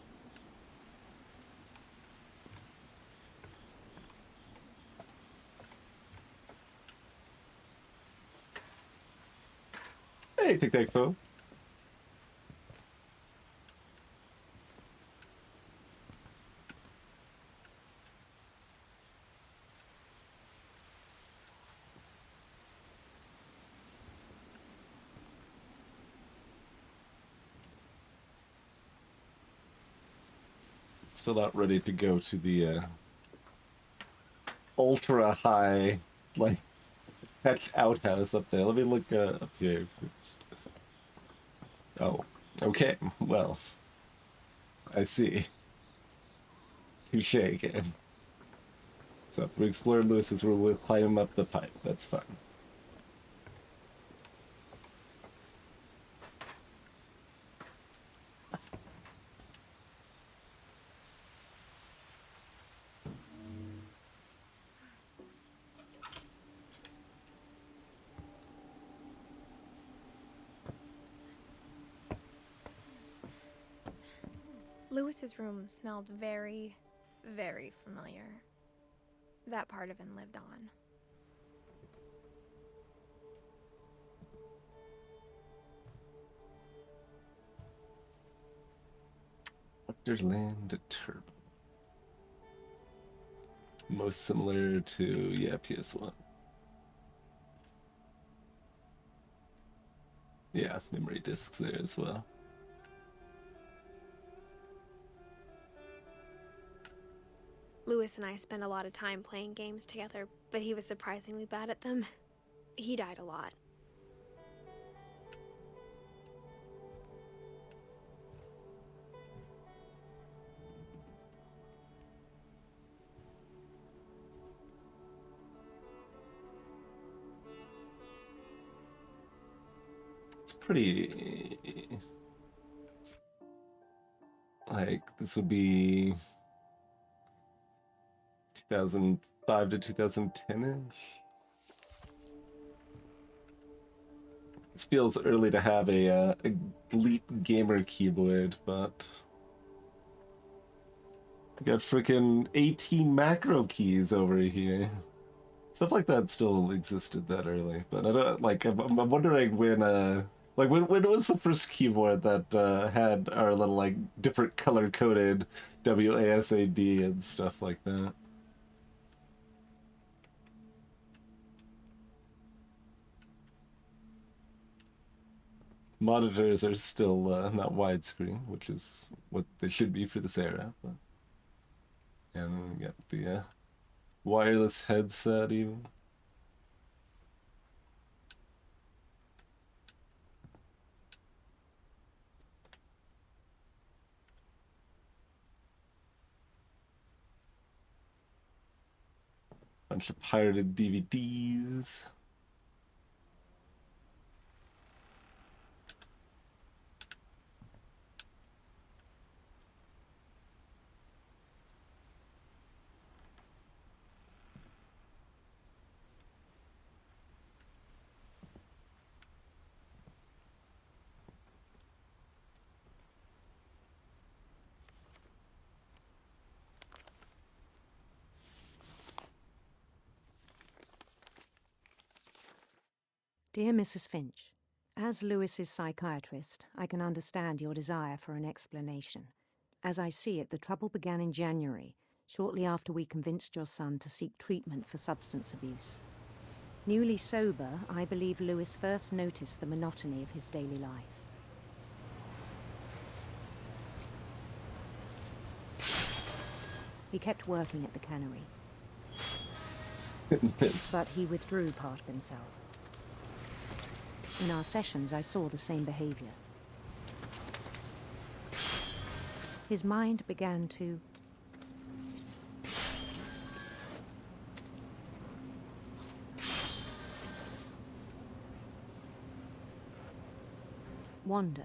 [SPEAKER 1] Hey, Tic-Tac-Toe. Still not ready to go to the ultra high, like, tech outhouse up there. Let me look up here. Oh, okay. Well, I see. Touche again. So if we explore Lewis's room, we'll climb up the pipe. That's fine.
[SPEAKER 2] Lewis's room smelled very, very familiar. That part of him lived on.
[SPEAKER 1] Wonderland Turbo. Most similar to, yeah, PS1. Yeah, memory discs there as well.
[SPEAKER 2] Lewis and I spent a lot of time playing games together, but he was surprisingly bad at them. He died a lot.
[SPEAKER 1] It's pretty... like, this would be 2005 to 2010-ish. This feels early to have a elite gamer keyboard, but I got freaking 18 macro keys over here. Stuff like that still existed that early, but I don't like. I'm wondering when like when was the first keyboard that had our little like different color coded WASD and stuff like that. Monitors are still not widescreen, which is what they should be for this era. But... and then we got the wireless headset even. Bunch of pirated DVDs.
[SPEAKER 16] Dear Mrs. Finch, as Lewis's psychiatrist, I can understand your desire for an explanation. As I see it, the trouble began in January, shortly after we convinced your son to seek treatment for substance abuse. Newly sober, I believe Lewis first noticed the monotony of his daily life. He kept working at the cannery. But he withdrew part of himself. In our sessions, I saw the same behavior. His mind began to wander.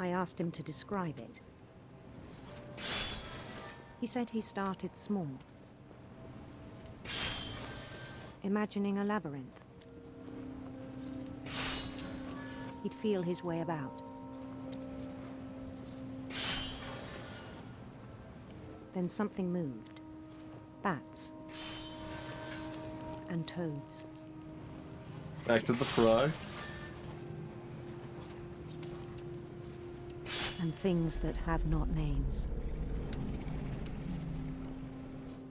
[SPEAKER 16] I asked him to describe it. He said he started small, imagining a labyrinth. He'd feel his way about. Then something moved. Bats. And toads.
[SPEAKER 1] Back to the frogs.
[SPEAKER 16] And things that have not names.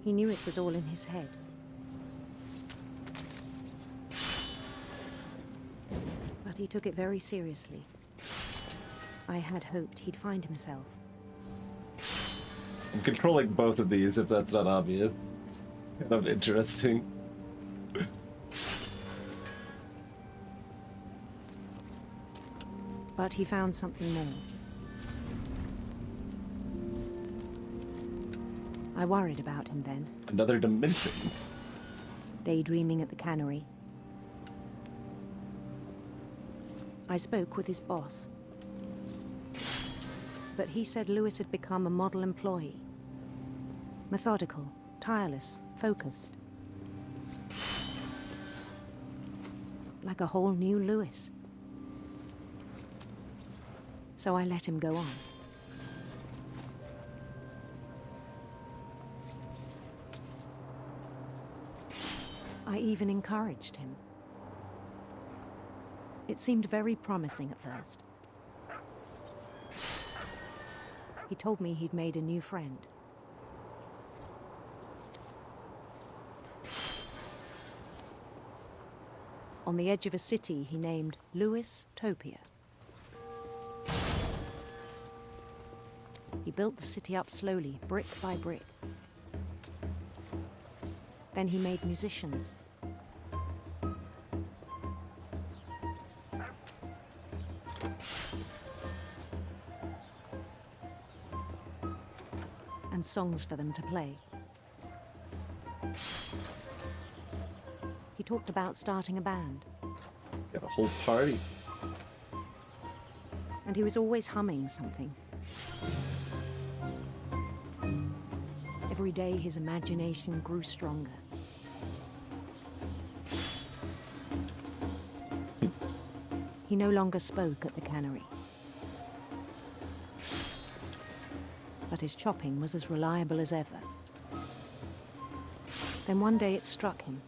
[SPEAKER 16] He knew it was all in his head. But he took it very seriously. I had hoped he'd find himself.
[SPEAKER 1] I'm controlling both of these, if that's not obvious. Kind of interesting.
[SPEAKER 16] But he found something more. I worried about him then.
[SPEAKER 1] Another dimension.
[SPEAKER 16] Daydreaming at the cannery. I spoke with his boss. But he said Lewis had become a model employee. Methodical, tireless, focused. Like a whole new Lewis. So I let him go on. I even encouraged him. It seemed very promising at first. He told me he'd made a new friend. On the edge of a city he named Lewis Topia. He built the city up slowly, brick by brick. Then he made musicians. And songs for them to play. He talked about starting a band.
[SPEAKER 1] Got a whole party.
[SPEAKER 16] And he was always humming something. Every day his imagination grew stronger. He no longer spoke at the cannery. But his chopping was as reliable as ever. Then one day it struck him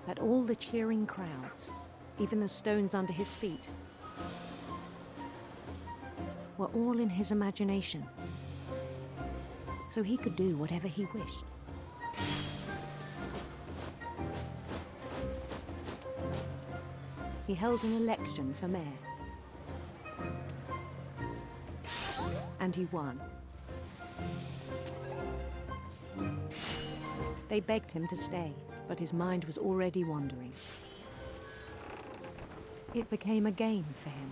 [SPEAKER 16] that all the cheering crowds, even the stones under his feet, were all in his imagination. So he could do whatever he wished. He held an election for mayor. And he won. They begged him to stay, but his mind was already wandering. It became a game for him.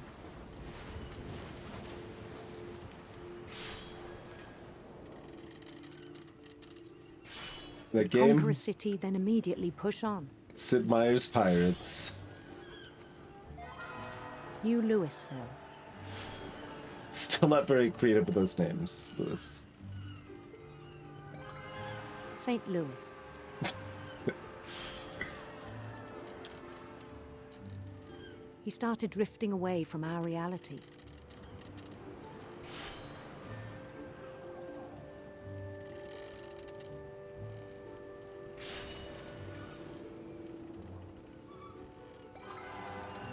[SPEAKER 1] The game?
[SPEAKER 16] Conquer a city, then immediately push on.
[SPEAKER 1] Sid Meier's Pirates.
[SPEAKER 16] New Louisville.
[SPEAKER 1] Still not very creative with those names, Louis.
[SPEAKER 16] St. Louis. He started drifting away from our reality.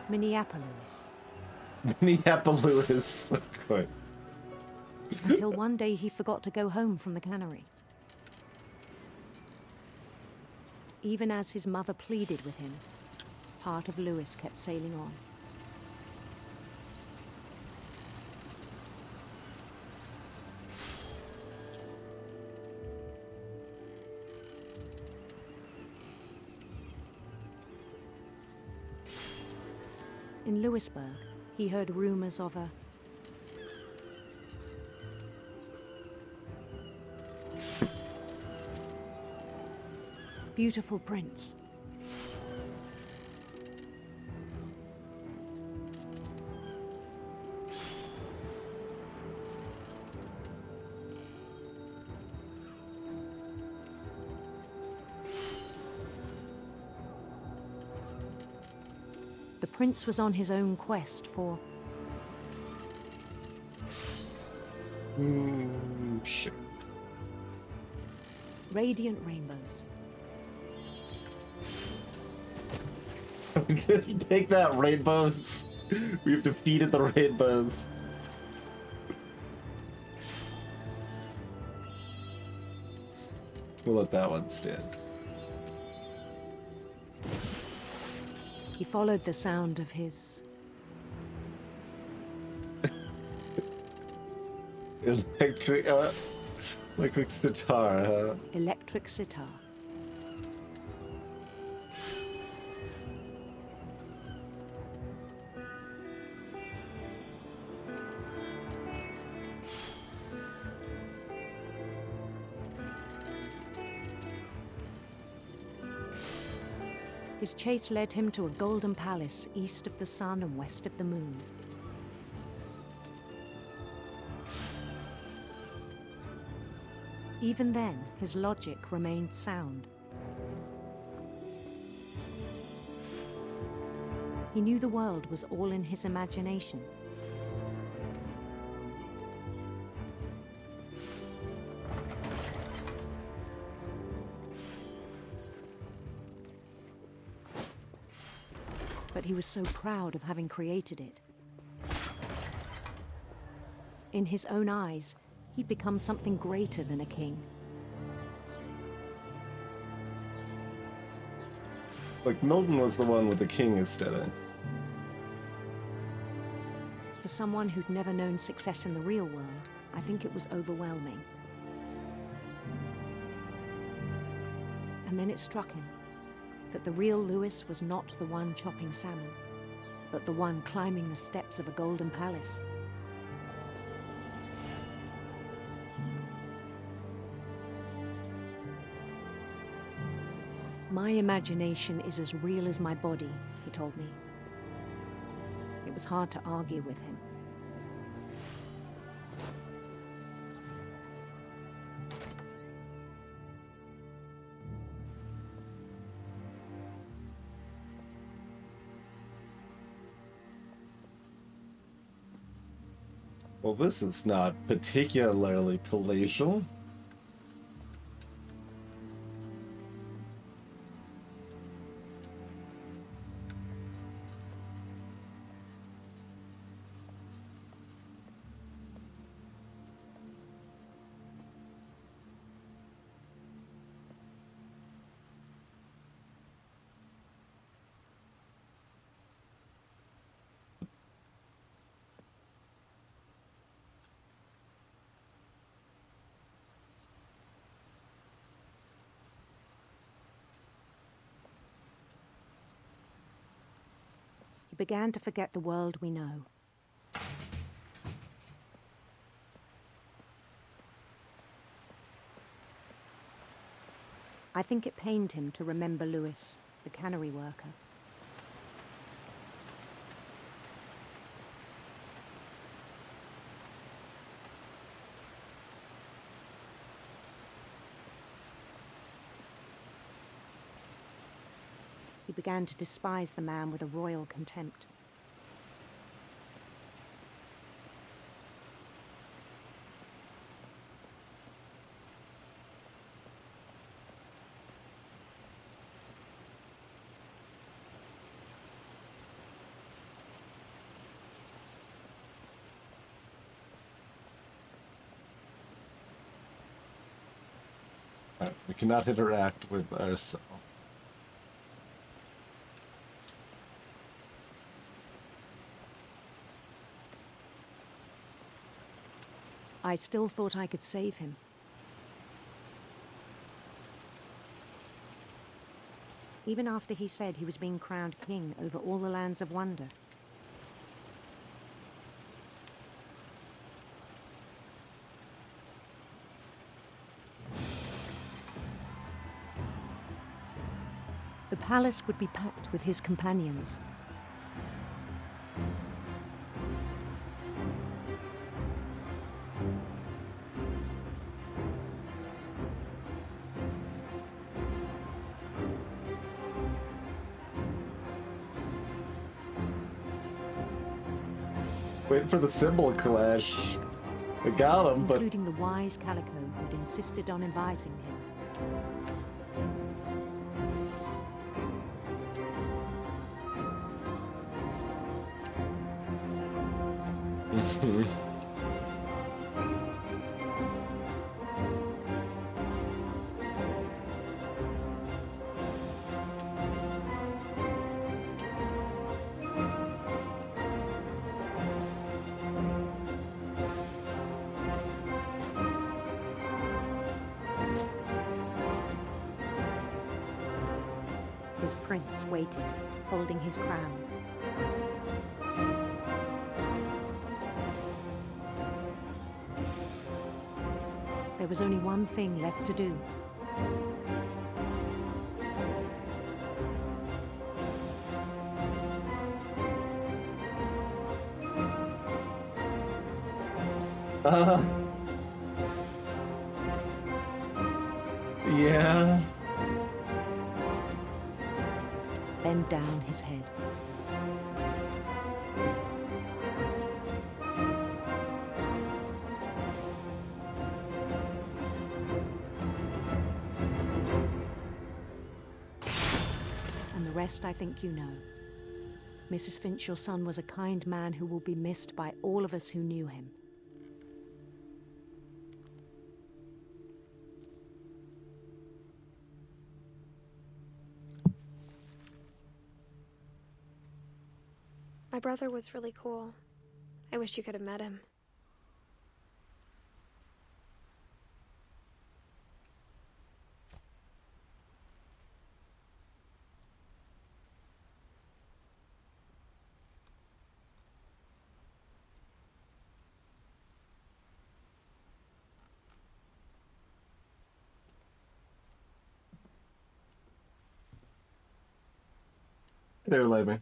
[SPEAKER 16] Minneapolis.
[SPEAKER 1] Minneapolis, of course.
[SPEAKER 16] until one day he forgot to go home from the cannery. Even as his mother pleaded with him, part of Lewis kept sailing on. In Lewisburg, he heard rumors of a beautiful prince. The prince was on his own quest for
[SPEAKER 1] Shit.
[SPEAKER 16] radiant rainbows.
[SPEAKER 1] Take that, rainbows. We've defeated the rainbows. We'll let that one stand.
[SPEAKER 16] He followed the sound of his
[SPEAKER 1] electric sitar, huh?
[SPEAKER 16] electric sitar. His chase led him to a golden palace east of the sun and west of the moon. Even then, his logic remained sound. He knew the world was all in his imagination. But he was so proud of having created it. In his own eyes, he'd become something greater than a king.
[SPEAKER 1] Like, Milton was the one with the king aesthetic.
[SPEAKER 16] For someone who'd never known success in the real world, I think it was overwhelming. And then it struck him that the real Lewis was not the one chopping salmon, but the one climbing the steps of a golden palace. My imagination is as real as my body, he told me. It was hard to argue with him.
[SPEAKER 1] Well, this is not particularly palatial.
[SPEAKER 16] He began to forget the world we know. I think it pained him to remember Lewis, the cannery worker. He began to despise the man with a royal contempt.
[SPEAKER 1] We cannot interact with ourselves.
[SPEAKER 16] I still thought I could save him. Even after he said he was being crowned king over all the lands of wonder. The palace would be packed with his companions.
[SPEAKER 1] Waiting for the symbol clash. I got him, but...
[SPEAKER 16] Including the wise Calico who'd insisted on inviting him. His prince waited, holding his crown. There was only one thing left to do.
[SPEAKER 1] Yeah.
[SPEAKER 16] Bend down his head. And the rest I think you know. Mrs. Finch, your son was a kind man who will be missed by all of us who knew him.
[SPEAKER 14] My brother was really cool. I wish you could have met him.
[SPEAKER 1] There, Lemmy.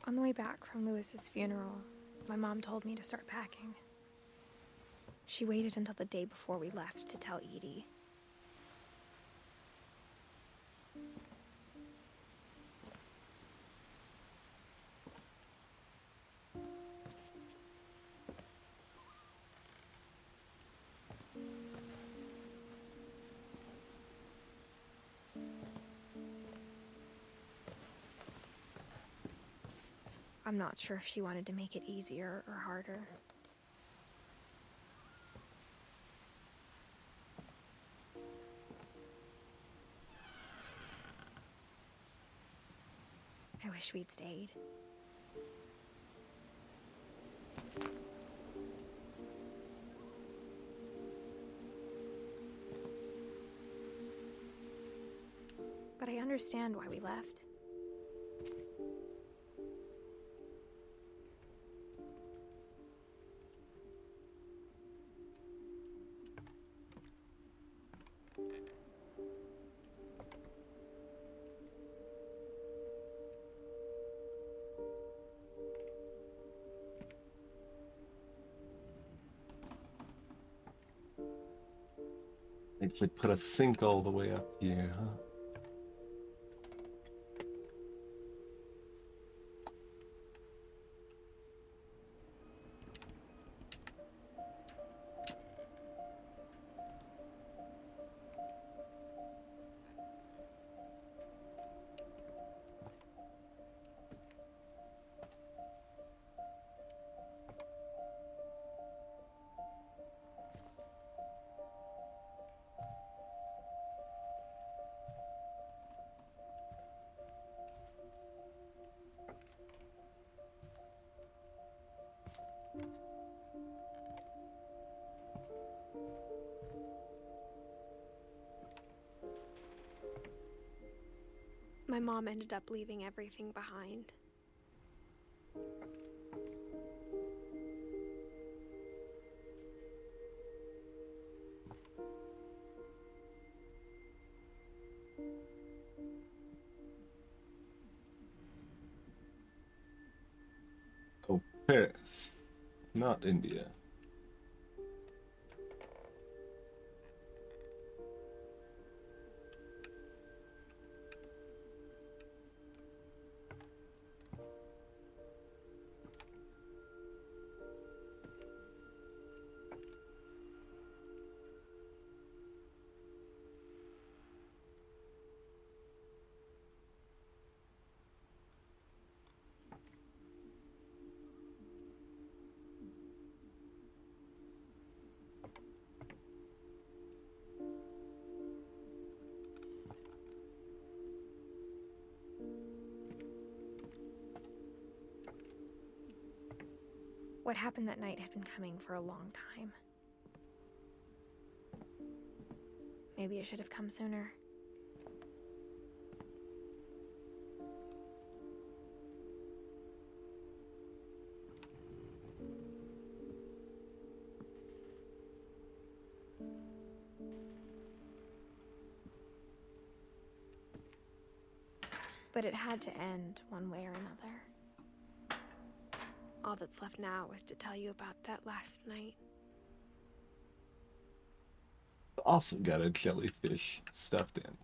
[SPEAKER 2] On the way back from Lewis's funeral, my mom told me to start packing. She waited until the day before we left to tell Edie. I'm not sure if she wanted to make it easier or harder. I wish we'd stayed. But I understand why we left.
[SPEAKER 1] Actually put a sink all the way up here, huh?
[SPEAKER 14] My mom ended up leaving everything behind.
[SPEAKER 1] Oh, Paris, not India.
[SPEAKER 2] What happened that night had been coming for a long time. Maybe it should have come sooner. But it had to end one way or another.
[SPEAKER 14] All that's left now is to tell you about that last night.
[SPEAKER 1] Also got a jellyfish stuffed in.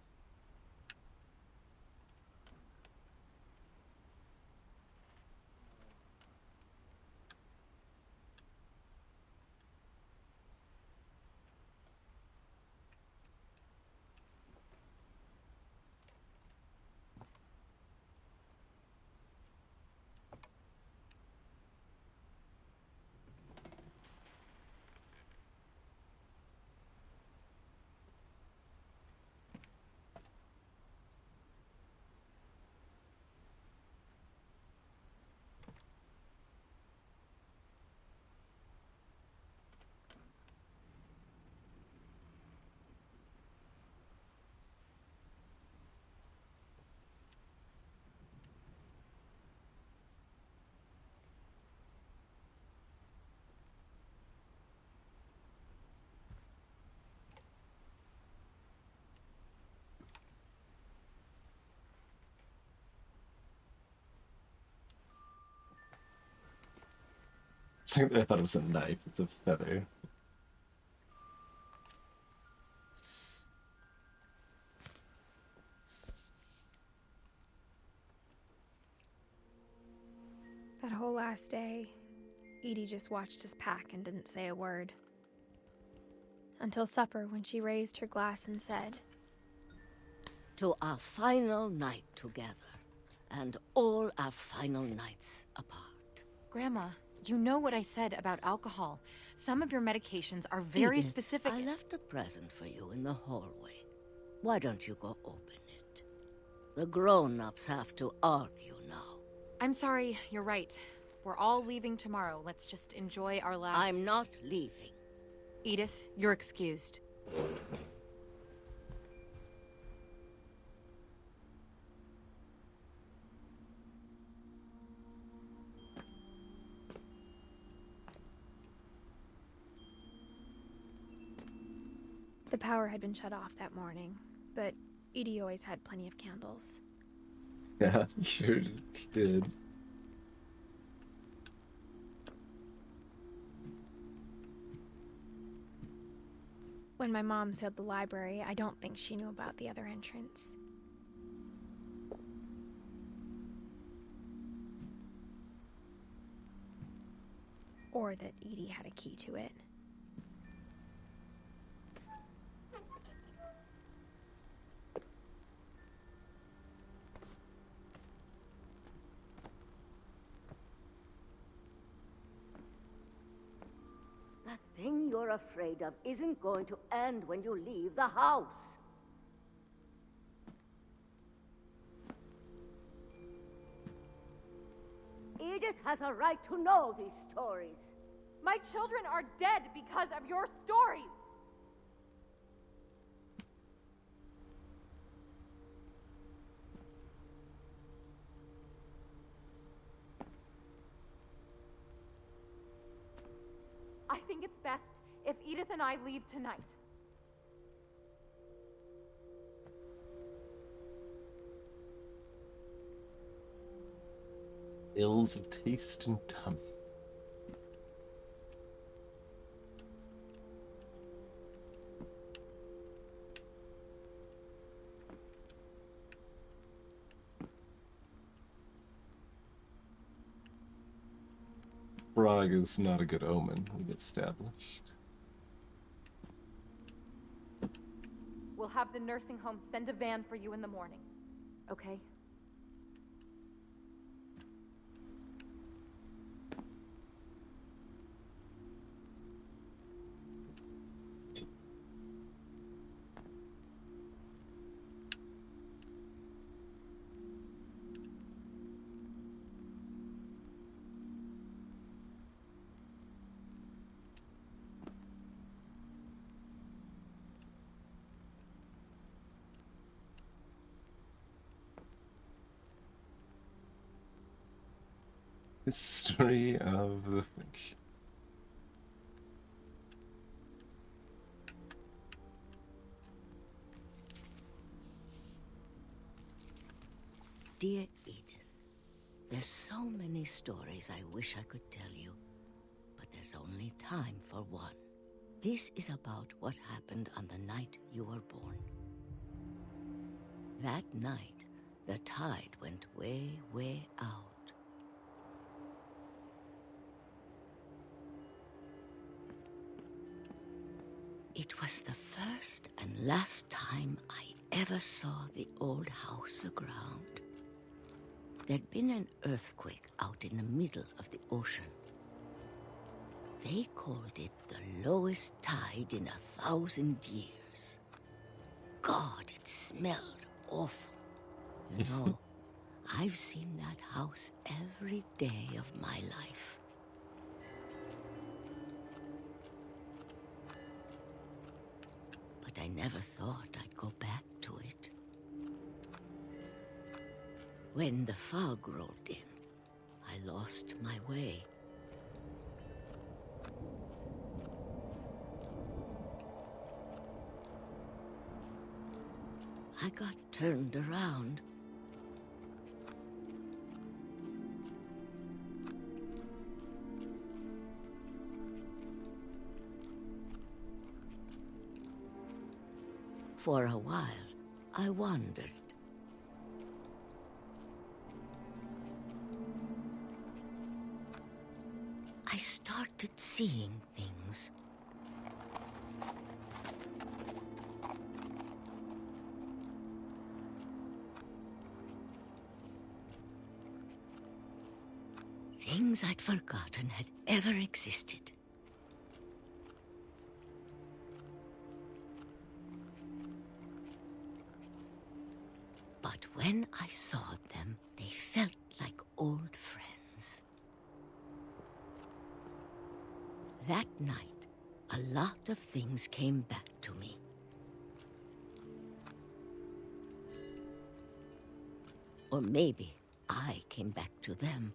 [SPEAKER 1] I thought it was a knife. It's a feather.
[SPEAKER 2] That whole last day, Edie just watched us pack and didn't say a word. Until supper, when she raised her glass and said,
[SPEAKER 17] "To our final night together, and all our final nights apart."
[SPEAKER 18] Grandma, you know what I said about alcohol. Some of your medications are very
[SPEAKER 17] Edith,
[SPEAKER 18] specific.
[SPEAKER 17] I left a present for you in the hallway. Why don't you go open it? The grown-ups have to argue now.
[SPEAKER 18] I'm sorry, you're right. We're all leaving tomorrow. Let's just enjoy our last...
[SPEAKER 17] I'm not leaving.
[SPEAKER 18] Edith, you're excused.
[SPEAKER 2] The power had been shut off that morning, but Edie always had plenty of candles.
[SPEAKER 1] Yeah, sure did.
[SPEAKER 2] When my mom sealed the library, I don't think she knew about the other entrance. Or that Edie had a key to it.
[SPEAKER 17] That thing you're afraid of isn't going to end when you leave the house. Edith has a right to know these stories.
[SPEAKER 13] My children are dead because of your stories. I think it's best if Edith and I leave tonight.
[SPEAKER 1] Ills of taste and tummy. Frog is not a good omen, we've established.
[SPEAKER 13] We'll have the nursing home send a van for you in the morning, okay?
[SPEAKER 1] History of the Finch.
[SPEAKER 17] Dear Edith, there's so many stories I wish I could tell you, but there's only time for one. This is about what happened on the night you were born. That night, the tide went way, way out. It was the first and last time I ever saw the old house aground. There'd been an earthquake out in the middle of the ocean. They called it the lowest tide in 1,000 years. God, it smelled awful. You know, I've seen that house every day of my life. But I never thought I'd go back to it. When the fog rolled in, I lost my way. I got turned around. For a while, I wandered. I started seeing things. Things I'd forgotten had ever existed. But when I saw them, they felt like old friends. That night, a lot of things came back to me. Or maybe I came back to them.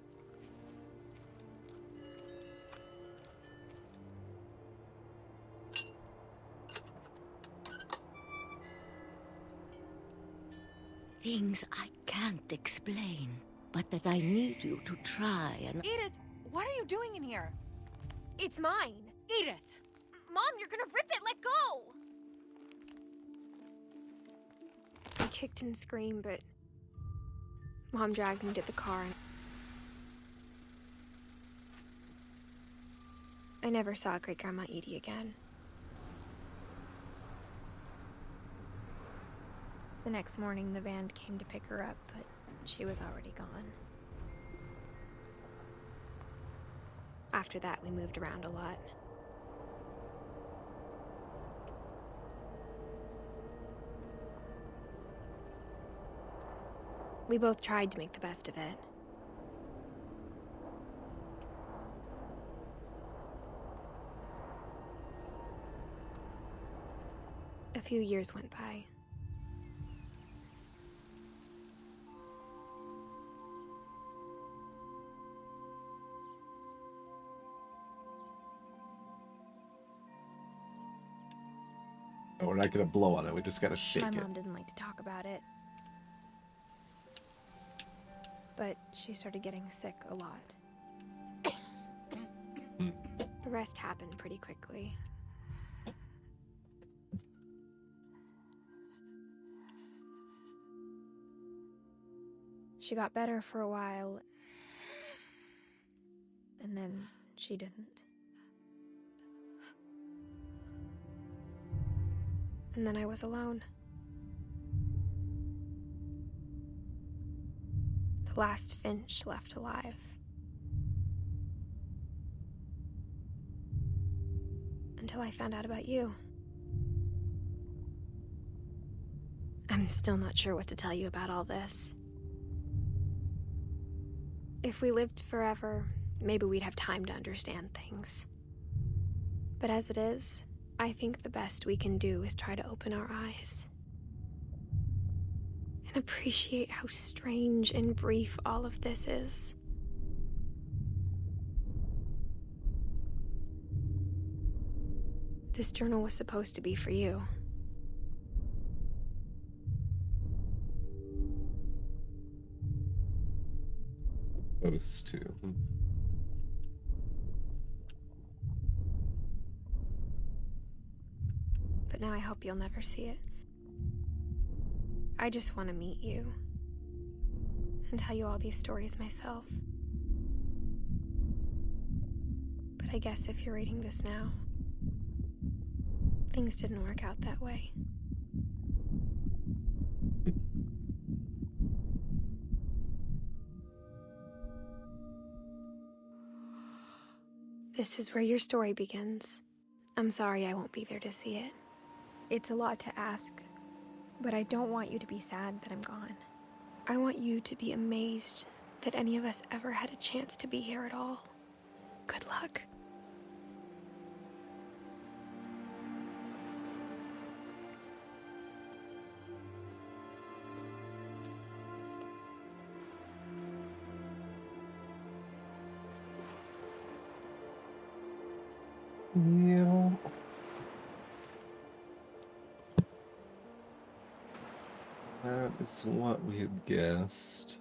[SPEAKER 17] Things I can't explain, but that I need you to try and...
[SPEAKER 18] Edith, what are you doing in here?
[SPEAKER 2] It's mine.
[SPEAKER 18] Edith!
[SPEAKER 2] Mom, you're gonna rip it! Let go! kicked and screamed, but Mom dragged me to the car and I never saw Great-Grandma Edie again. The next morning, the van came to pick her up, but she was already gone. After that, we moved around a lot. We both tried to make the best of it. A few years went by.
[SPEAKER 1] Oh, we're not gonna blow on it. We just gotta shake
[SPEAKER 2] My
[SPEAKER 1] it.
[SPEAKER 2] mom didn't like to talk about it. But she started getting sick a lot. The rest happened pretty quickly. She got better for a while, and then she didn't. And then I was alone. The last Finch left alive. Until I found out about you. I'm still not sure what to tell you about all this. If we lived forever, maybe we'd have time to understand things. But as it is, I think the best we can do is try to open our eyes. And appreciate how strange and brief all of this is. This journal was supposed to be for you.
[SPEAKER 1] Supposed to.
[SPEAKER 2] But now I hope you'll never see it. I just want to meet you and tell you all these stories myself. But I guess if you're reading this now, things didn't work out that way. This is where your story begins. I'm sorry I won't be there to see it. It's a lot to ask, but I don't want you to be sad that I'm gone. I want you to be amazed that any of us ever had a chance to be here at all. Good luck.
[SPEAKER 1] Yeah. That is what we had guessed.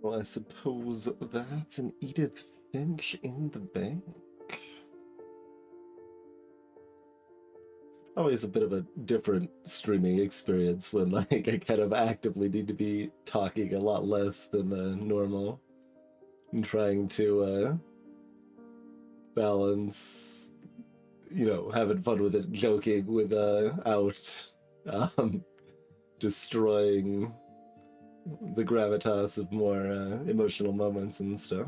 [SPEAKER 1] Well, I suppose that's an Edith Finch in the bank. Always a bit of a different streaming experience when like I kind of actively need to be talking a lot less than normal and trying to balance, you know, having fun with it, joking without destroying the gravitas of more emotional moments and stuff.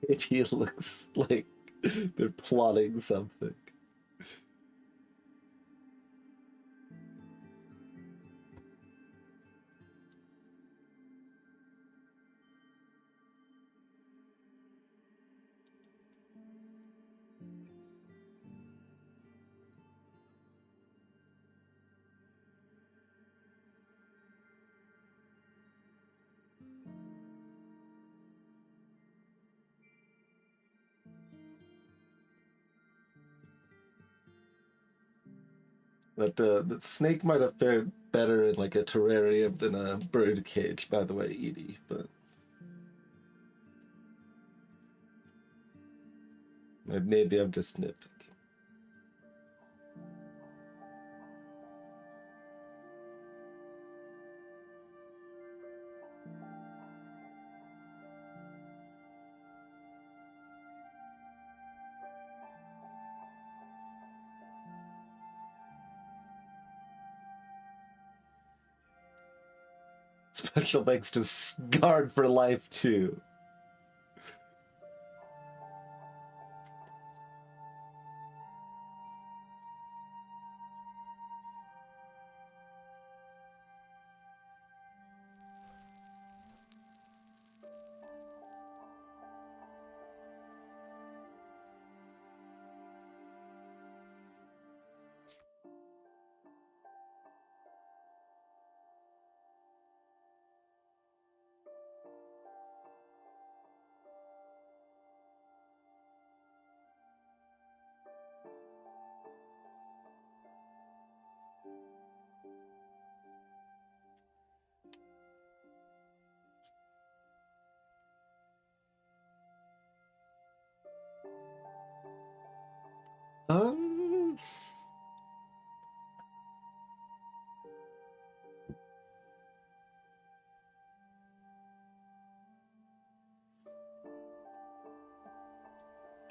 [SPEAKER 1] Maybe it looks like they're plotting something. But the snake might have fared better in like a terrarium than a bird cage, by the way, Edie, but maybe I'm just nitpicking. Special thanks to Scarred for Life, too.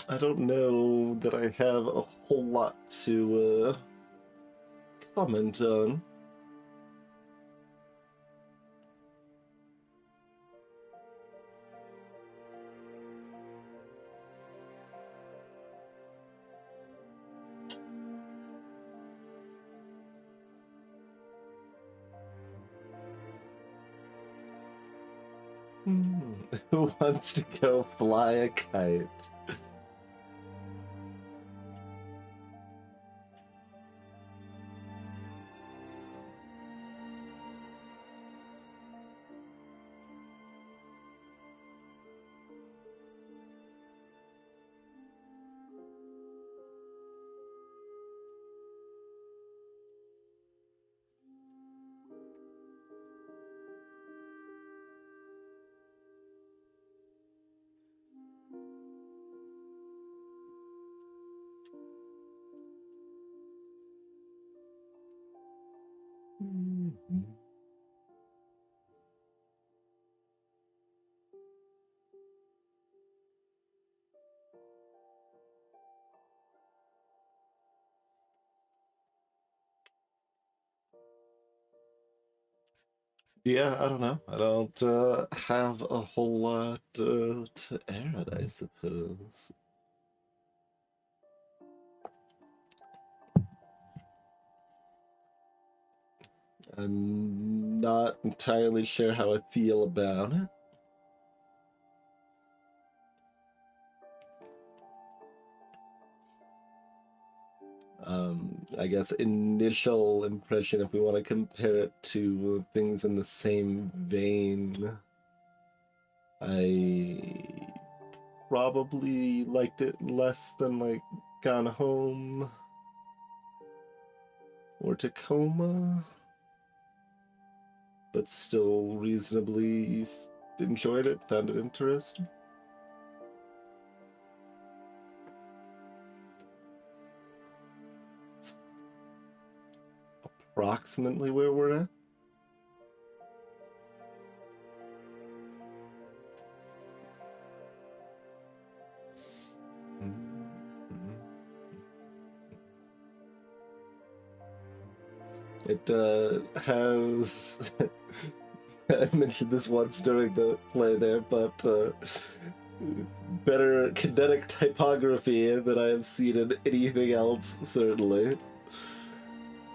[SPEAKER 1] I don't know that I have a whole lot to comment on. Who wants to go fly a kite? Yeah, I don't know. I don't have a whole lot to add, I suppose. I'm not entirely sure how I feel about it. I guess initial impression, if we want to compare it to things in the same vein, I probably liked it less than like Gone Home or Tacoma, but still reasonably enjoyed it, found it interesting. It's approximately where we're at. It has I mentioned this once during the play there, but better kinetic typography than I have seen in anything else, certainly.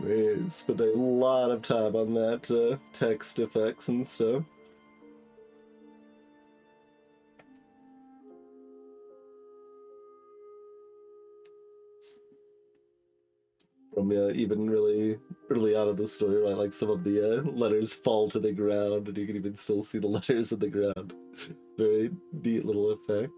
[SPEAKER 1] They spent a lot of time on that text effects and stuff. From even really early on in the story, right? Like some of the letters fall to the ground, and you can even still see the letters in the ground. Very neat little effect.